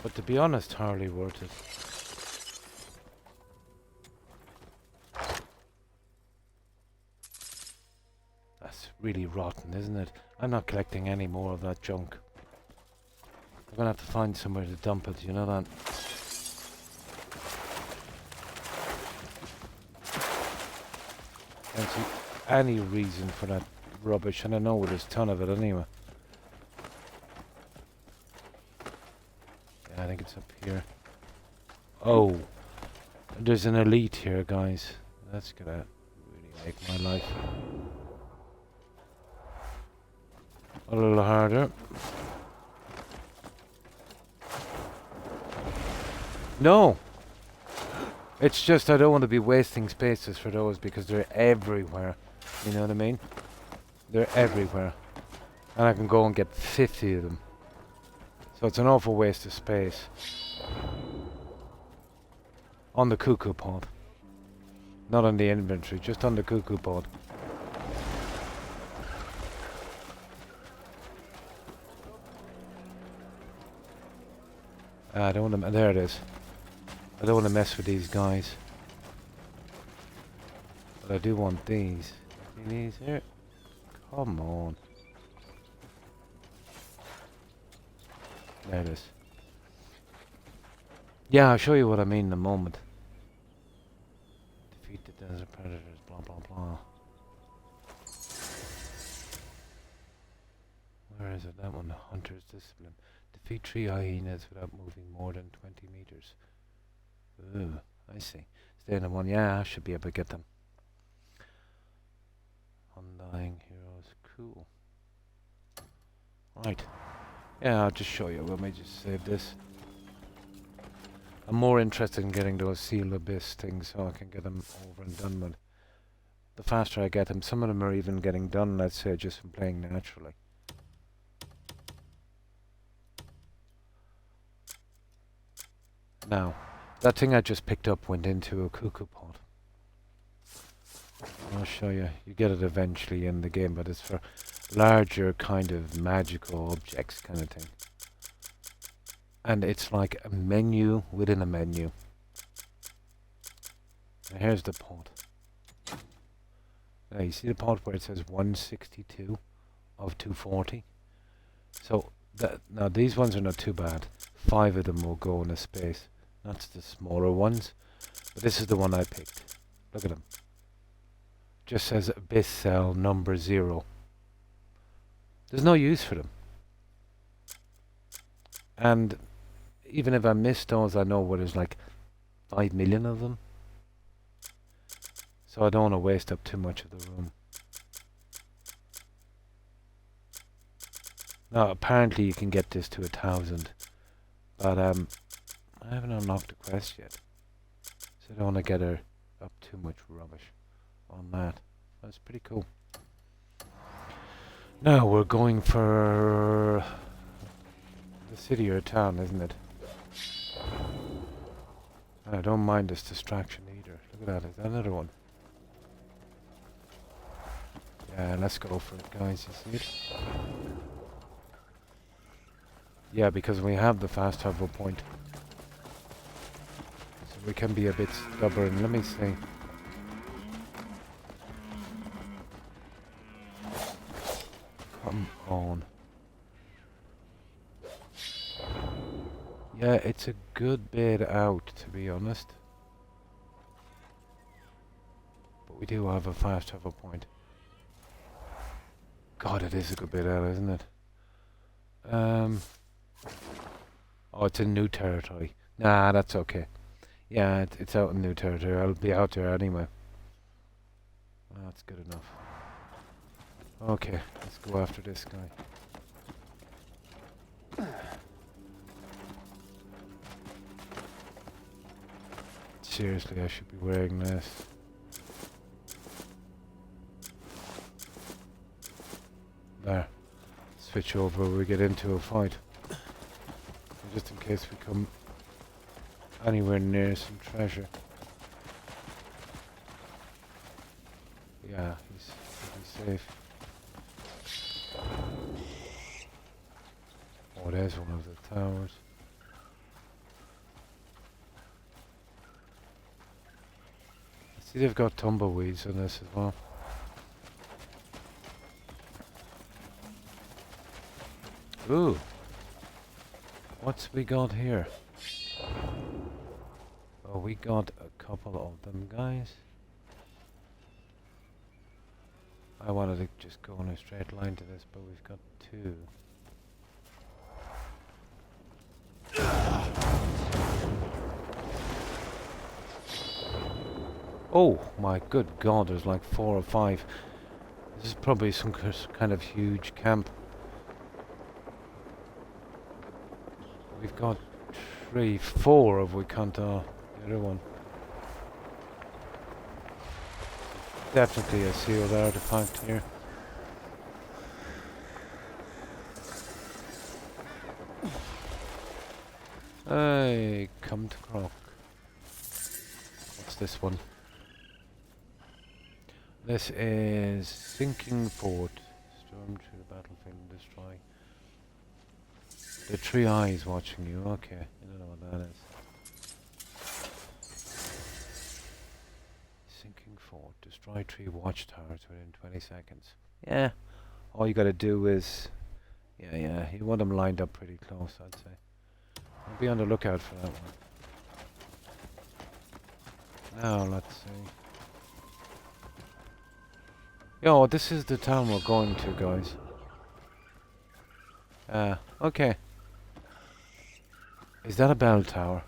But to be honest, hardly worth it. That's really rotten, isn't it? I'm not collecting any more of that junk. I'm gonna have to find somewhere to dump it, you know that? I don't see any reason for that rubbish, and I know there's a ton of it anyway. Yeah, I think it's up here. Oh, there's an elite here, guys. That's gonna really make my life a little harder. No! It's just I don't want to be wasting spaces for those because they're everywhere. You know what I mean? They're everywhere. And I can go and get 50 of them. So it's an awful waste of space. On the cuckoo pod. Not on the inventory, just on the cuckoo pod. I don't want to... There it is. I don't want to mess with these guys. But I do want these. See these here? Come on. There it is. Yeah, I'll show you what I mean in a moment. Defeat the desert predators, blah blah blah. Where is it? That one, the hunter's discipline. Defeat 3 hyenas without moving more than 20 meters. Ooh, I see. Stay in the one. Yeah, I should be able to get them. Undying heroes. Cool. Right. Yeah, I'll just show you. Let me just save this. I'm more interested in getting those sealed abyss things so I can get them over and done with. The faster I get them, some of them are even getting done, let's say, just from playing naturally. Now, that thing I just picked up went into a cuckoo pod. I'll show you. You get it eventually in the game, but it's for larger kind of magical objects kind of thing. And it's like a menu within a menu. Now here's the pod. Now you see the pod where it says 162 of 240? So, now these ones are not too bad. 5 of them will go in a space. That's the smaller ones. But this is the one I picked. Look at them. Just says Abyss Cell number 0. There's no use for them. And even if I miss those, I know where there's like 5 million of them. So I don't want to waste up too much of the room. Now apparently you can get this to 1,000. But I haven't unlocked the quest yet. So I don't want to get her up too much rubbish on that. That's pretty cool. Now we're going for the city or town, isn't it? I don't mind this distraction either. Look at that, is that another one? Yeah, let's go for it, guys, you see it? Yeah, because we have the fast travel point. So we can be a bit stubborn. Let me see. Come on. Yeah, it's a good bit out, to be honest. But We do have a fast travel point. God, it is a good bit out, isn't it? Oh, it's in new territory. Nah, that's okay. Yeah, it's out in new territory. I'll be out there anyway. That's good enough. Okay, let's go after this guy. Seriously, I should be wearing this. There. Switch over when we get into a fight. Just in case we come anywhere near some treasure. Yeah, he's safe. Oh, there's one of the towers. I see they've got tumbleweeds on this as well. Ooh. What's we got here? Oh, we got a couple of them, guys. I wanted to just go in a straight line to this, but we've got two. Oh my good god, there's like 4 or 5. This is probably some kind of huge camp. We've got 3, 4 if we count the other one. Definitely a sealed artifact here. Hey, come to Croc. What's this one? This is Sinking Fort. Storm through the battlefield and destroy. The 3 eyes watching you. Okay, I don't know what that is. Sinking Fort. Destroy 3 watchtowers within 20 seconds. Yeah. All you gotta do is... Yeah, you want them lined up pretty close, I'd say. I'll be on the lookout for that one. Now, let's see. Yo, this is the town we're going to, guys. Okay. Is that a bell tower?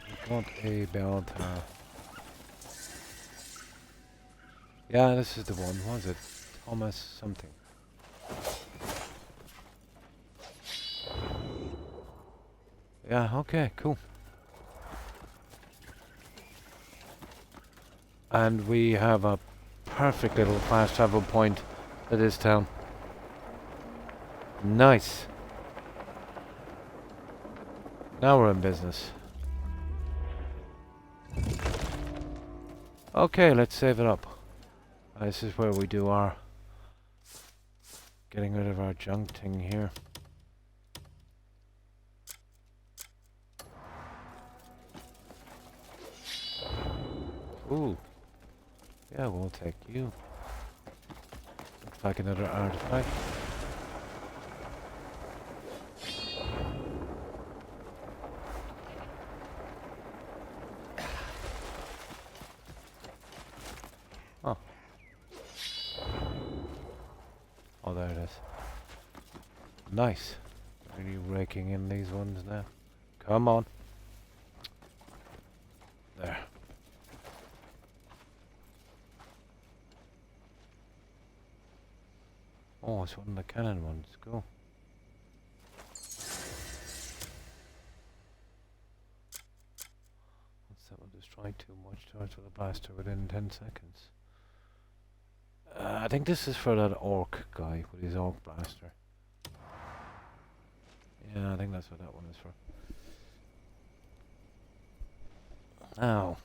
We got a bell tower. Yeah, this is the one. What was it? Thomas something. Yeah, okay, cool. And we have a perfect little fast travel point to this town. Nice. Now we're in business. Okay, let's save it up. This is where we do our getting rid of our junk thing here. Ooh. Yeah, we'll take you. Looks like another artifact. Oh. Oh, there it is. Nice. Really raking in these ones now. Come on. There. Oh, it's one of the cannon ones. Cool. What's that one? Destroy 2 watchtowers with a blaster within 10 seconds. I think this is for that orc guy with his orc blaster. Yeah, I think that's what that one is for. Ow.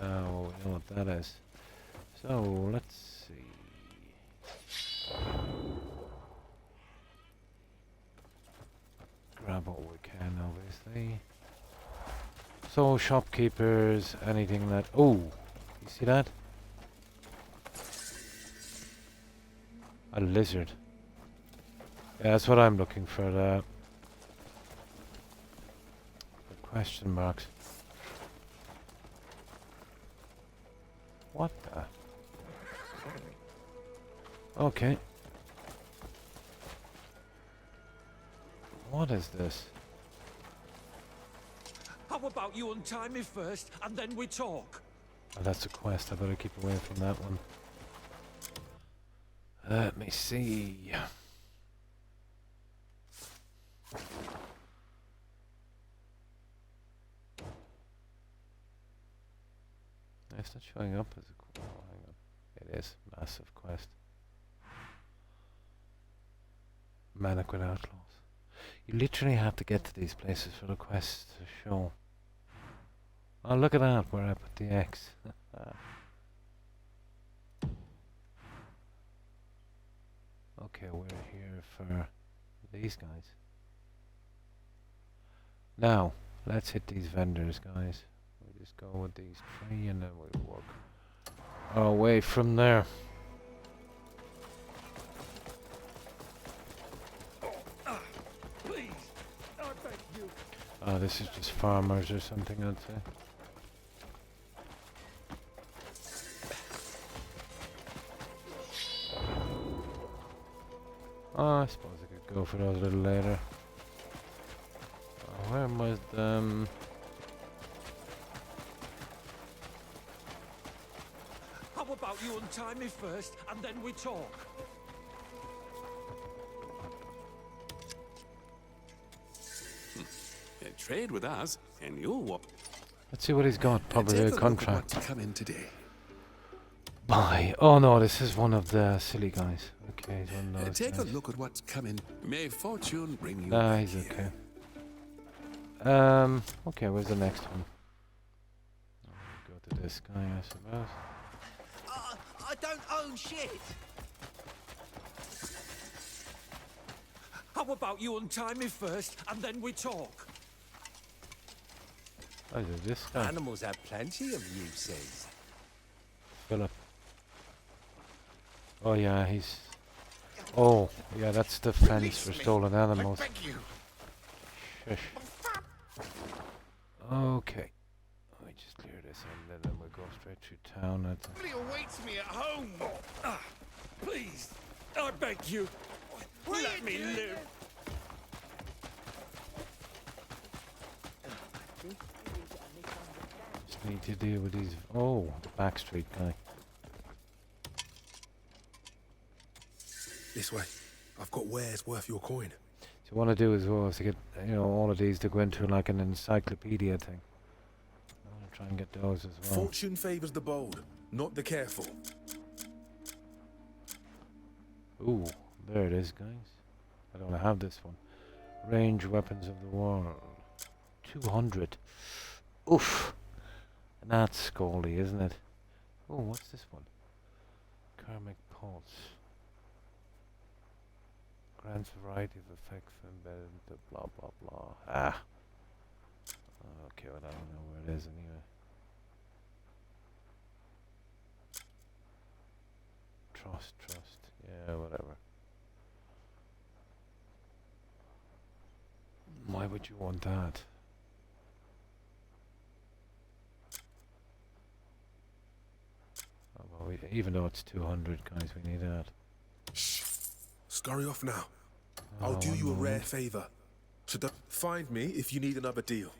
Oh, we know what that is. So, let's see. Grab what we can, obviously. So, shopkeepers, anything that... Oh! You see that? A lizard. Yeah, that's what I'm looking for, the question marks. What the? Okay. What is this? How about you untie me first, and then we talk? Oh, that's a quest. I better keep away from that one. Let me see. It's not showing up as a... Oh, hang on. It is. Massive quest. Mannequin Outlaws. You literally have to get to these places for the quests to show. Oh, look at that, where I put the X. Okay, we're here for these guys. Now, let's hit these vendors, guys. We just go with these three and then we walk our way from there. Please, I beg you. Oh, this is just farmers or something, I'd say. Oh, I suppose I could go for those a little later. Where was the... How about you untie me first, and then we talk? Trade with us, and you'll whoop. Let's see what he's got. Probably a contract. What's come in today? Buy. Oh no, this is one of the silly guys. Okay, he's one of those Take guys. a look at what's coming. May fortune bring you. Nah, he's okay. Okay, where's the next one? Go to this guy, I suppose. I don't own shit. How about you untie me first, and then we talk? Oh, is it this guy? Animals have plenty of uses. Philip. Oh yeah, he's... Oh, yeah, that's the fence for stolen animals. Shush. Okay. Let me just clear this and then we'll go straight through town. Nobody awaits me at home. Please, I beg you. Let me live. Just need to deal with these... Oh, the Backstreet guy. This way. I've got wares worth your coin. So what I do as well is to get, you know, all of these to go into like an encyclopedia thing. I want to try and get those as well. Fortune favors the bold, not the careful. Ooh, there it is, guys. I don't have this one. Range weapons of the world. 200. Oof. And that's scaldy, isn't it? Oh, what's this one? Karmic Pulse. Grants a variety of effects embedded into blah blah blah. Ah. Okay, well I don't know where it is anyway. Trust. Yeah, whatever. Why would you want that? Oh, well, even though it's 200, guys, we need that. Shh. Scurry off now. I'll do you a rare favor. So find me if you need another deal.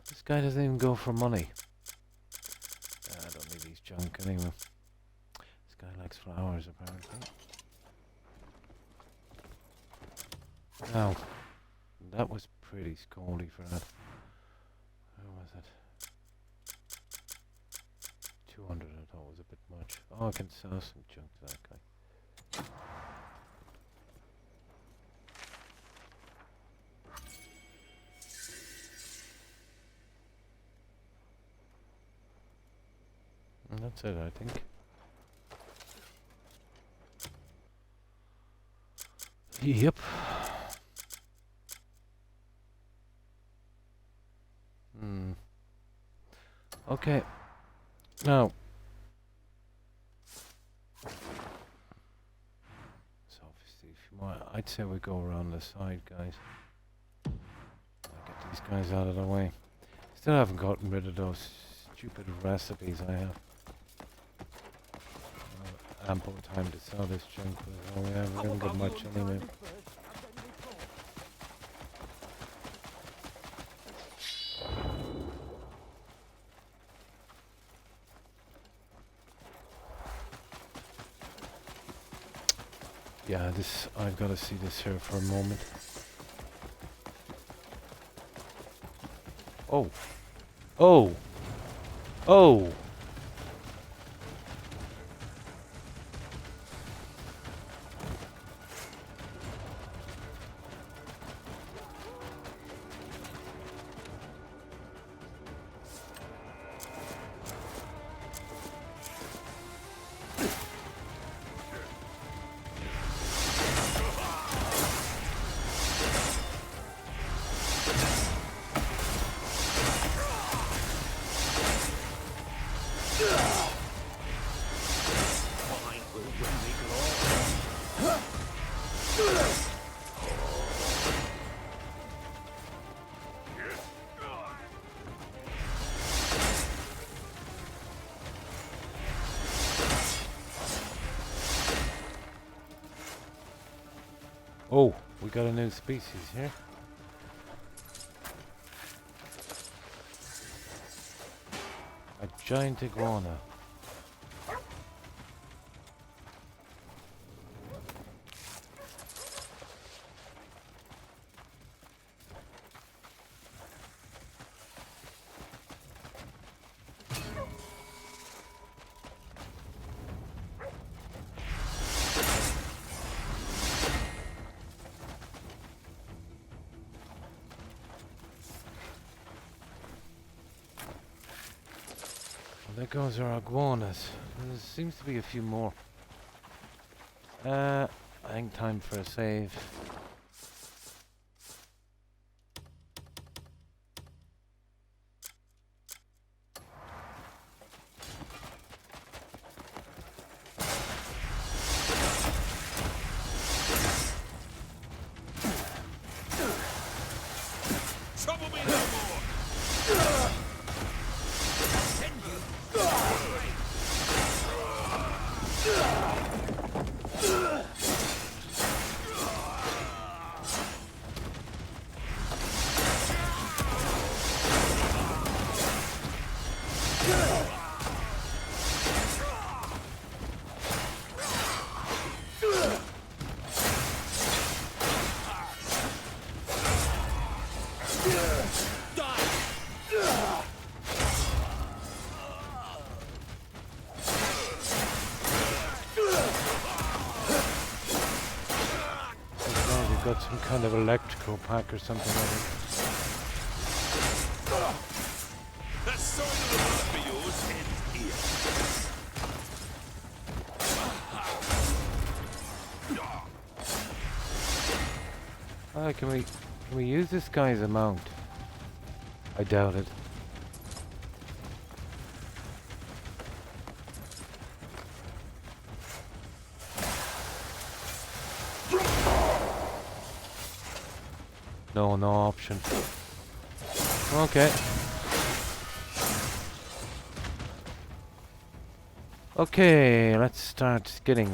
This guy doesn't even go for money. I don't need his junk anyway. This guy likes flowers, apparently. Now, that was pretty scaldy for that. Where was it? 200 I thought was a bit much. Oh, I can sell some junk to that guy. And that's it, I think. Yep. Okay. Now, I'd say we go around the side, guys. I'll get these guys out of the way. Still haven't gotten rid of those stupid recipes I have. Ample time to sell this junk, but we haven't got much anyway. Yeah, I've got to see this here for a moment. Oh. Oh. Oh. Oh, we got a new species here. A giant iguana. There goes our iguanas. There seems to be a few more. I think time for a save. Trouble me no more! Got some kind of electrical pack or something like it. That side of the road for yours ends here. Can we use this guy as a mount? I doubt it. No, no option. Okay. Okay, let's start getting...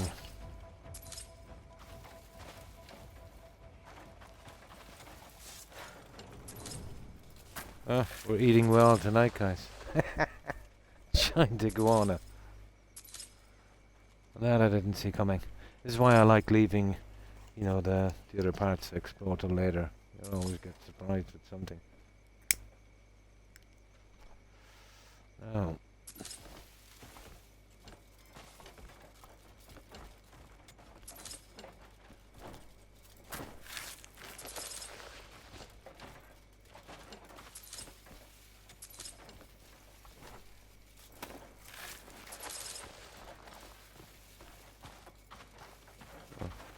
we're eating well tonight, guys. Giant iguana. That I didn't see coming. This is why I like leaving, you know, the other parts to explore till later. You always get surprised with something. Oh.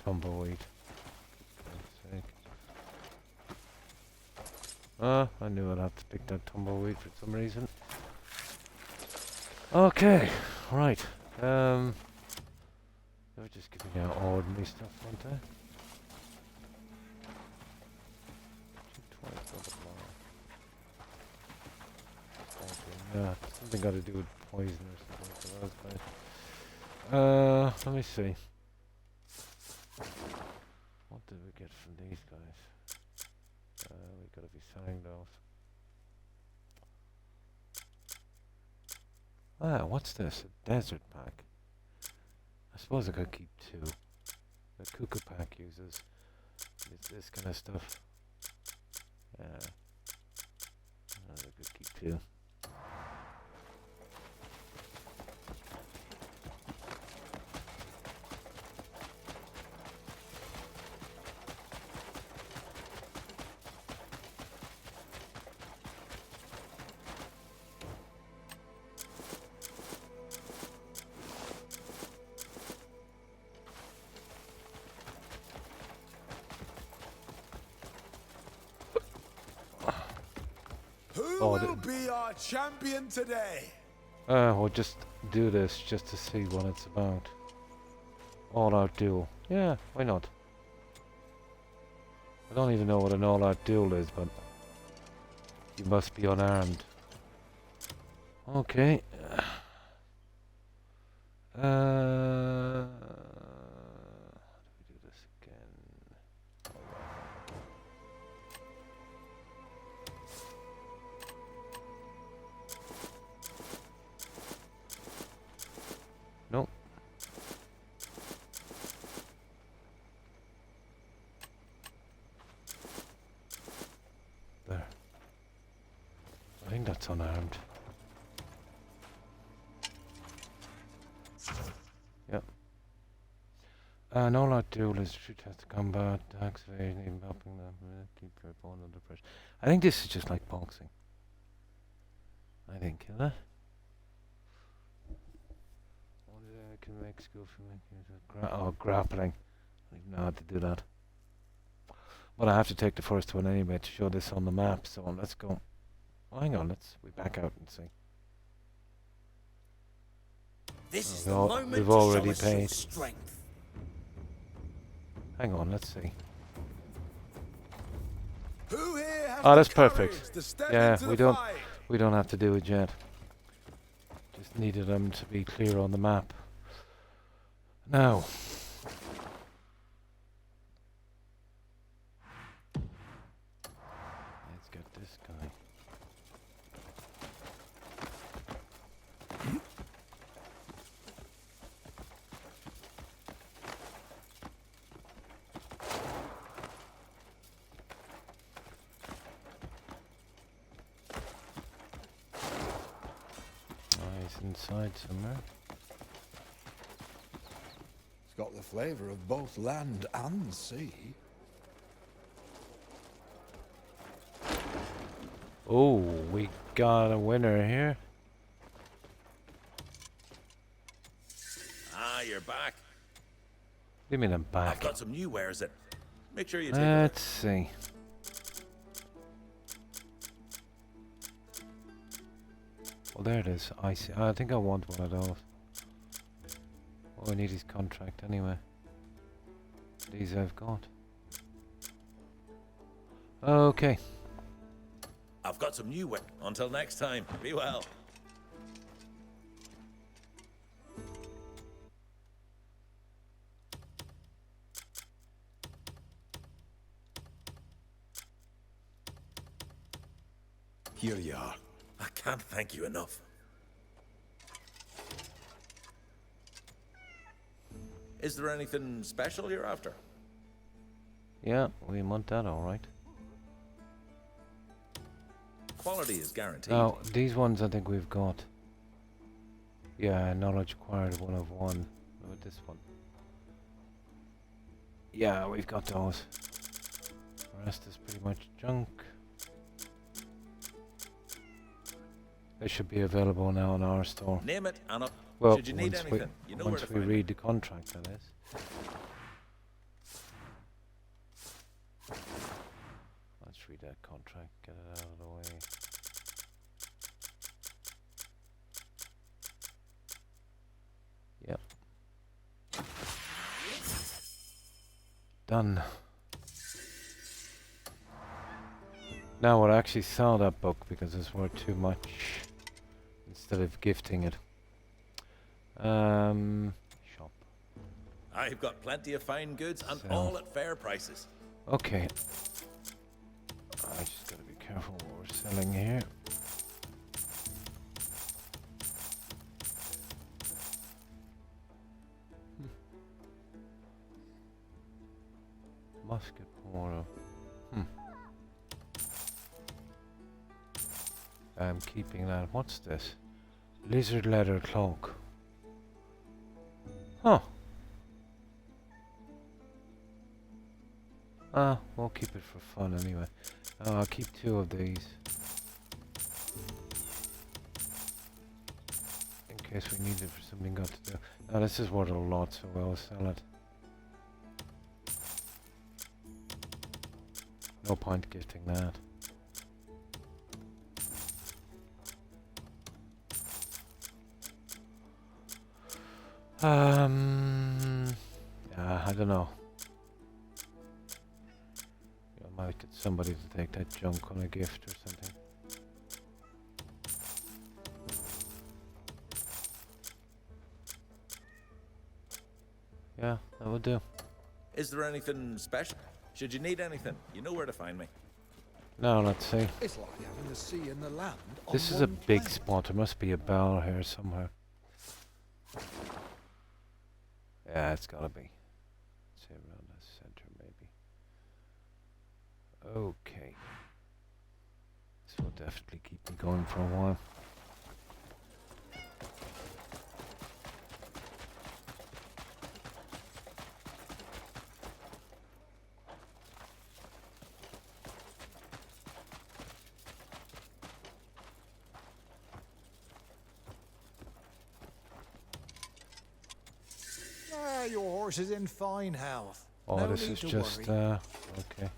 Tumbleweed. I knew I'd have to pick that tumbleweed for some reason. Okay, right. They were just giving out ordinary stuff, weren't they? Something got to do with poison or something. So that was bad. Let me see. What did we get from these guys? We gotta be selling those. Ah, what's this? A desert pack. I suppose I could keep 2. The Kuka pack uses this kind of stuff. Yeah. I could keep 2. Who will be our champion today? We'll just do this just to see what it's about. All-out duel. Yeah, why not? I don't even know what an all-out duel is, but you must be unarmed. Okay. How do we do this again? Nope. There. I think that's unarmed. Yep. An all-out duel is shoot test to combat, attacks, evasion, even helping them keep your opponent under pressure. I think this is just like boxing. I think, isn't it? Can make skill for making grappling. I don't even know how to do that. But I have to take the first one anyway to show this on the map, so let's go. Oh, hang on, we back out and see. This is the moment we've to already show us your paid. strength. Hang on, let's see. Who here has Oh, that's the perfect. courage to step Yeah, into we the don't fight? we don't have to do it yet. Just needed them to be clear on the map. Now. Let's get this guy. He's inside somewhere. It's got the flavour of both land and sea. Oh, we got a winner here. Ah, you're back. What do you mean I'm I've back? got some new wares in. Make sure you take Let's see. Well, there it is. I see. I think I want one of those. All I need is contract anyway. These I've got. Okay. I've got some new wares. Until next time, be well. Here you are. I can't thank you enough. Is there anything special you're after? Yeah, we want that all right. Quality is guaranteed. Now, these ones I think we've got. Yeah, knowledge acquired 1 of 1. What about this one? Yeah, we've got those. The rest is pretty much junk. They should be available now in our store. Name it, and up. Well, Should you need anything, you know where once to we find read the contract, that is. Let's read that contract, get it out of the way. Yep. Done. Now we'll actually sell that book because it's worth too much. instead of gifting it. Shop. I've got plenty of fine goods and Sell. all at fair prices. Okay. I just gotta be careful what we're selling here. Musket poro. I'm keeping that. What's this? Lizard leather cloak. Huh. We'll keep it for fun anyway. I'll keep 2 of these. In case we need it for something got to do. Now this is worth a lot, so we'll sell it. No point gifting that. I don't know. I might get somebody to take that junk on a gift or something. Yeah, that would do. Is there anything special? Should you need anything, you know where to find me. Now let's see. It's like having the sea and the land. This on is a one big planet. spot. There must be a bell here somewhere. Yeah, it's gotta be. Say around the center, maybe. Okay. This will definitely keep me going for a while. Your horse is in fine health. Oh, No this need is to just, worry. okay.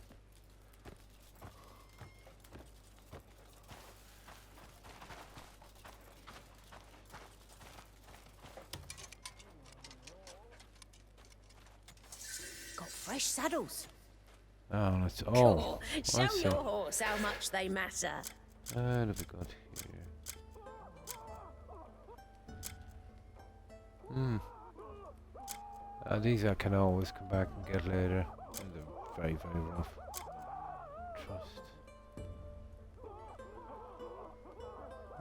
Got fresh saddles. Oh, let's, oh, Cool. I Show see. your horse how much they matter. What have we got here? These I can always come back and get later. And they're very, very rough. Trust.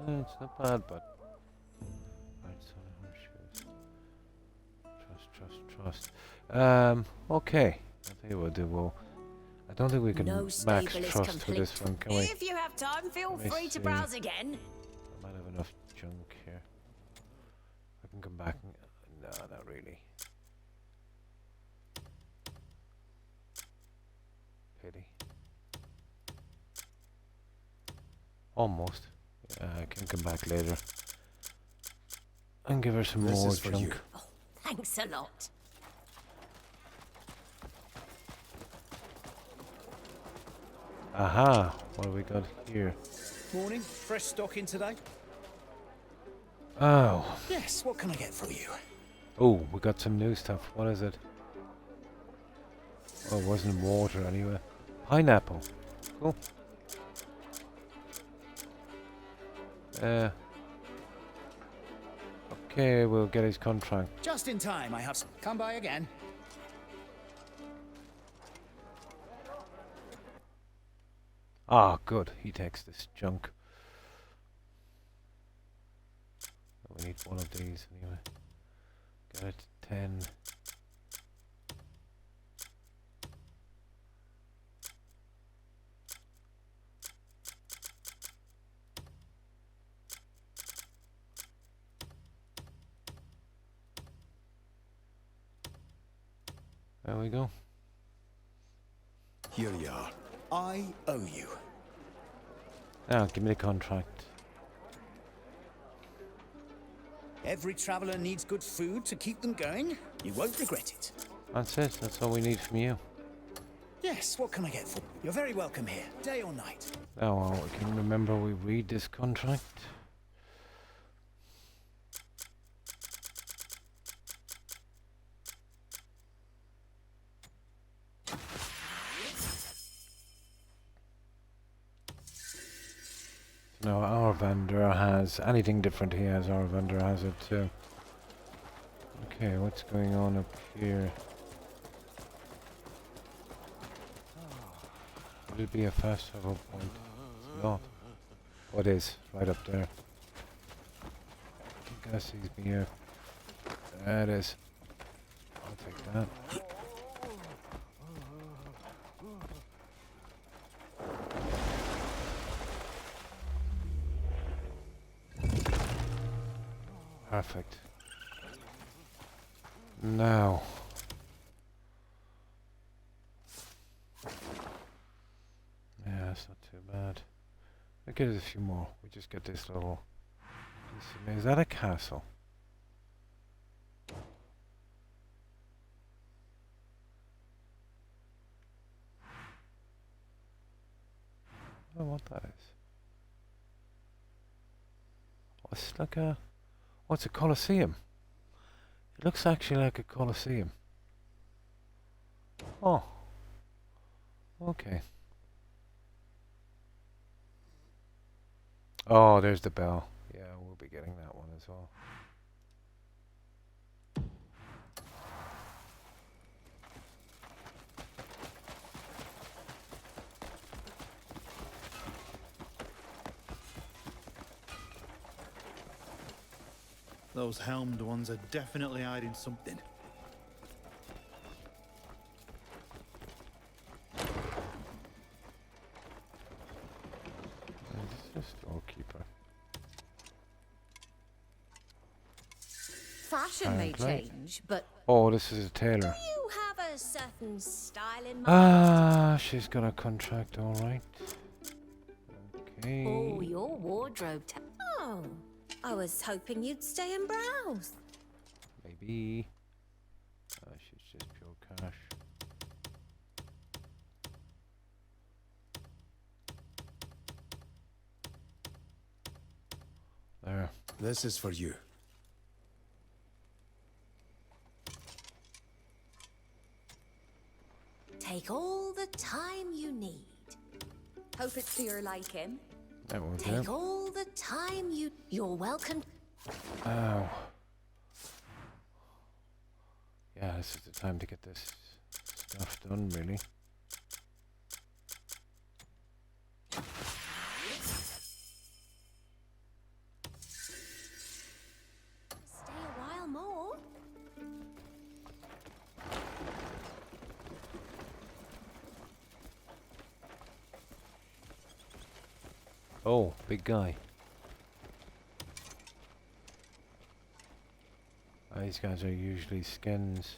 It's not bad, but... Right, so horseshoes. Trust. Okay. I'll tell you what, I don't think we can No max stable is trust for complete. this one, can we? If you have time, feel Let me free to see. browse again. I might have enough junk here. I can come back and... No, not really. Pity. Almost. Yeah, I can come back later. And give her some This more is for junk. you. Oh, thanks a lot. Aha! What have we got here? Morning. Fresh stock in today? Oh. Yes, what can I get for you? Oh, we got some new stuff. What is it? Oh, it wasn't water anyway. Pineapple. Cool. Okay, we'll get his contract. Just in time, I have some. Come by again. Ah, good. He takes this junk. We need one of these anyway. Get it to 10. There we go. Here you are. I owe you. Now, give me the contract. Every traveller needs good food to keep them going. You won't regret it. That's it. That's all we need from you. Yes, what can I get for you? You're very welcome here, day or night. Now, I can remember we read this contract. Now, our vendor has. Anything different he has, our vendor has it too. Okay, what's going on up here? Will it be a fast travel point? It's not. Oh, it is, right up there. I guess he's me here. There it is. I'll take that. Perfect. Now. Yeah, that's not too bad. I'll get us a few more. We just get this little... Is that a castle? I don't know what that is. Oh, it's like a... Oh, it's a Colosseum. It looks actually like a Colosseum. Oh. Okay. Oh, there's the bell. Yeah, we'll be getting that one as well. Those helmed ones are definitely hiding something. This is storekeeper. Fashion may change, but oh, this is a tailor. do you have a certain style in mind? Ah, she's got a contract, all right. Okay. Oh, your wardrobe. Oh, I was hoping you'd stay and browse. Maybe. She's just pure cash. There. This is for you. Take all the time you need. Hope it's to your liking. That will Take do. all the time you... You're welcome. Ow. Yeah, this is the time to get this stuff done, really. Stay a while more. Oh, big guy. These guys are usually skins.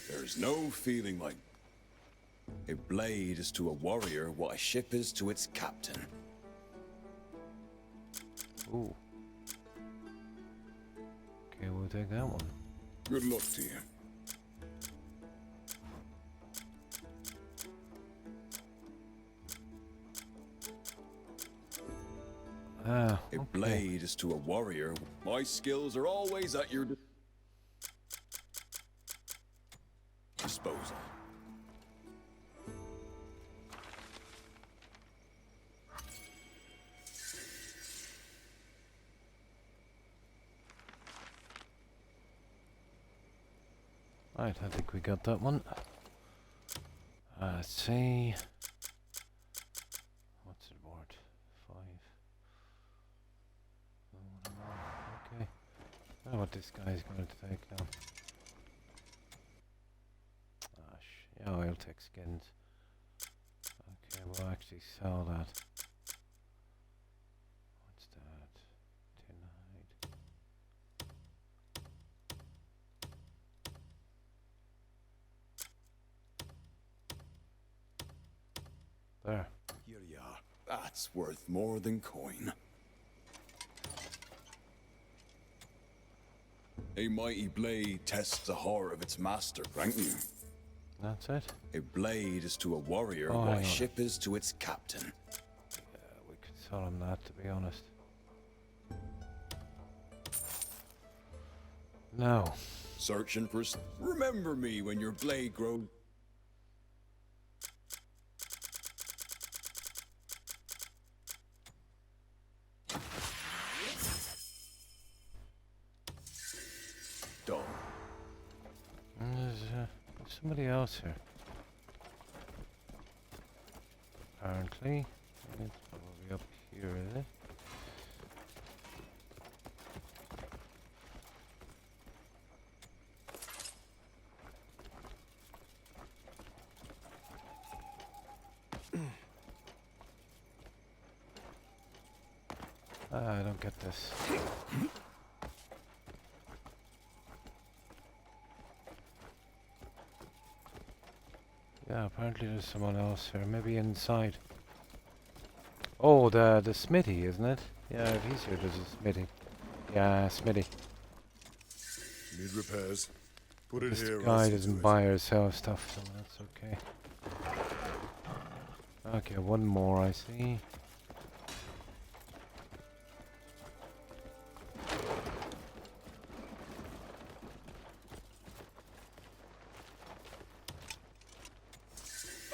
There's no feeling like a blade is to a warrior what a ship is to its captain. Ooh. Okay, we'll take that one. Good luck to you. Ah, a blade is to a warrior. My skills are always at your disposal. Right, I think we got that one. Let's see. What's it worth? 5. Okay. I don't know what this guy's going to take now. Yeah, I'll take skins. Okay, we'll actually sell that. What's that? Tin hide. There. Here you are. That's worth more than coin. A mighty blade tests the horror of its master, grant you. That's it. A blade is to a warrior Oh, what hang a on. ship is to its captain. Yeah, we could sell him that, to be honest. No. Searching for... Remember me when your blade grows... somebody else here. Apparently. It's probably up here, is it? I don't get this. Yeah, apparently there's someone else here. Maybe inside. Oh, the smithy, isn't it? Yeah, if he's here, there's a smithy. Yeah, smithy. Need repairs. Put it This here. guy doesn't buy or sell stuff, so that's okay. Okay, one more I see.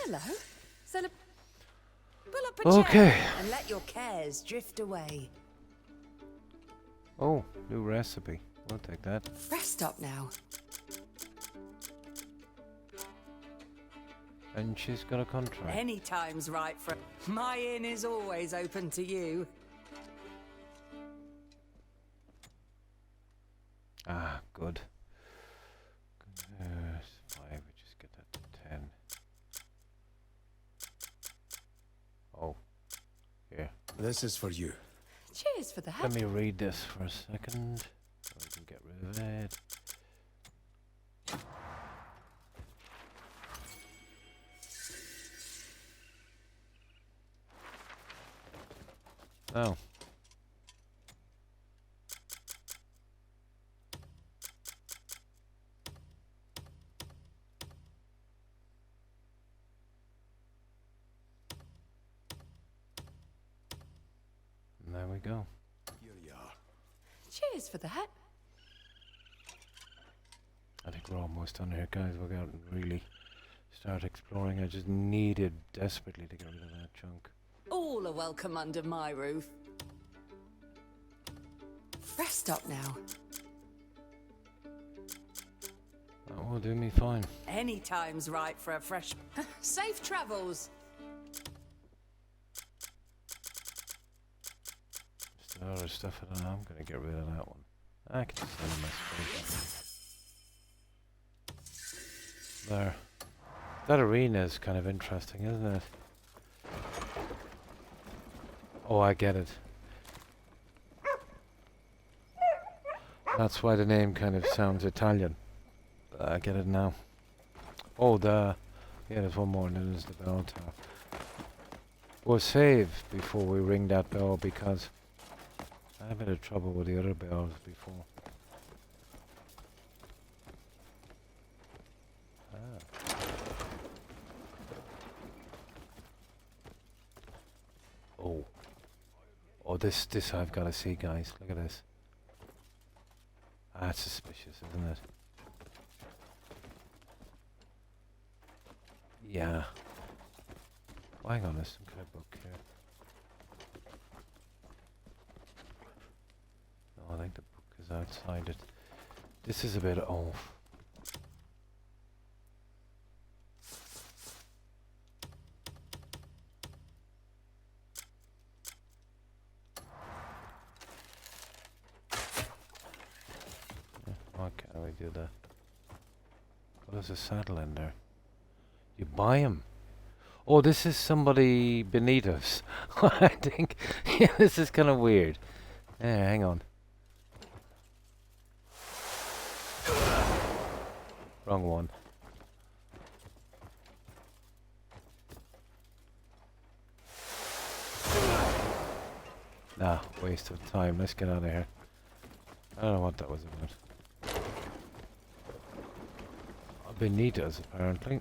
Hello. Pull up a Okay. chair and let your cares drift away. Oh, new recipe. We'll take that. Rest up now. And she's got a contract. Any time's right for... My inn is always open to you. Ah, good. 5, we just get that to 10. Oh, here. This is for you. Cheers for that. Let me read this for a second, so we can get rid of it. Oh. And there we go. Here you are. Cheers for that. I think we're almost done here, guys. We'll go out and really start exploring. I just needed desperately to get rid of that junk. All are welcome under my roof. Rest up now. That will do me fine. Any time's right for a fresh... Safe travels. Just the other stuff I don't know. I'm going to get rid of that one. I can sell my space. There. That arena is kind of interesting, isn't it? Oh, I get it. That's why the name kind of sounds Italian. I get it now. Oh, yeah, there's one more, and then there's the bell tower. We'll save before we ring that bell, because I had a bit of trouble with the other bells before. Oh. Oh, this I've got to see, guys. Look at this. That's suspicious, isn't it? Yeah. Oh, hang on, there's some kind of book here. No, I think the book is outside it. This is a bit off. Why can't we do that? Oh, there's a saddle in there. You buy him. Oh, this is somebody beneath us. I think. Yeah, this is kind of weird. Yeah, hang on. Wrong one. Nah, waste of time. Let's get out of here. I don't know what that was about. Beneath us, apparently.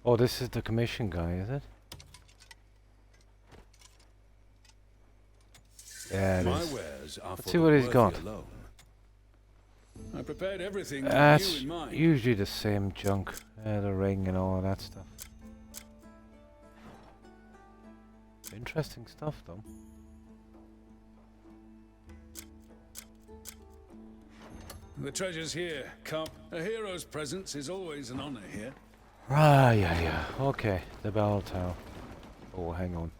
Oh, this is the commission guy, is it? Yeah, it My is. wares are Let's for see the what he's worthy got. alone. I prepared everything with That's you in mind. usually the same junk. The ring and all of that stuff. Interesting stuff, though. The treasure's here, Comp. A hero's presence is always an honor here. Ah, yeah. Okay, the bell tower. Oh, hang on.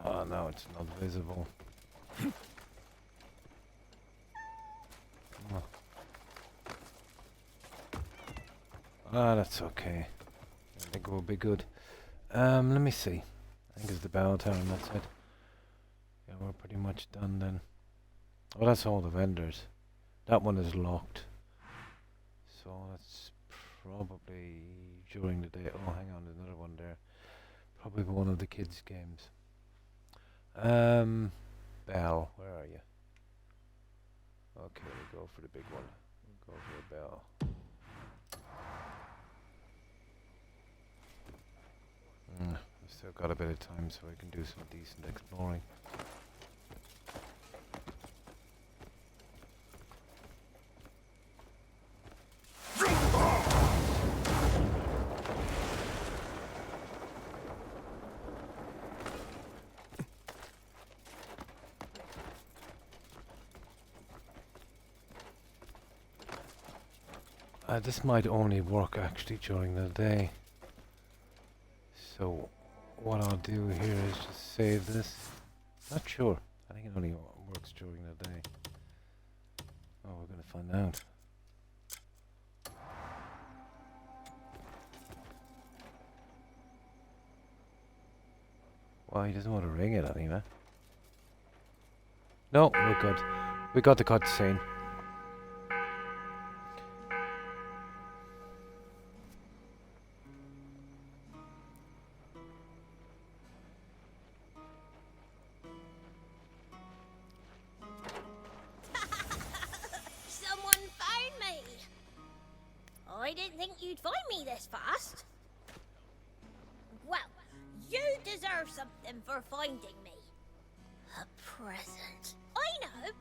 Oh, no, it's not visible. Oh. Ah, that's okay. I think it will be good. Let me see. I think it's the bell tower and that's it. Yeah, we're pretty much done then. Oh, that's all the vendors. That one is locked. So that's probably during the day. Oh, hang on, there's another one there. Probably one of the kids' games. Bell, where are you? Okay, we'll go for the big one. We'll go for a bell. We've still got a bit of time so we can do some decent exploring. This might only work actually during the day. So what I'll do here is just save this. Not sure. I think it only works during the day. Oh, we're going to find out. Well, he doesn't want to ring it anyway. No, we're good. We got the cutscene. Someone found me! I didn't think you'd find me this fast. Well, you deserve something for finding me. A present. I know.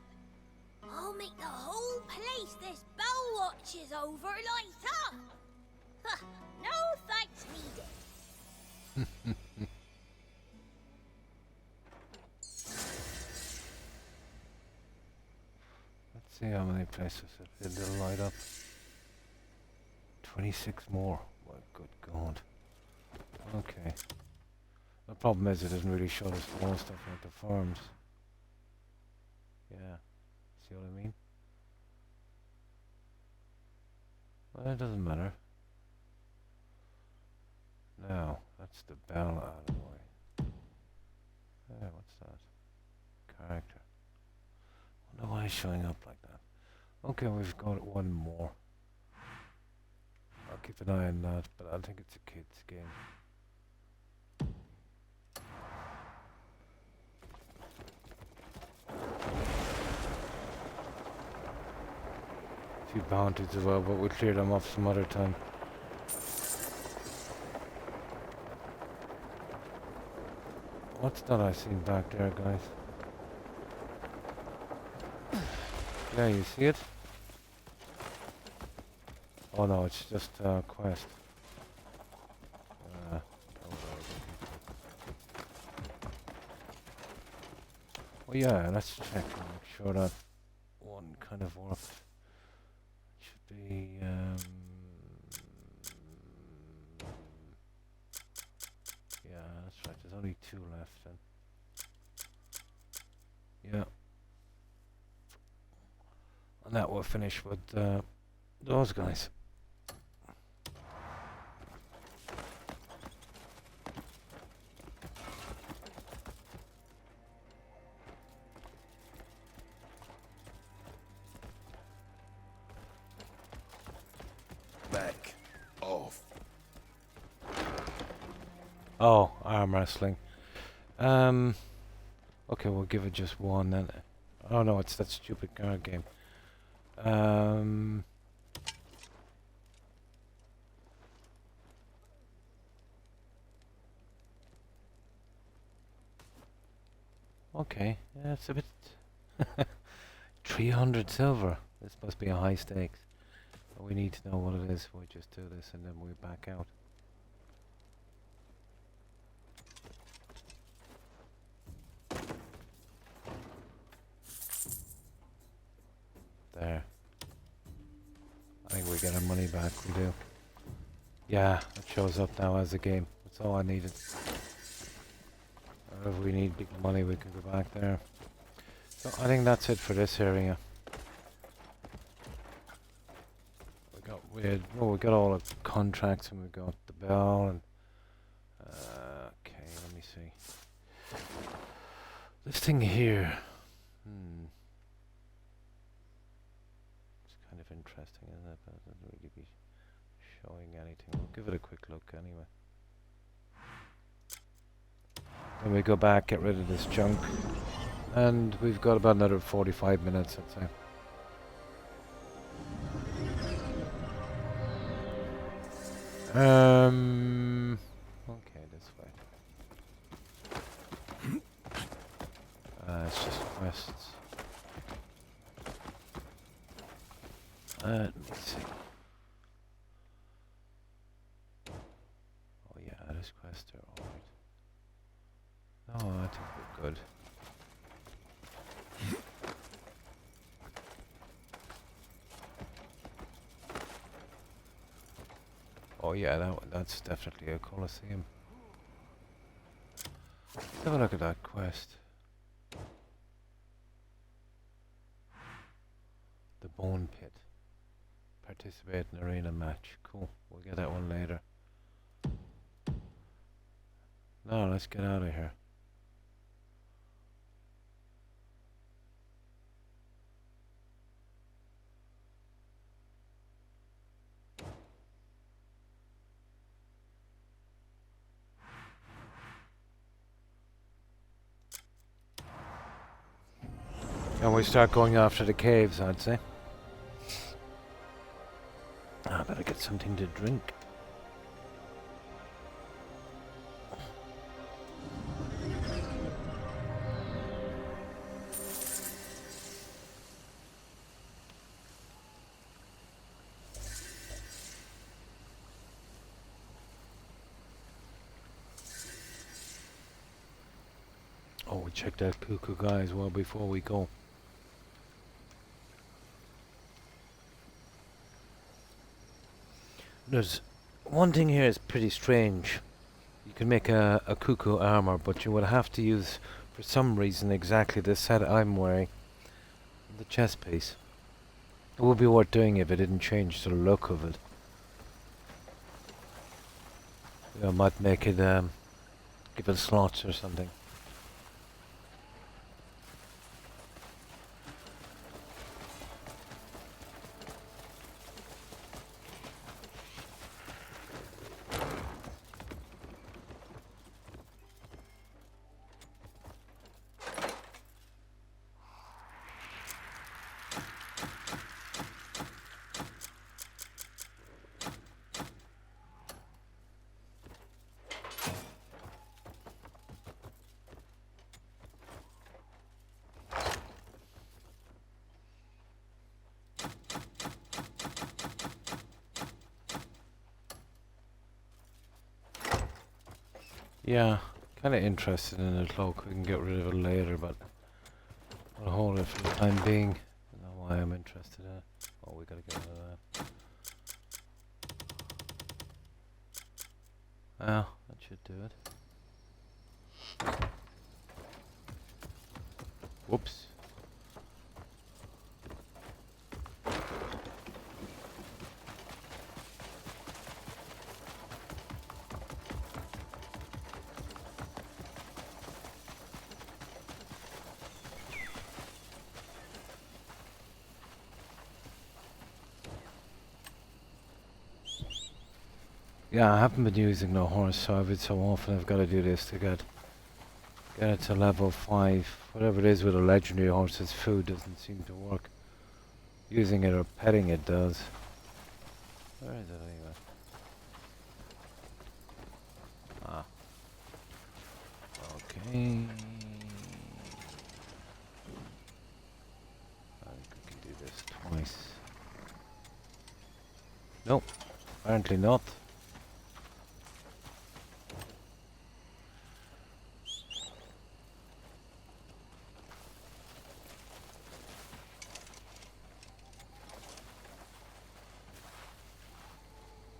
I'll make the whole place this bell watches over light up. Huh, no thanks needed. Let's see how many places it'll light up. 26 more. My good God. Okay. The problem is it doesn't really show us more stuff like the farms. Yeah. See what I mean? Well, it doesn't matter. Now, that's the bell out of the way. Yeah, what's that? Character. Wonder why it's showing up like that. Okay, we've got one more. I'll keep an eye on that, but I think it's a kid's game. A few bounties as well, but we'll clear them off some other time. What's that I seen back there, guys? Yeah, you see it? Oh no, it's just a quest. Well, yeah, let's check and make sure that one kind of worked. It should be, yeah, that's right, there's only 2 left then. Yeah. And that will finish with those guys. Back off. Oh, arm wrestling. Okay, we'll give it just one then. Oh no, it's that stupid card game. Okay, yeah, it's a bit 300 silver. This must be a high stakes. We need to know what it is. We just do this and then we back out. There. I think we get our money back. We do. Yeah, it shows up now as a game. That's all I needed. Or if we need big money, we can go back there. So I think that's it for this area. We got all the contracts and we got the bell and okay, let me see. This thing here. It's kind of interesting, isn't it? But it doesn't really be showing anything. We'll give it a quick look anyway. Then we go back, get rid of this junk. And we've got about another 45 minutes, I'd say. Okay, this way. It's just quests. Let me see. Oh yeah, this quest are alright. Oh, I think we're good. Oh yeah, that's definitely a Colosseum. Let's have a look at that quest. The Bone Pit. Participate in arena match. Cool. We'll get that one later. No, let's get out of here. And we start going after the caves, I'd say. I better get something to drink. Oh, we checked that cuckoo guy as well before we go. There's one thing here is pretty strange. You can make a cuckoo armor, but you would have to use, for some reason, exactly the set I'm wearing. The chest piece. It would be worth doing if it didn't change the look of it. I might make it, give it slots or something. Yeah, kind of interested in the cloak. We can get rid of it later, but I'll hold it for the time being. I don't know why I'm interested in it. Oh, we gotta get rid of that. Well, that should do it. Whoops. Yeah, I haven't been using the horse, so every so often I've got to do this to get it to level 5. Whatever it is with a legendary horse's food doesn't seem to work. Using it or petting it does. Where is it anyway? Ah. Okay. I think we can do this twice. Apparently not.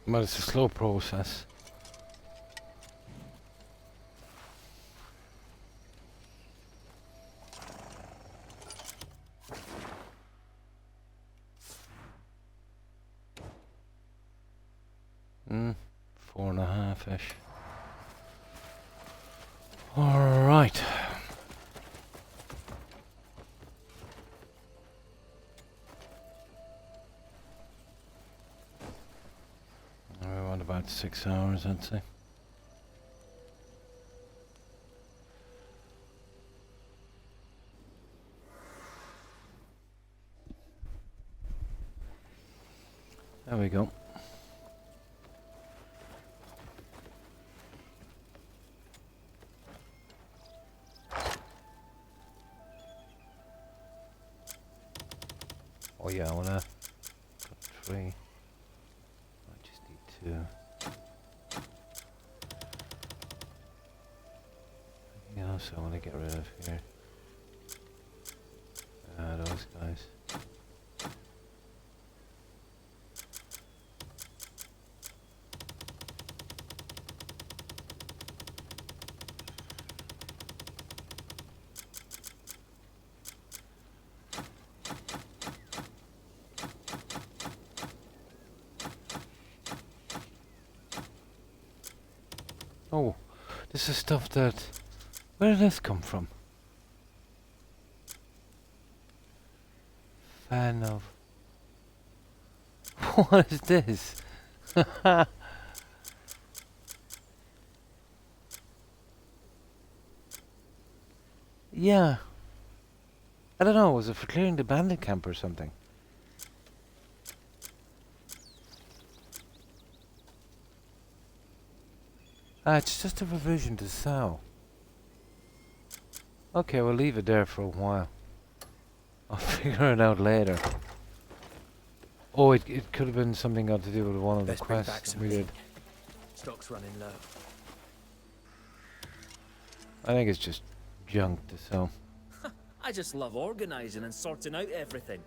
But it's a slow process. Hmm, 4.5-ish. Alright. We want about 6 hours, I'd say. There we go. Oh yeah, I wanna got 3. I just need 2. Anything else I wanna get rid of here? Those guys. Oh, this is stuff that... Where did this come from? Fan of... What is this? Yeah. I don't know, was it for clearing the bandit camp or something? It's just a revision to Sao. Okay, we'll leave it there for a while. I'll figure it out later. Oh, it could have been something got to do with one of the quests we did. Stock's running low. I think it's just junk to sell. I just love organising and sorting out everything.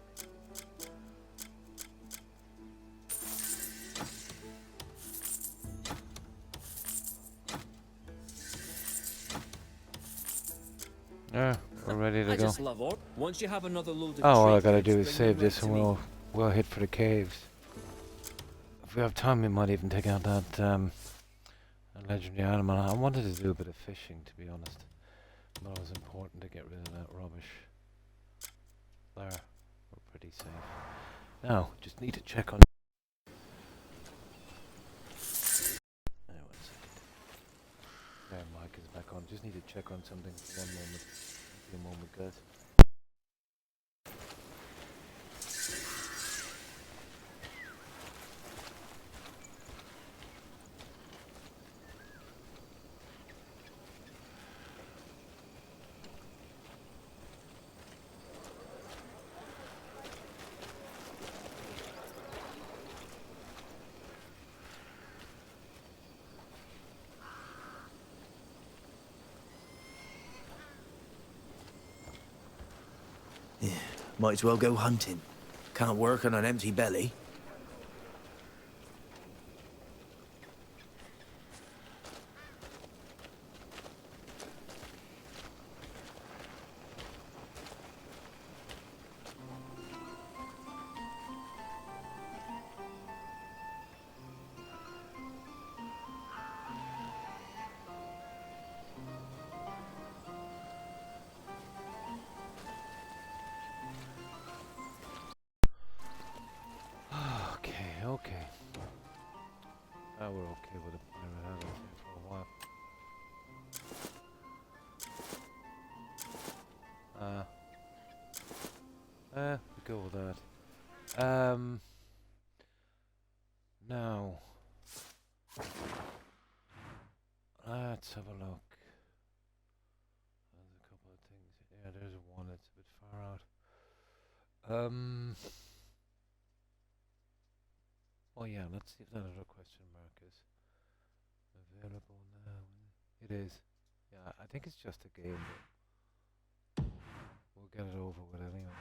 Yeah, we're ready to I go. just love once you have another load of Oh, all I gotta treasures, do is bring save them this right and to me. we'll hit for the caves. If we have time, we might even take out that a legendary animal. I wanted to do a bit of fishing, to be honest, but it was important to get rid of that rubbish. There, we're pretty safe. Now, just need to check on. There, 1 second. There, mic is back on. Just need to check on something for 1 moment. Give me a moment, guys. Yeah, might as well go hunting. Can't work on an empty belly. Okay. We're okay with the pirate island here for a while. We go with that. Now, let's have a look. There's a couple of things. Yeah, there's one that's a bit far out. Oh yeah, let's see if that other question mark is available now. It is. Yeah, I think it's just a game, but we'll get it over with anyway.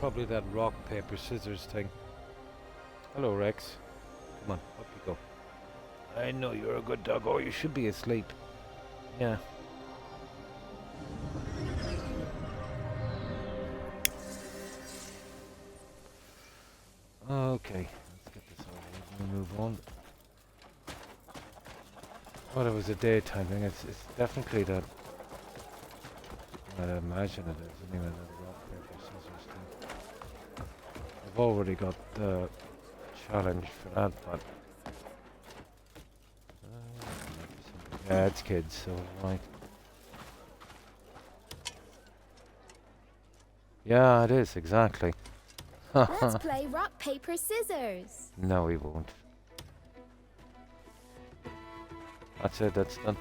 Probably that rock, paper, scissors thing. Hello, Rex. Come on, up you go. I know you're a good dog. Oh, you should be asleep. Yeah. Okay, let's get this over with and move on. Well, it was a daytime thing. It's definitely that. I imagine it is anyway. That rock, paper, scissors thing. I've already got the challenge for that, but yeah, it's kids, so right. Yeah, it is exactly. Let's play rock, paper, scissors. No, we won't. That's it, that's done.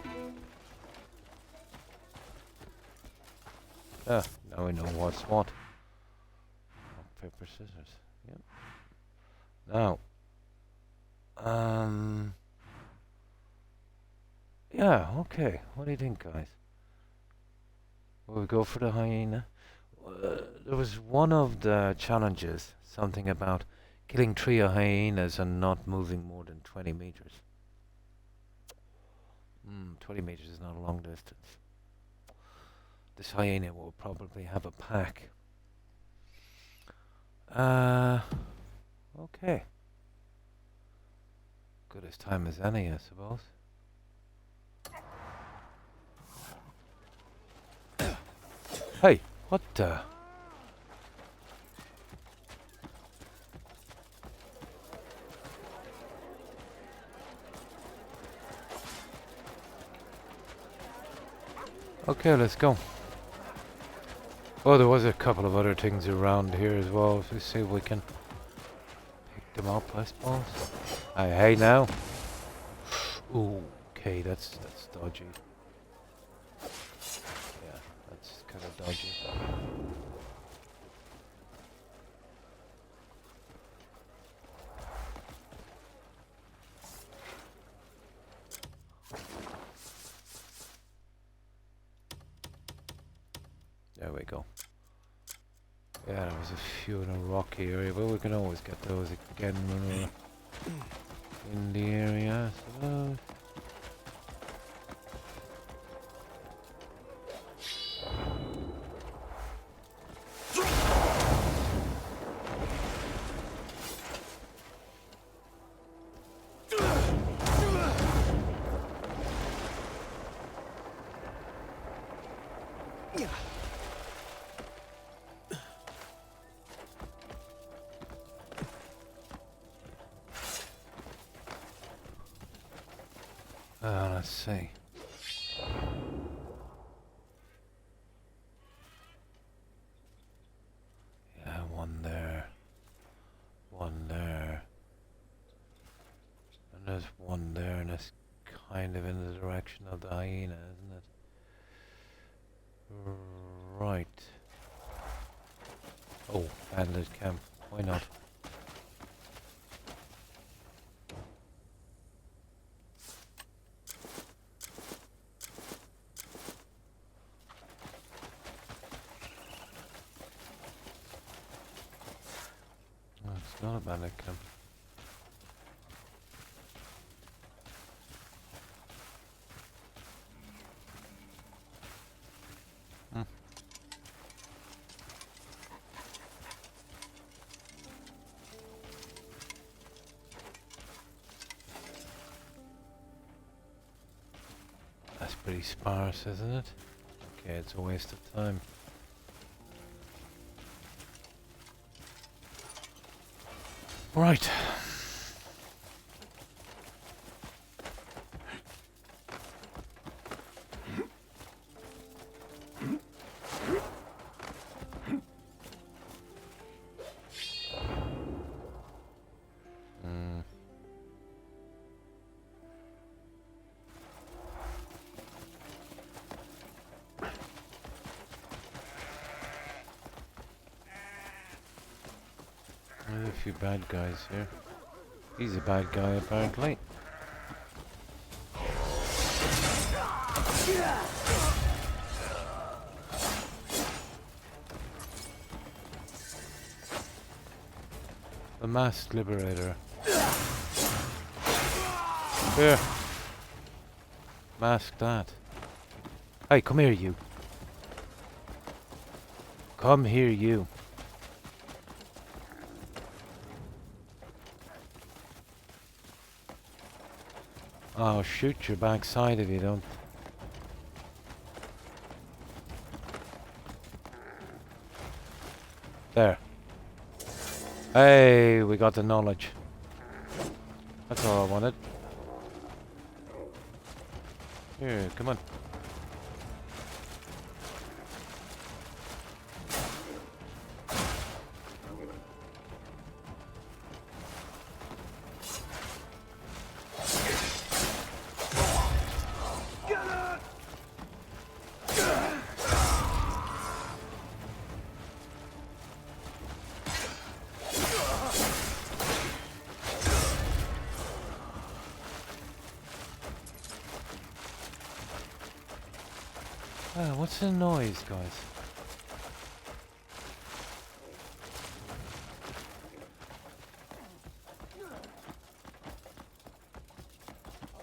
Ah, now we know what's what. Rock, paper, scissors. Yep. Now. Yeah, okay. What do you think, guys? Will we go for the hyena? There was one of the challenges, something about killing 3 hyenas and not moving more than 20 meters. 20 meters is not a long distance. This hyena will probably have a pack. Okay. Good as time as any, I suppose. Hey, what the? Okay, let's go. Oh, there was a couple of other things around here as well. So let's see if we can pick them up, I suppose. Hey now. Ooh, okay, that's dodgy. Yeah, that's kind of dodgy. There we go. Yeah, there was a few in a rocky area, but we can always get those again when we're in the area, I suppose. Let's see. Yeah, one there. One there. And there's one there, and it's kind of in the direction of the hyena, isn't it? Right. Oh, bandit camp. Why not? It's not a bandit camp. That's pretty sparse, isn't it? Okay, it's a waste of time. Right. few bad guys here. He's a bad guy, apparently. The Masked Liberator. Here. Mask that. Hey, come here, you. Come here, you. I'll shoot your backside if you don't. There. Hey, we got the knowledge. That's all I wanted. Here, come on. What's the noise, guys?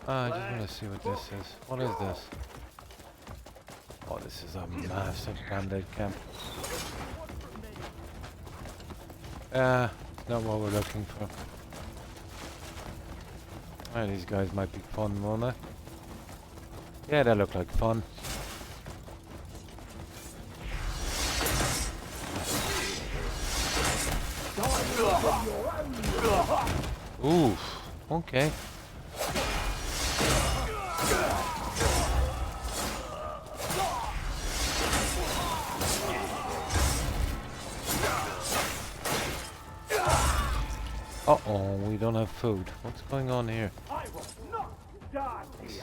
I just want to see what this is. What is this? Oh, this is a massive bandit camp. Not what we're looking for. Well, these guys might be fun, won't they? Yeah, they look like fun. Oof. Okay. Uh-oh, we don't have food. What's going on here?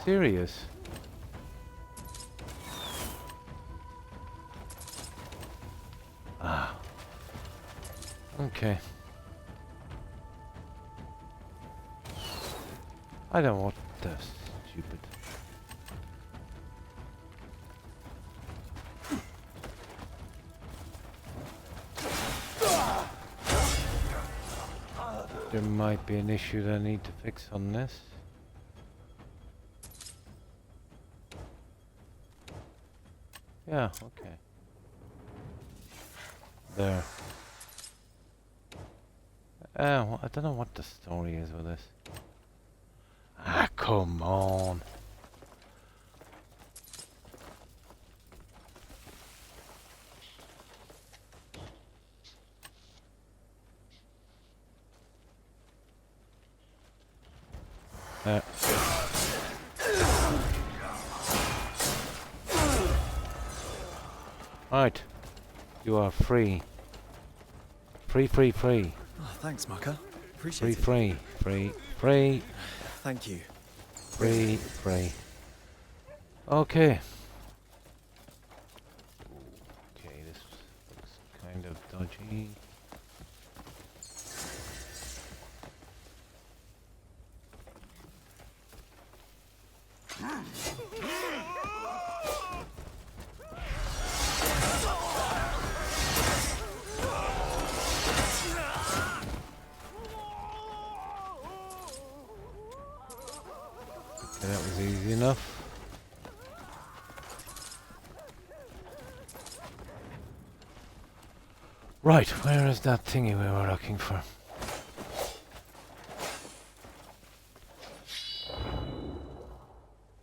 Serious? Ah. Okay. I don't want this. Stupid. There might be an issue that I need to fix on this. Yeah, okay. There. Well, I don't know what the story is with this. Ah, come on. Right. You are free. Free, free, free. Oh, thanks, Mucker. Appreciate it. Free, free, free. Thank you. Free, free. Okay. Okay, this looks kind of dodgy. That was easy enough. Right, where is that thingy we were looking for?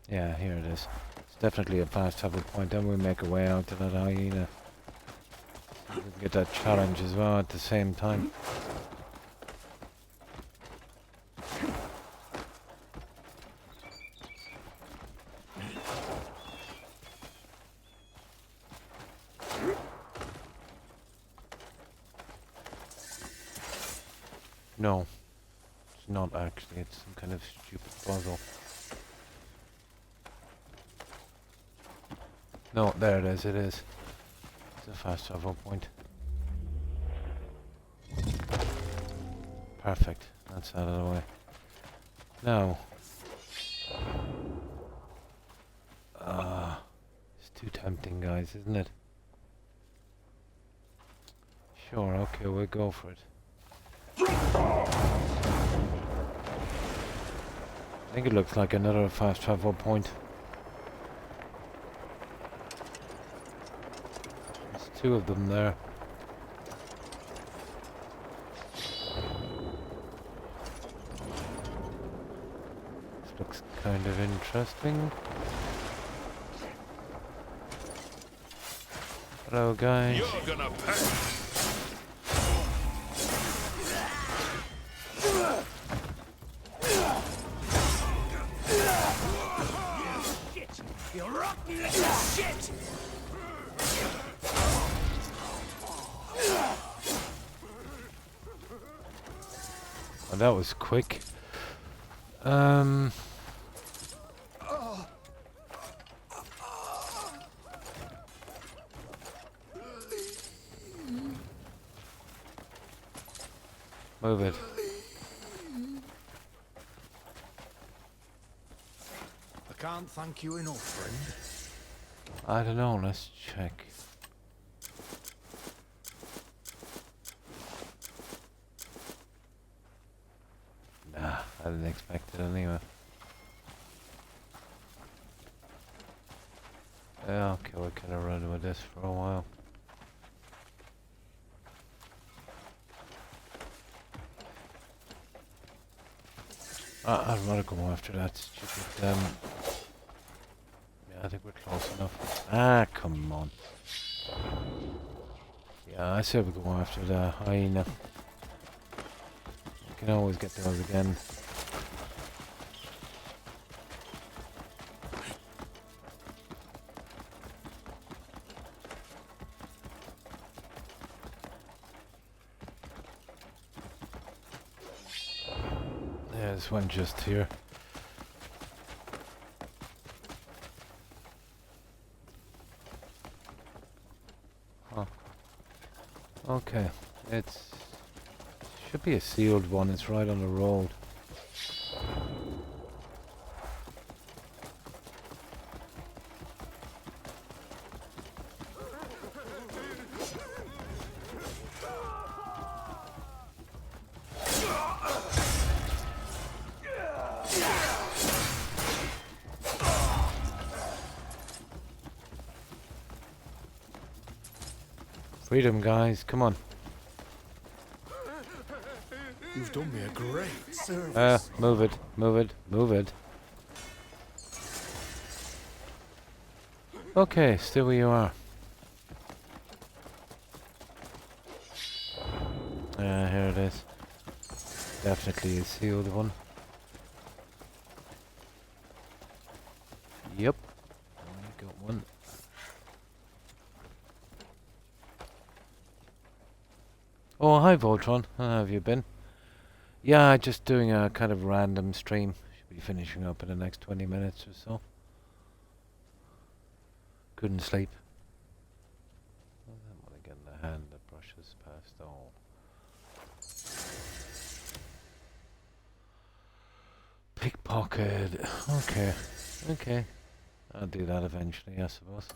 Yeah, here it is. It's definitely a fast travel point, and we'll make our way out to that hyena. We can get that challenge as well at the same time. No, it's not actually, it's some kind of stupid puzzle. No, there it is, it is. It's a fast travel point. Perfect. That's out of the way. Now. It's too tempting, guys, isn't it? Sure, okay, we'll go for it. I think it looks like another fast travel point. There's two of them there. This looks kind of interesting. Hello, guys. You're gonna pay. Shit! You rotten little shit! Oh, that was quick. Move it. I can't thank you enough, friend. I don't know, let's check. Nah, I didn't expect it anyway. Yeah, okay, we can run with this for a while. I'd rather go after that stupid, yeah, I think we're close enough. Ah, come on. Yeah, I say we go after the hyena. We can always get those again. There's one just here. Huh. Okay, it's should be a sealed one. It's right on the road. Freedom, guys, come on. You've done me a great service. Move it, move it, move it. Okay, still where you are. Here it is. Definitely a sealed one. Yep. I got one. Oh, hi Voltron. How have you been? Yeah, just doing a kind of random stream. Should be finishing up in the next 20 minutes or so. Couldn't sleep. I don't want to get in the hand that brushes past all. Pickpocket. Okay. Okay. I'll do that eventually, I suppose.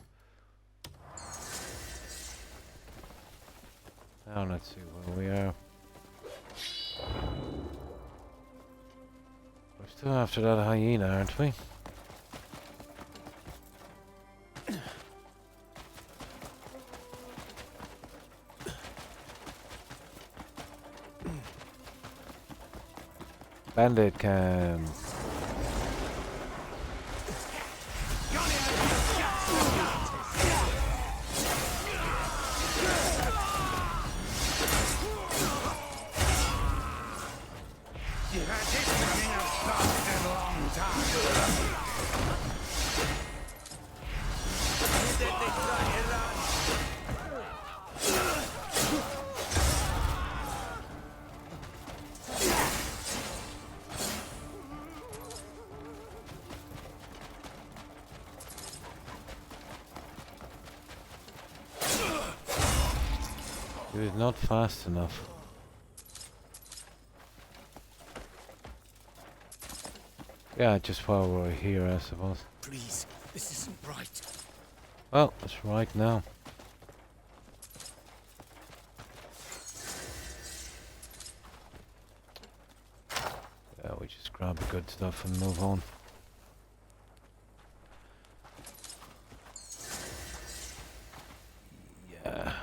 Now let's see where we are. We're still after that hyena, aren't we? Bandit cam. He was not fast enough. Yeah, just while we're here, I suppose. Please, this isn't right. Well, it's right now. Yeah, we just grab the good stuff and move on. Yeah.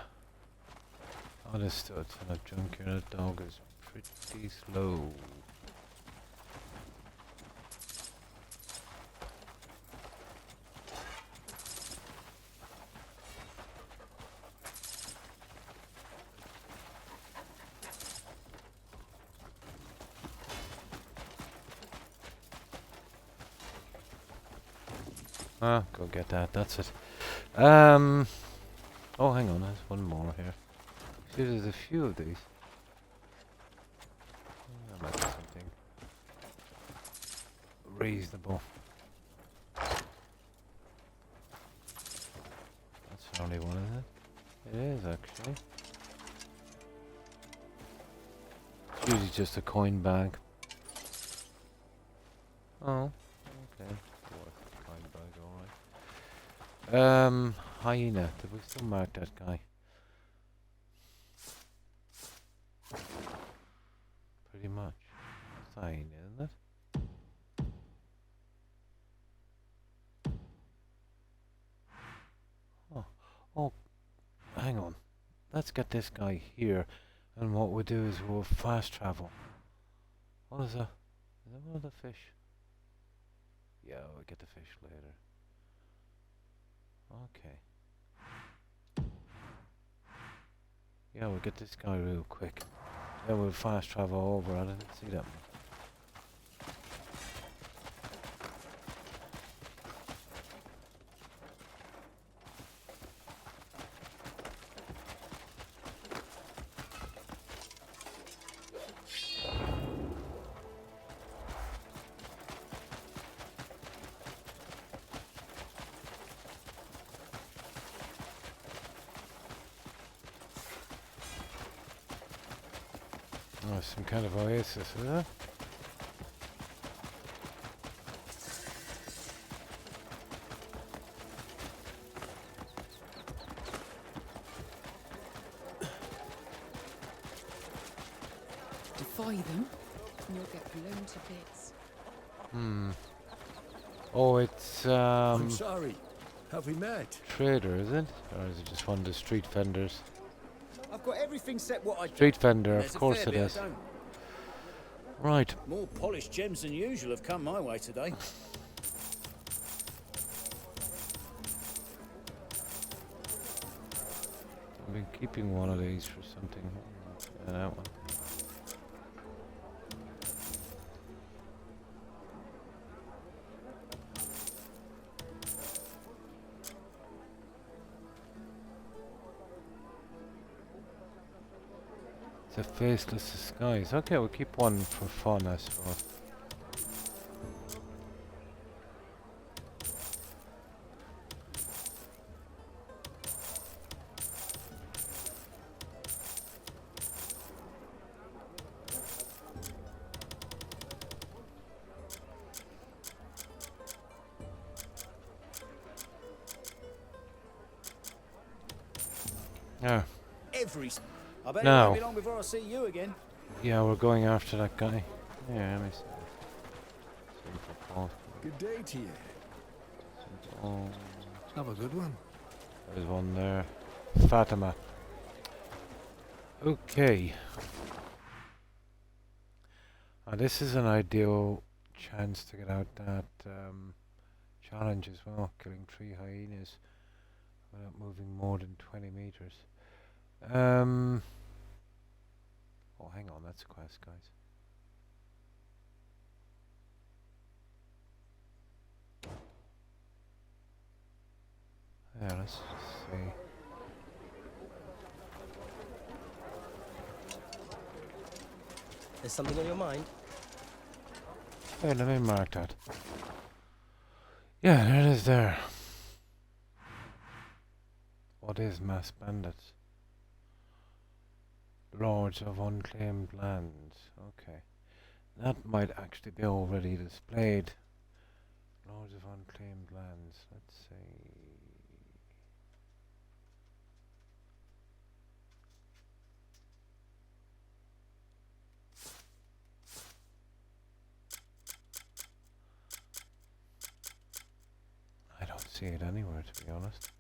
Understood. And a junkyard dog is pretty slow. Ah, go get that. That's it. Oh, hang on. There's one more here. See, there's a few of these. That might be something reasonable. That's the only one, is it? It is, actually. It's usually just a coin bag. Oh, okay. Coin bag, alright. Hyena. Did we still mark that guy? Pretty much. That's hyena, isn't it? Oh, oh, hang on. Let's get this guy here, and what we'll do is we'll fast travel. What is that? Is that one of the fish? Yeah, we'll get the fish later. Okay. Yeah, we'll get this guy real quick. Then we'll fast travel over. I didn't see that one. Oh, some kind of oasis, is it? Defy them, and you'll get blown to bits. Hmm. Oh, it's I'm sorry. Have we met? trader, is it? Or is it just one of the street vendors? I've got everything set what I Street vendor, There's of a course fair it bit I is. don't. Right. More polished gems than usual have come my way today. I've been keeping one of these for something. Yeah, that one. It's a faceless disguise. Okay, we'll keep one for fun, I suppose. Yeah. I bet it Now. won't be long before I see you again. Yeah, we're going after that guy. Yeah, let me see. Simple Paul. Good day to you. Oh, Have a good one. there's one there. Fatima. Okay. This is an ideal chance to get out that challenge as well. Killing 3 hyenas without moving more than 20 meters. Oh, hang on, that's a quest, guys. Yeah, let's just see. There's something on your mind? Hey, let me mark that. Yeah, there it is there. What is mass bandits? Lords of unclaimed lands. Okay. That might actually be already displayed. Lords of unclaimed lands. Let's see. I don't see it anywhere, to be honest.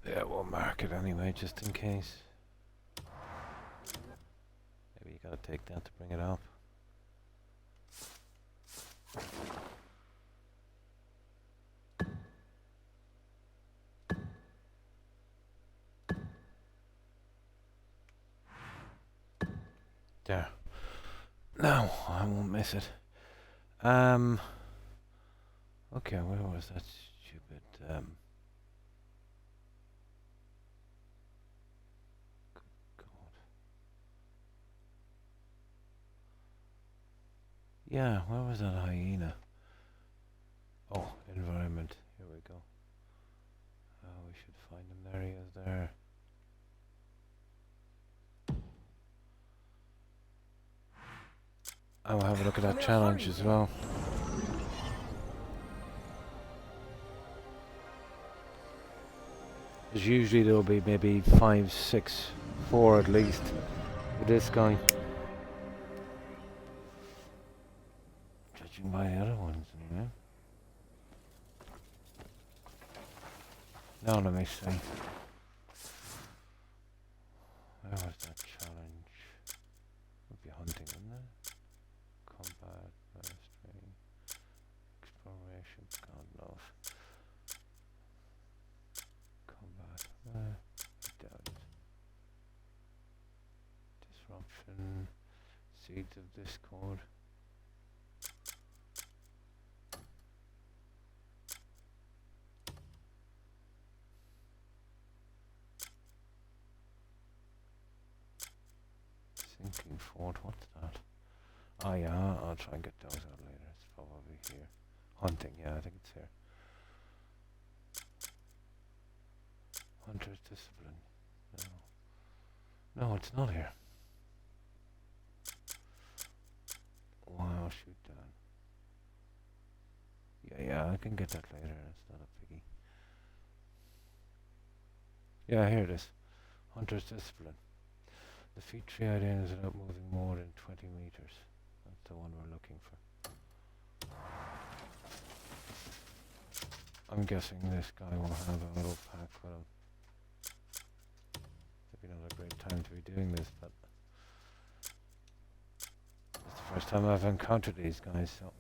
Yeah, we'll mark it anyway, just in case. Maybe you gotta take that to bring it up. There. No, I won't miss it. Okay, where was that stupid, Good God. Yeah, where was that hyena? Oh, environment. Here we go. We should find an area there. I will have a look at that challenge as well. Because usually there'll be maybe 5, 6, 4 at least with this guy. Judging by the other ones, anyway. Now let me see. Where was that challenge? Would be hunting, wouldn't it? Combat, mastery, exploration, God knows. Combat, I doubt it. Disruption, seeds of discord. Sinking fort, what's that? Oh yeah, I'll try and get those out later. It's probably here. Hunting, yeah, I think it's here. Hunter's discipline. No. No, it's not here. Wow, shoot down. Yeah, I can get that later. It's not a biggie. Yeah, here it is. Hunter's discipline. Defeat 3 hyenas without moving more than 20 meters. That's the one we're looking for. I'm guessing this guy will have a little pack with him. Maybe not a great time to be doing this, but it's the first time I've encountered these guys, so.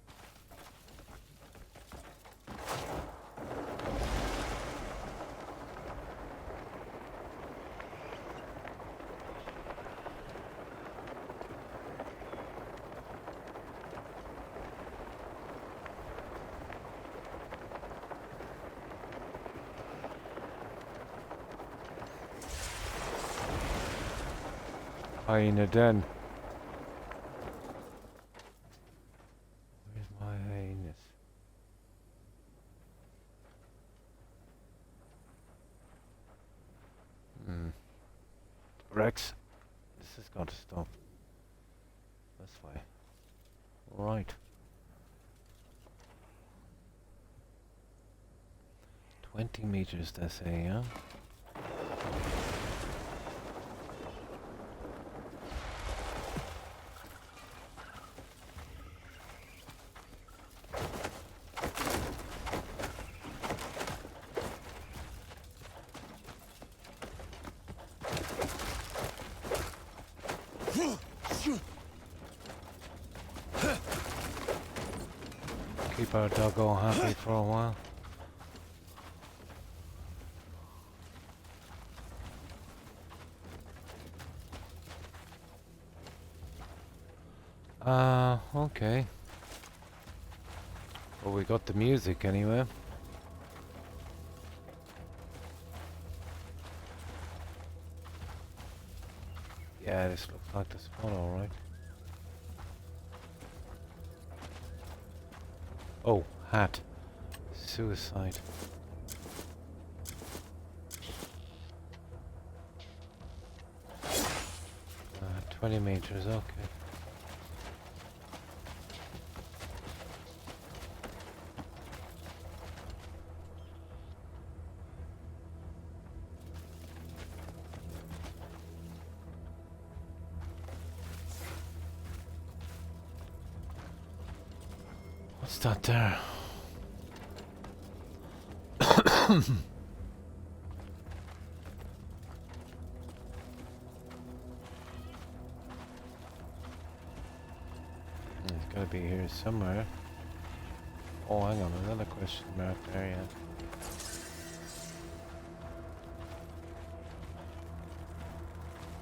Hyena den. Where's my hyenas? Rex, this has got to stop. This way. Right. 20 meters, they say, yeah? Keep our doggo happy for a while. Okay. Well, we got the music anyway. Yeah, this looks like the spot, alright. Oh, hat. Suicide. 20 meters, okay. What's that there? It's gotta be here somewhere. Oh, hang on, another question mark there, yeah.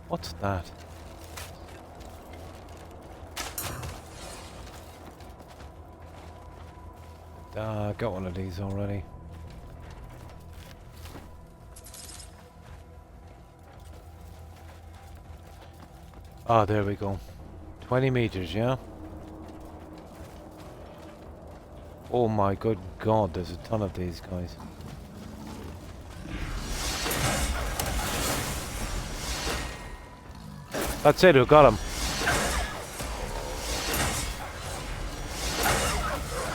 What's that? I got one of these already. Ah, there we go. 20 meters, yeah? Oh my good god, there's a ton of these guys. That's it, we got him.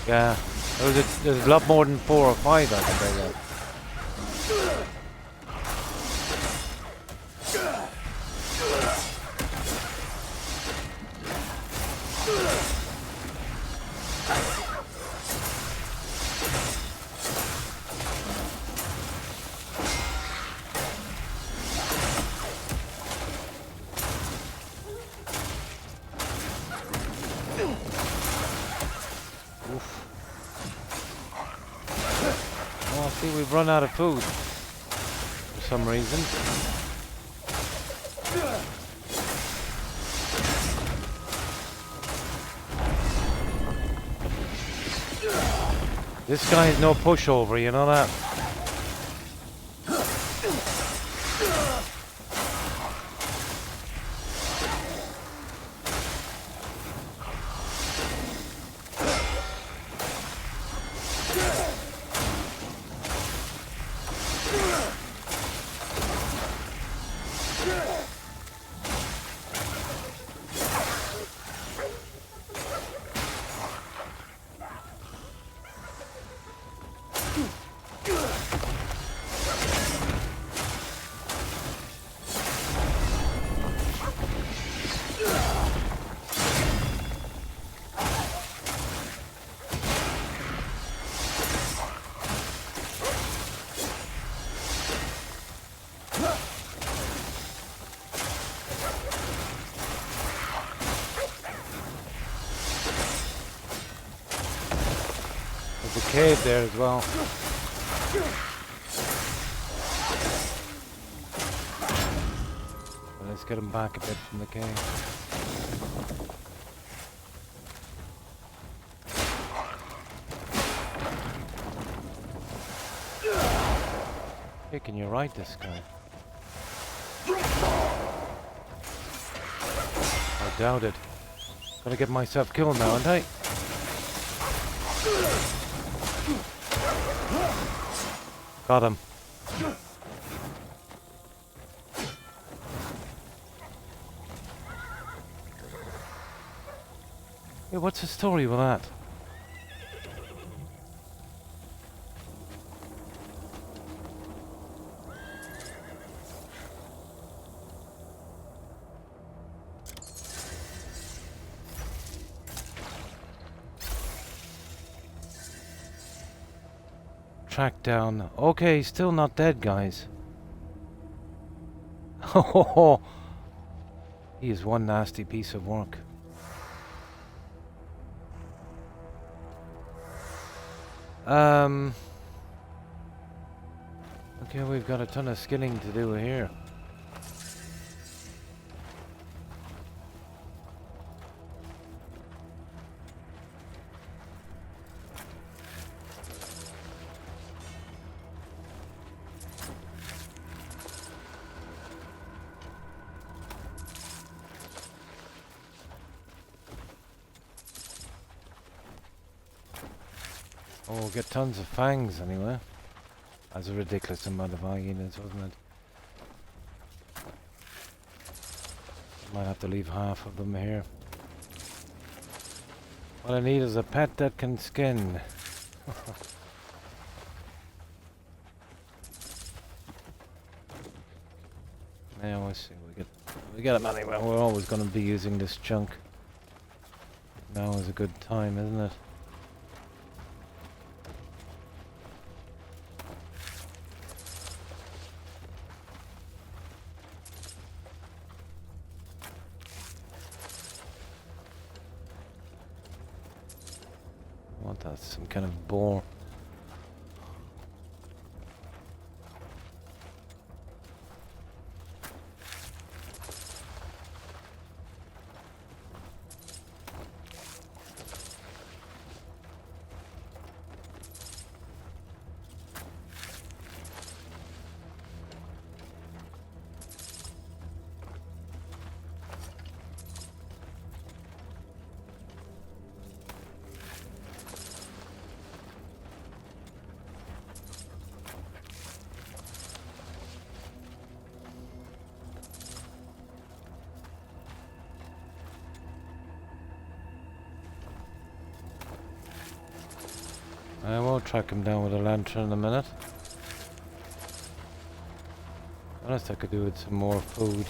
Yeah, there's a lot more than 4 or 5, I can tell you. We've run out of food for some reason. This guy is no pushover, you know that? Cave there as well. Well, let's get him back a bit from the cave. Hey, can you ride this guy? I doubt it. Gonna get myself killed now, aren't I? Got him. Hey, what's the story with that? Track down. Okay, still not dead, guys. Oh, he is one nasty piece of work. Okay, we've got a ton of skinning to do here. Oh, we'll get tons of fangs anyway. That's a ridiculous amount of hyenas, wasn't it? Might have to leave half of them here. What I need is a pet that can skin. Yeah, we'll see. We get them anyway. We're always going to be using this junk. Now is a good time, isn't it? What? That's some kind of boar. I will track him down with a lantern in a minute. Honest, I could do with some more food.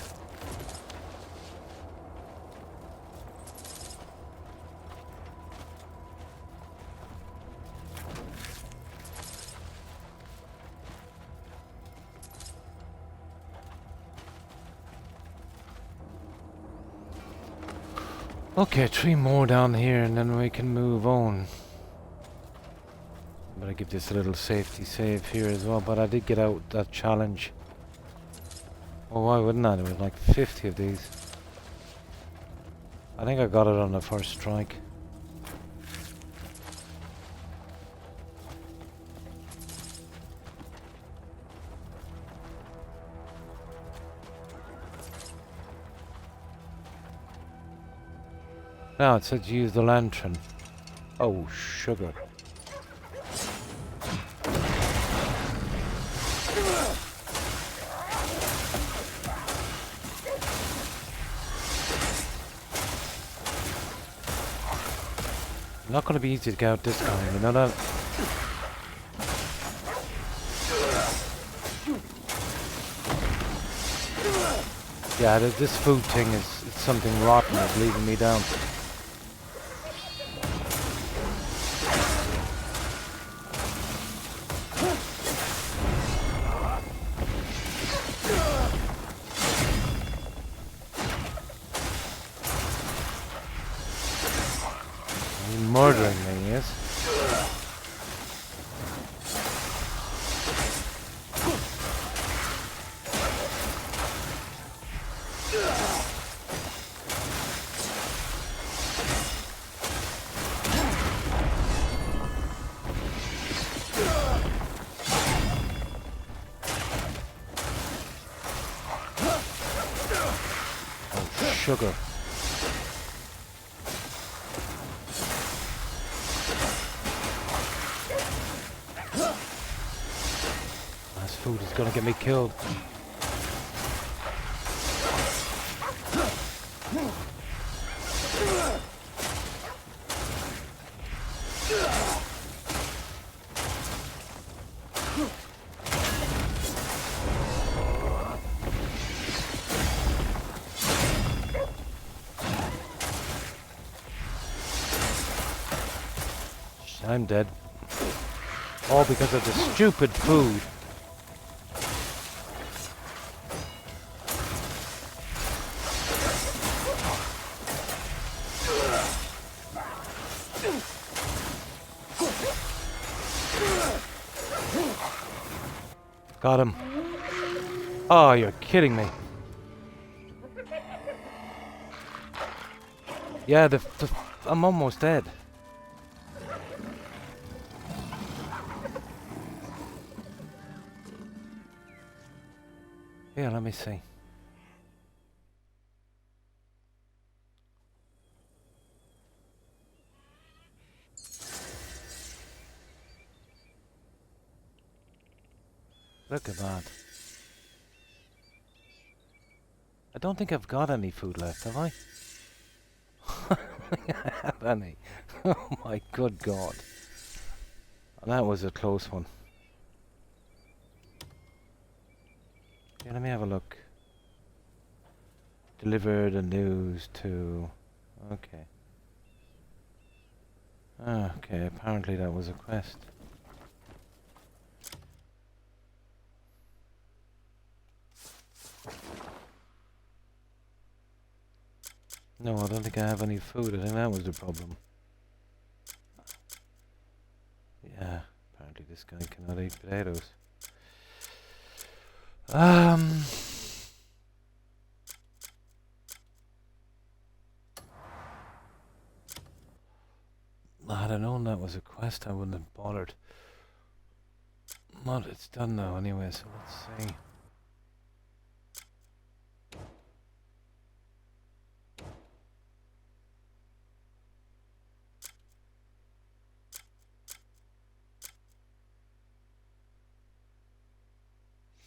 Okay, 3 more down here and then we can move on. I'm gonna give this a little safety save here as well, but I did get out that challenge. Oh, why wouldn't I? There was like 50 of these. I think I got it on the first strike. Now it says use the lantern. Oh, sugar. Not going to be easy to get out this time, you know that? Yeah, this food thing is something rotten. It's leaving me down. Murdering me, yes? Oh, sugar. Food is gonna get me killed. I'm dead. All because of the stupid food. Got him. Oh, you're kidding me. Yeah, I'm almost dead. Yeah, let me see. Look at that. I don't think I've got any food left, have I? I have any. Oh my good God. That was a close one. Okay, let me have a look. Deliver the news to... Okay. Okay, apparently that was a quest. No, I don't think I have any food. I think that was the problem. Yeah, apparently this guy cannot eat potatoes. Had I known that was a quest, I wouldn't have bothered. But it's done now anyway, so let's see.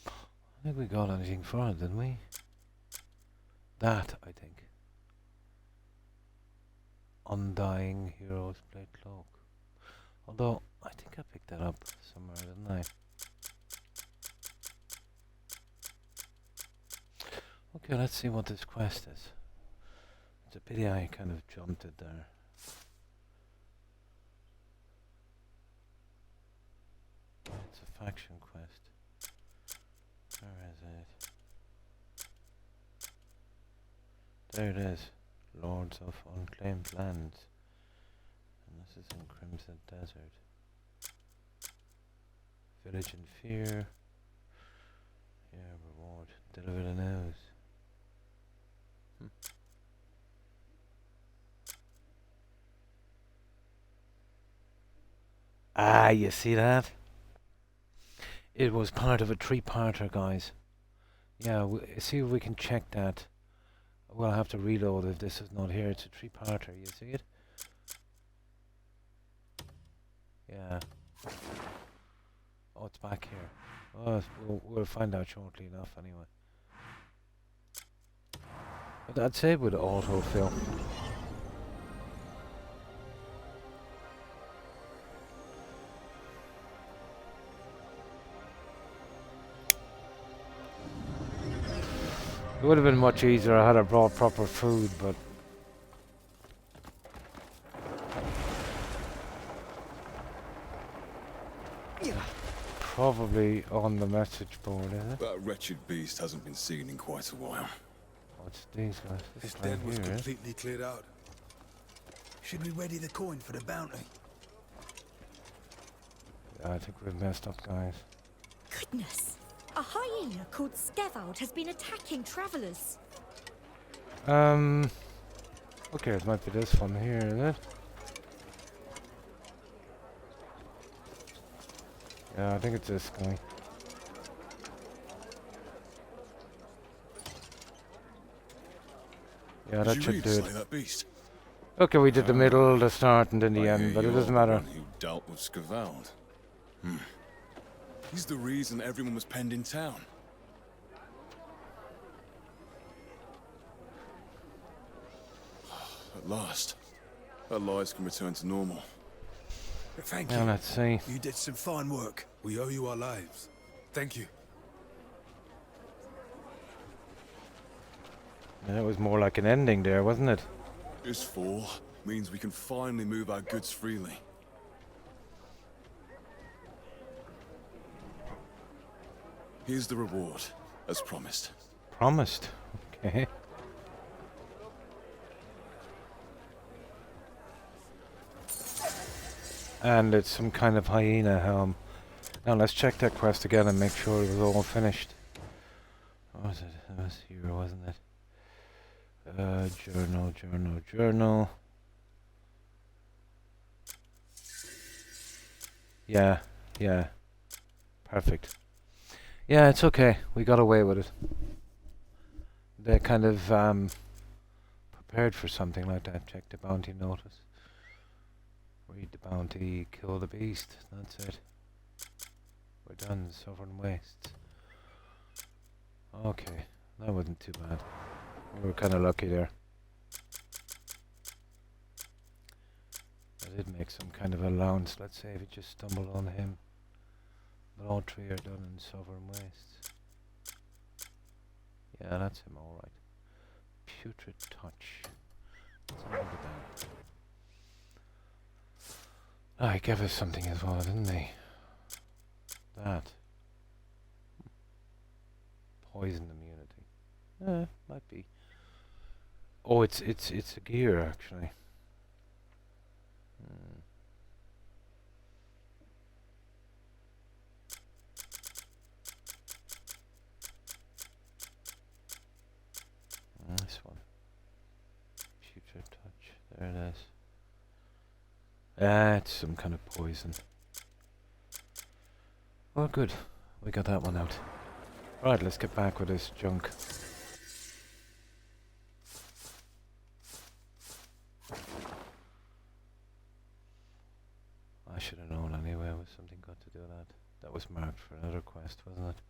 I think we got anything for it, didn't we? That, I think. Undying Heroes Blade Cloak. Although, I think I picked that up somewhere, didn't I? Okay, let's see what this quest is. It's a pity I kind of jumped it there. It's a faction quest. Where is it? There it is. Lords of Unclaimed Lands. And this is in Crimson Desert. Village in Fear. Yeah, reward. Deliver the news. Ah, you see that? It was part of a three-parter, guys. Yeah, see if we can check that. We'll have to reload if this is not here. It's a three-parter, you see it? Yeah. Oh, it's back here. Oh, we'll find out shortly enough anyway. But I'd say it would autofill. It would have been much easier had I brought proper food, but... Probably on the message board, is it? That wretched beast hasn't been seen in quite a while. What's these guys? This den was completely cleared out. Should we ready the coin for the bounty? Yeah, I think we've messed up, guys. Goodness! A hyena called Skevald has been attacking travelers. Okay, it might be this one here, is it? Yeah, I think it's this guy. Yeah, that should do it. That beast? Okay, we did the middle, the start, and then the end, but it doesn't matter. Who dealt with Skevald? He's the reason everyone was penned in town. At last, our lives can return to normal. Thank you. Now let's see. You did some fine work. We owe you our lives. Thank you. Yeah, it was more like an ending there, wasn't it? This fall means we can finally move our goods freely. Here's the reward, as promised. Promised? Okay. And it's some kind of hyena helm. Now let's check that quest again and make sure it was all finished. What was it? It was here, wasn't it? Journal. Yeah. Perfect. Yeah, it's okay. We got away with it. They kind of prepared for something like that. Check the bounty notice. Read the bounty, kill the beast. That's it. We're done. Sovereign wastes. Okay, that wasn't too bad. We were kind of lucky there. I did make some kind of allowance. Let's say if we just stumbled on him. But all three are done in Sovereign Wastes. Yeah, that's him, alright. Putrid Touch. Let's have a look at that. Ah, he gave us something as well, didn't he? That. Poison immunity. Might be. Oh, it's a gear actually. This one. Putrid Touch. There it is. It's some kind of poison. Well, good. We got that one out. Right, let's get back with this junk. I should have known anyway. Was something got to do that? That was marked for another quest, wasn't it?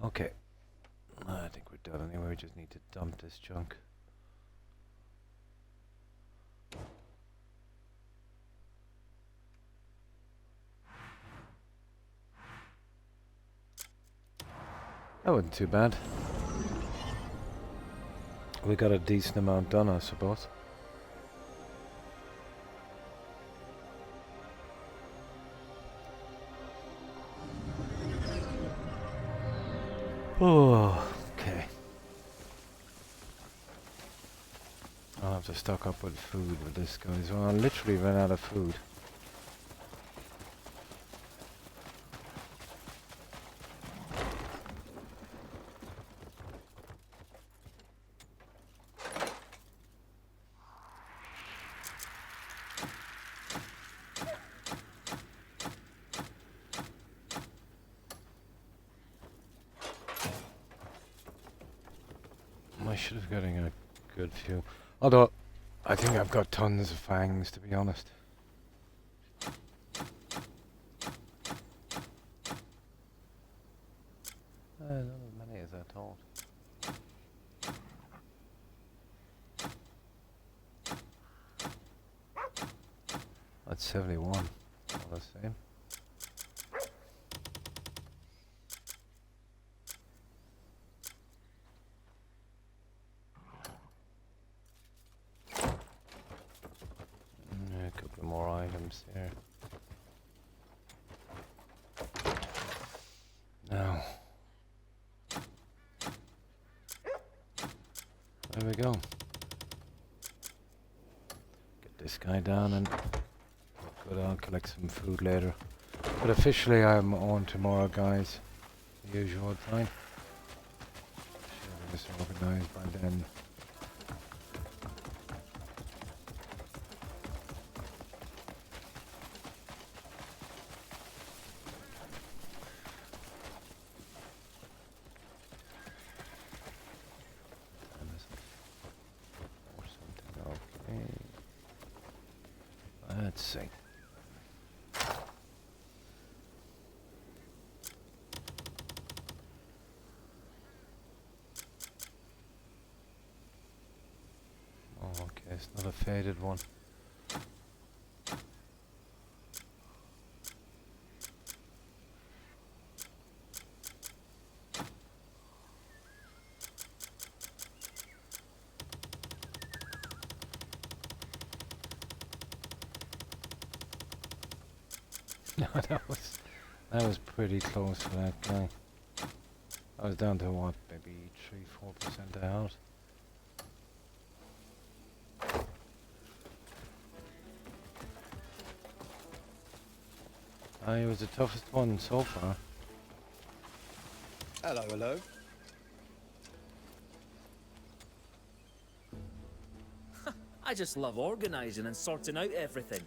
Okay. I think we're done anyway. We just need to dump this junk. That wasn't too bad. We got a decent amount done, I suppose. Oh, okay. I'll have to stock up with food with this guy as well. I literally ran out of food. I should have gotten a good few. Although, I think I've got tons of fangs, to be honest. Not as many as I thought. That's 71. All the same. A couple more items there. Now, there we go. Get this guy down and good. I'll collect some food later. But officially, I'm on tomorrow, guys. The usual time. Should have this organized by then. Let's see. Oh, okay, it's not a faded one. No, that was pretty close for that guy. I was down to what, maybe 3-4% out. He was the toughest one so far. Hello, hello. I just love organising and sorting out everything.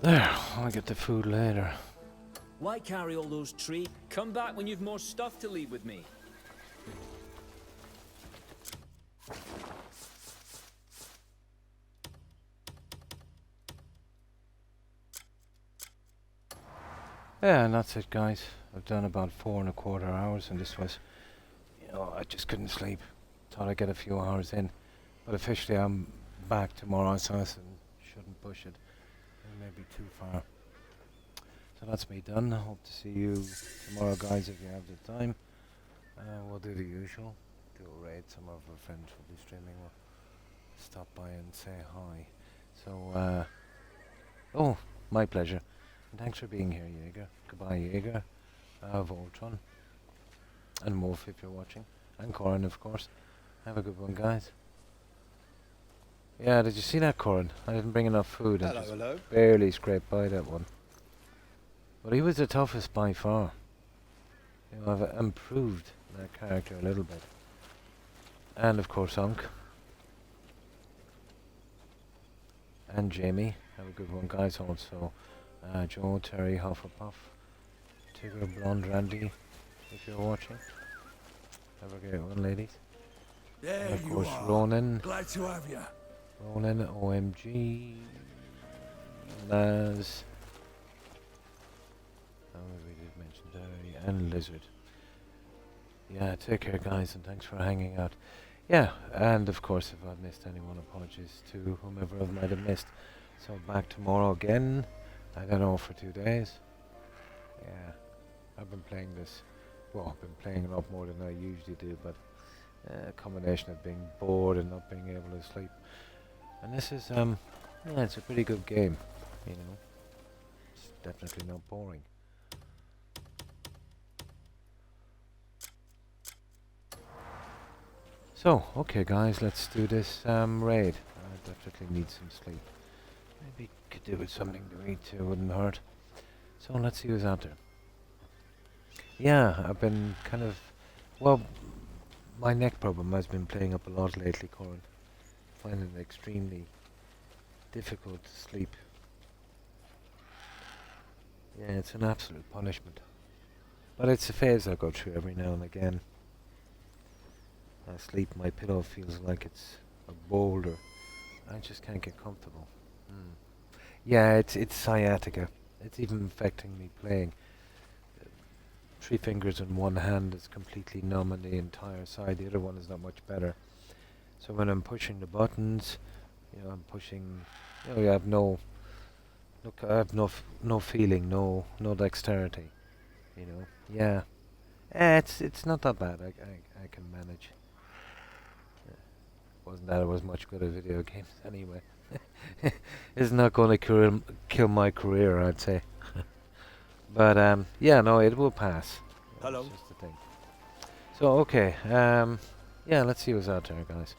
There, I'll get the food later. Why carry all those trees? Come back when you've more stuff to leave with me. Yeah, and that's it, guys. I've done about 4¼ hours, and this was, I just couldn't sleep. Thought I'd get a few hours in, but officially I'm back tomorrow, so I shouldn't push it. It may be too far. So that's me done. I hope to see you tomorrow, guys, if you have the time. We'll do the usual. Do a raid. Some of our friends will be streaming. We'll stop by and say hi. So, oh, my pleasure. And thanks for being here, Jaeger. Goodbye, Jaeger. Voltron. And Wolf, if you're watching. And Corin, of course. Have a good one, guys. Yeah, did you see that, Corin? I didn't bring enough food. Hello, hello. Barely scraped by that one. But he was the toughest by far. I've improved that character a little bit. And of course, Unk. And Jamie. Have a good one, guys, also. Joe, Terry, Hufflepuff. Tigger, Blonde, Randy, if you're watching. Have a great one, ladies. There and of you course, are. Ronan. Glad to have you. Ronan, OMG. Laz. We did mention Terry and Lizard. Yeah, take care, guys, and thanks for hanging out. Yeah, and of course, if I've missed anyone, apologies to whomever I might have missed. So back tomorrow again. I don't know, for 2 days. Yeah, I've been playing this. Well, I've been playing a lot more than I usually do, but a combination of being bored and not being able to sleep. And this is, yeah, it's a pretty good game, It's definitely not boring. So, okay, guys, let's do this raid. I definitely need some sleep. Maybe could do with something to eat too, wouldn't hurt. So let's see who's out there. Yeah, I've been kind of, well, my neck problem has been playing up a lot lately, Corin. Finding it extremely difficult to sleep. Yeah, it's an absolute punishment. But it's a phase I go through every now and again. I sleep, my pillow feels like it's a boulder. I just can't get comfortable. Yeah, it's sciatica. It's even affecting me playing. 3 fingers in one hand is completely numb on the entire side. The other one is not much better. So when I'm pushing the buttons, I'm pushing. I have no feeling, no dexterity. Yeah. It's not that bad. I can manage. Wasn't that I was much good at video games anyway. It's not going to kill my career, I'd say. But yeah, no, it will pass. Hello. That's just the thing. So okay, yeah, let's see what's out there, guys.